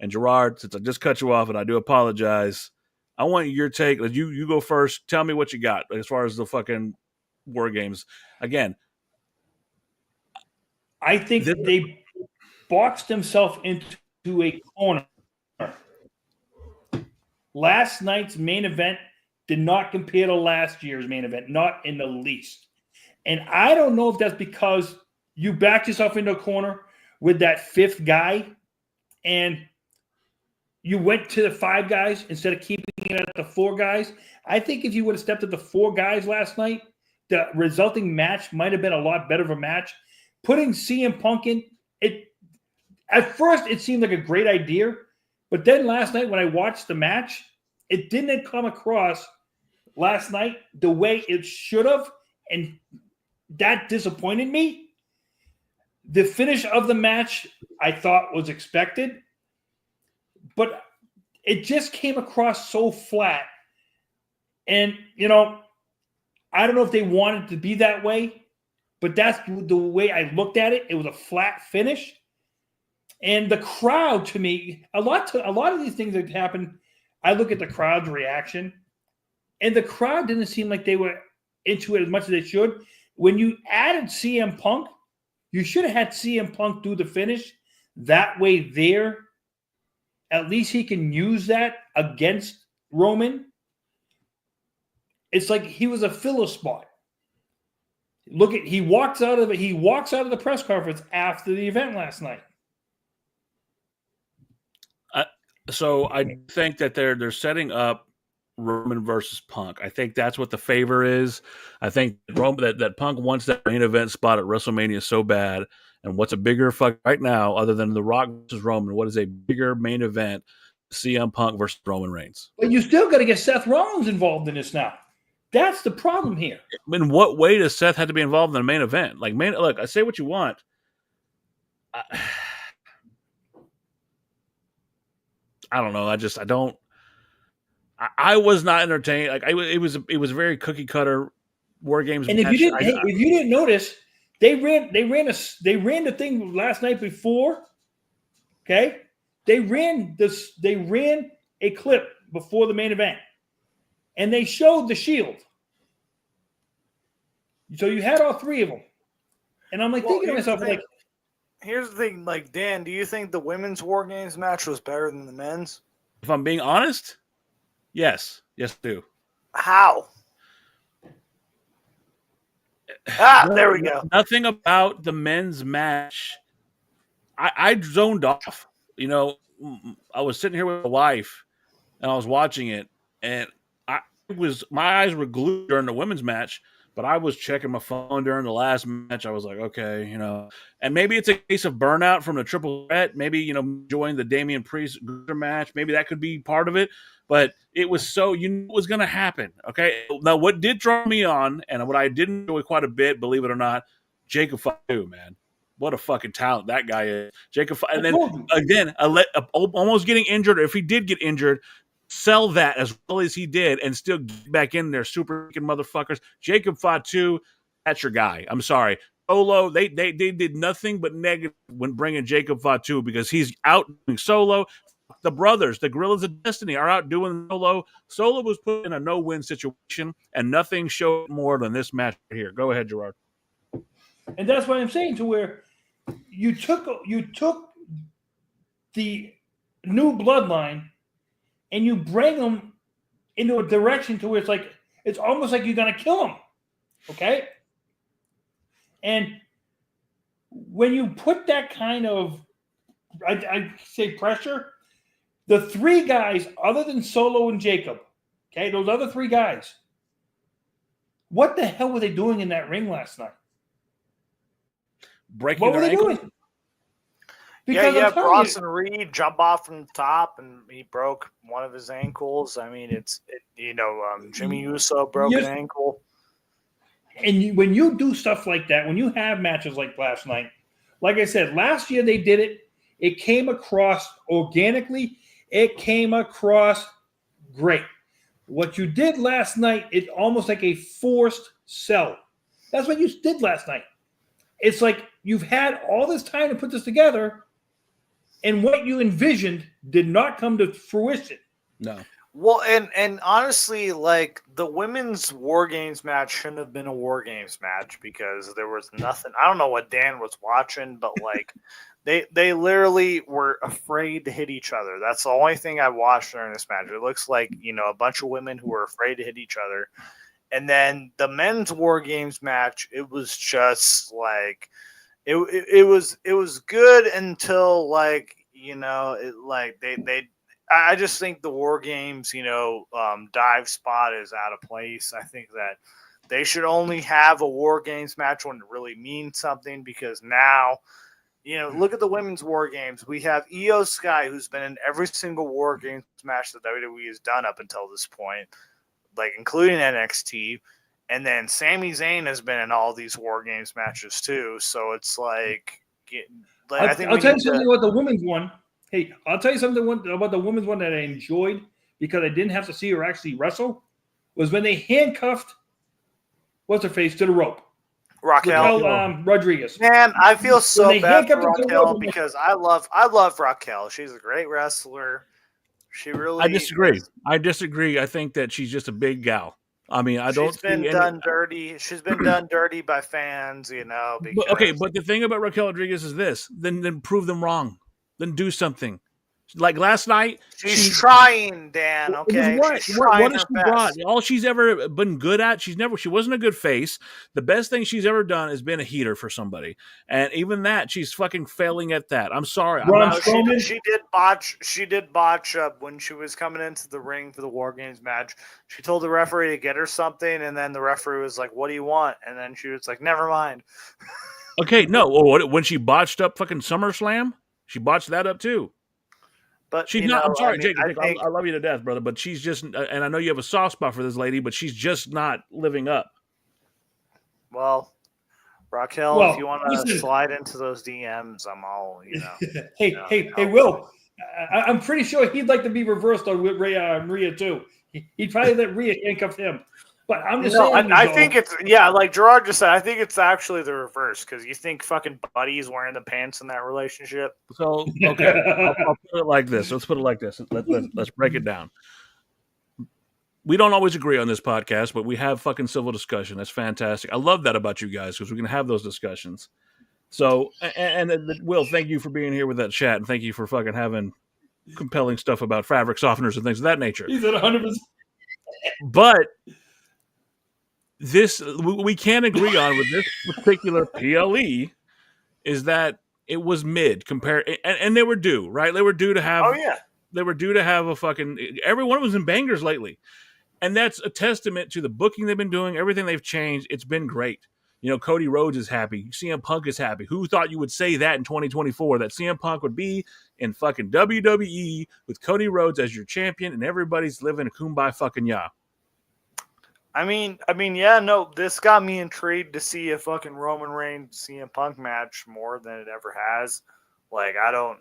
C: And Gerard, since I just cut you off, and I do apologize, I want your take. You go first. Tell me what you got as far as the fucking War Games. Again,
D: I think they boxed themselves into a corner. Last night's main event did not compare to last year's main event, not in the least. And I don't know if that's because you backed yourself into a corner with that fifth guy and you went to the 5 guys instead of keeping it at the 4 guys. I think if you would have stepped at the 4 guys last night, the resulting match might have been a lot better of a match. Putting CM Punk in, at first it seemed like a great idea, but then last night when I watched the match, it didn't come across last night the way it should have, and that disappointed me. The finish of the match I thought was expected, but it just came across so flat. And, I don't know if they wanted to be that way, but that's the way I looked at it. It was a flat finish. And the crowd, to me, a lot of these things that happen, I look at the crowd's reaction, and the crowd didn't seem like they were into it as much as they should. When you added CM Punk, you should have had CM Punk do the finish. That way there, at least he can use that against Roman. It's like he was a filler spot. He walks out of the press conference after the event last night.
C: So I think that they're setting up Roman versus Punk. I think that's what the favor is. I think that Punk wants that main event spot at WrestleMania so bad. And what's a bigger fuck right now, other than The Rock versus Roman? What is a bigger main event? CM Punk versus Roman Reigns.
D: But you still got to get Seth Rollins involved in this now. That's the problem here.
C: In what way does Seth have to be involved in the main event? Like, look, I say what you want. I don't know. I don't. I was not entertained. Like, it was a very cookie cutter War Games.
D: And if you didn't notice, they ran the thing last night before. Okay, they ran a clip before the main event, and they showed the Shield. So you had all three of them, and I'm like thinking to myself, like,
B: here's the thing, like, Dan, do you think the women's War Games match was better than the men's?
C: If I'm being honest, yes, I do.
B: How? There we go.
C: Nothing about the men's match. I zoned off. You know, I was sitting here with my wife, and I was watching it, and my eyes were glued during the women's match. But I was checking my phone during the last match. I was like, okay, you know. And maybe it's a case of burnout from the triple threat. Maybe, you know, enjoying the Damian Priest match. Maybe that could be part of it. But it was so, you knew it was going to happen, okay? Now, what did draw me on, and what I did enjoy quite a bit, believe it or not, Jacob Fatu, man. What a fucking talent that guy is. Jacob Fatu. And then, again, almost getting injured, or if he did get injured, sell that as well as he did and still get back in there, super freaking motherfuckers. Jacob Fatu, that's your guy. I'm sorry. Solo, they did nothing but negative when bringing Jacob Fatu because he's out doing Solo. The brothers, the Gorillas of Destiny, are out doing Solo. Solo was put in a no-win situation, and nothing showed more than this match right here. Go ahead, Gerard.
D: And that's what I'm saying, to where you took the new bloodline and you bring them into a direction to where it's almost like you're going to kill them, okay? And when you put that kind of, I say pressure, the three guys other than Solo and Jacob, okay, those other three guys, what the hell were they doing in that ring last night?
C: Breaking their ankles?
B: Doing? Because Bronson Reed jump off from the top, and he broke one of his ankles. I mean, Jimmy Uso broke an ankle.
D: And when you do stuff like that, when you have matches like last night, like I said, last year they did it. It came across organically. It came across great. What you did last night, it's almost like a forced sell. That's what you did last night. It's like you've had all this time to put this together, and what you envisioned did not come to fruition.
C: No.
B: Well, and honestly, like, the women's War Games match shouldn't have been a War Games match because there was nothing. I don't know what Dan was watching, but like they literally were afraid to hit each other. That's the only thing I watched during this match. It looks like, a bunch of women who were afraid to hit each other. And then the men's War Games match, it was just like it was good until I just think the War Games, dive spot is out of place. I think that they should only have a War Games match when it really means something, because now, look at the women's War Games. We have Io Sky, who's been in every single War Games match that WWE has done up until this point, like including NXT. And then Sami Zayn has been in all these War Games matches too. So it's like,
D: I'll tell you something about the women's one. Hey, I'll tell you something about the women's one that I enjoyed because I didn't have to see her actually wrestle, was when they handcuffed what's-her-face to the rope.
B: Raquel
D: Rodriguez.
B: Man, I feel so bad for Raquel because I love Raquel. She's a great wrestler. She really
C: I disagree. I think that she's just a big gal. I mean,
B: she's been done dirty. She's been done dirty by fans,
C: But the thing about Raquel Rodriguez is this: then prove them wrong. Then do something. Like last night,
B: she's trying, Dan. Okay,
C: what
B: she's trying
C: has
B: her
C: she
B: best.
C: brought? All she's ever been good at, she wasn't a good face. The best thing she's ever done is been a heater for somebody, and even that, she's fucking failing at that. I'm sorry,
B: She did botch. She did botch up when she was coming into the ring for the War Games match. She told the referee to get her something, and then the referee was like, "What do you want?" And then she was like, "Never mind."
C: Okay, no. When she botched up fucking SummerSlam, she botched that up too.
B: But
C: she's not. I'm sorry, Jake. I love you to death, brother. But she's just, and I know you have a soft spot for this lady, but she's just not living up.
B: Well, Raquel, if you want to slide into those DMs, I'm all,
D: Hey, Will. I'm pretty sure he'd like to be reversed on Rhea too. He'd probably let Rhea handcuff him. But I'm just saying.
B: I think it's like Gerard just said. I think it's actually the reverse because you think fucking Buddy's wearing the pants in that relationship.
C: So okay, I'll put it like this. Let's put it like this. Let's break it down. We don't always agree on this podcast, but we have fucking civil discussion. That's fantastic. I love that about you guys because we can have those discussions. So, and Will, thank you for being here with that chat, and thank you for fucking having compelling stuff about fabric softeners and things of that nature.
D: He's at 100%.
C: But this we can't agree on with this particular PLE is that it was mid compared, and they were due, right? They were due to have.
B: Oh yeah.
C: They were due to have a fucking. Everyone was in bangers lately, and that's a testament to the booking they've been doing. Everything they've changed, it's been great. Cody Rhodes is happy. CM Punk is happy. Who thought you would say that in 2024? That CM Punk would be in fucking WWE with Cody Rhodes as your champion, and everybody's living a kumbaya fucking ya.
B: I mean, yeah, no, this got me intrigued to see a fucking Roman Reigns CM Punk match more than it ever has. Like, I don't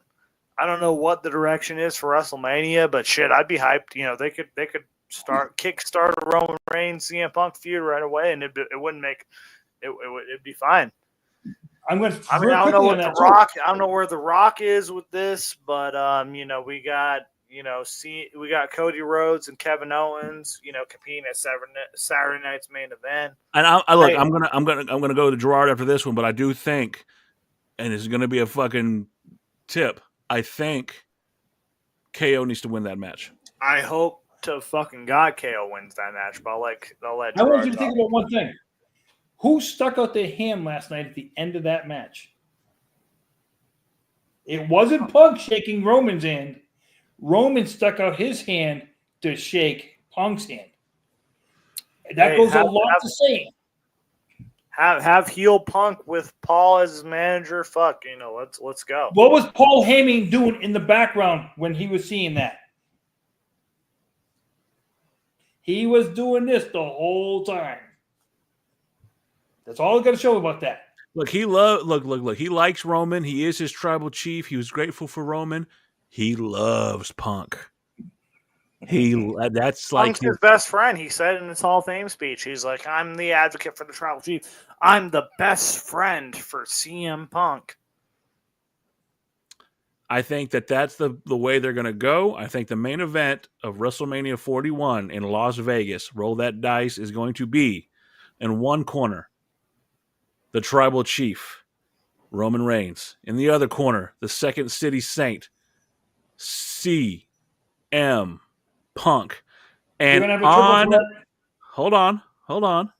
B: know what the direction is for WrestleMania, but shit, I'd be hyped. They could kickstart a Roman Reigns CM Punk feud right away, and it wouldn't make it'd be fine.
D: I don't
B: know what the Rock. I don't know where the Rock is with this, but we got. We got Cody Rhodes and Kevin Owens, competing at Saturday night's main event.
C: And I'm gonna go to Gerard after this one, but I do think, and this is gonna be a fucking tip. I think KO needs to win that match.
B: I hope to fucking God KO wins that match, but I'll let Gerard
D: I want you to think about one thing. Who stuck out their hand last night at the end of that match? It wasn't Punk shaking Roman's hand. Roman stuck out his hand to shake Punk's hand. That goes a lot to say.
B: Have heel Punk with Paul as his manager. Fuck, let's go.
D: What was Paul Heyman doing in the background when he was seeing that? He was doing this the whole time. That's all I got to show about that.
C: Look, he likes Roman. He is his tribal chief. He was grateful for Roman. He loves Punk. That's like
B: Punk's his best friend. He said in his Hall of Fame speech, he's like, "I'm the advocate for the tribal chief. I'm the best friend for CM Punk."
C: I think that's the way they're going to go. I think the main event of WrestleMania 41 in Las Vegas, roll that dice, is going to be in one corner, the tribal chief, Roman Reigns. In the other corner, the Second City Saint, CM Punk. And hold on.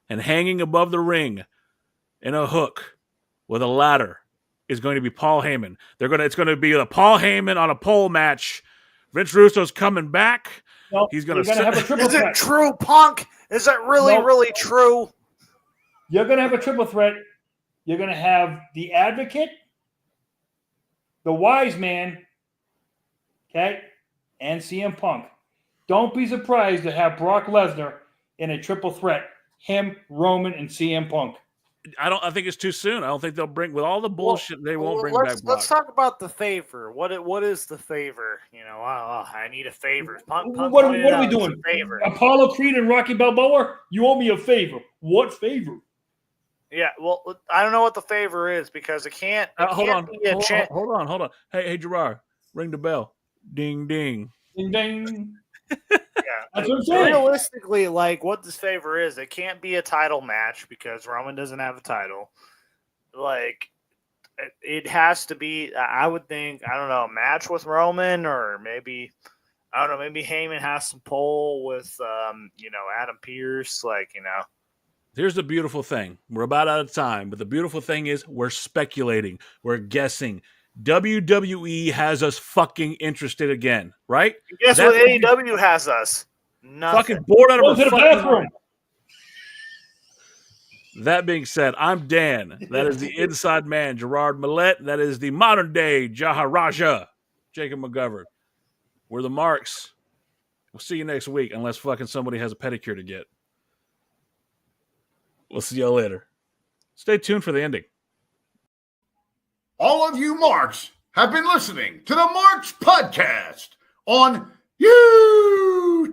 C: And hanging above the ring in a hook with a ladder is going to be Paul Heyman. It's going to be a Paul Heyman on a pole match. Vince Russo's coming back.
D: Nope,
C: he's going to
D: have a triple threat.
B: Is it true, Punk? Is it really true?
D: You're going to have a triple threat. You're going to have the Advocate, the Wise Man, okay, and CM Punk. Don't be surprised to have Brock Lesnar in a triple threat. Him, Roman, and CM Punk.
C: I think it's too soon. I don't think they'll bring, with all the bullshit, they won't bring back Brock.
B: Let's talk about the favor. What is the favor? I need a favor. Punk,
D: what are we doing?
B: Favor.
D: Apollo Creed and Rocky Balboa? You owe me a favor. What favor?
B: Yeah, well, I don't know what the favor is because it can't.
C: Hold on. Hey, Gerard, ring the bell. Ding, ding.
D: Ding, ding.
B: Yeah,
D: that's what I'm saying.
B: Realistically, what this favor is, it can't be a title match because Roman doesn't have a title. it has to be. I would think. I don't know, a match with Roman, or maybe I don't know. Maybe Heyman has some pull with Adam Pearce.
C: Here's the beautiful thing. We're about out of time, but the beautiful thing is we're speculating. We're guessing. WWE has us fucking interested again, right?
B: Guess what AEW has us? Nothing.
C: Fucking bored out of
D: Go
C: our
D: to the
C: fucking
D: bathroom.
C: mind. That being said, I'm Dan. That is the inside man, Gerard Millette. That is the modern day Jaharaja, Jacob McGovern. We're the Marks. We'll see you next week, unless fucking somebody has a pedicure to get. We'll see y'all later. Stay tuned for the ending.
A: All of you Marks have been listening to the Marks Podcast on YouTube.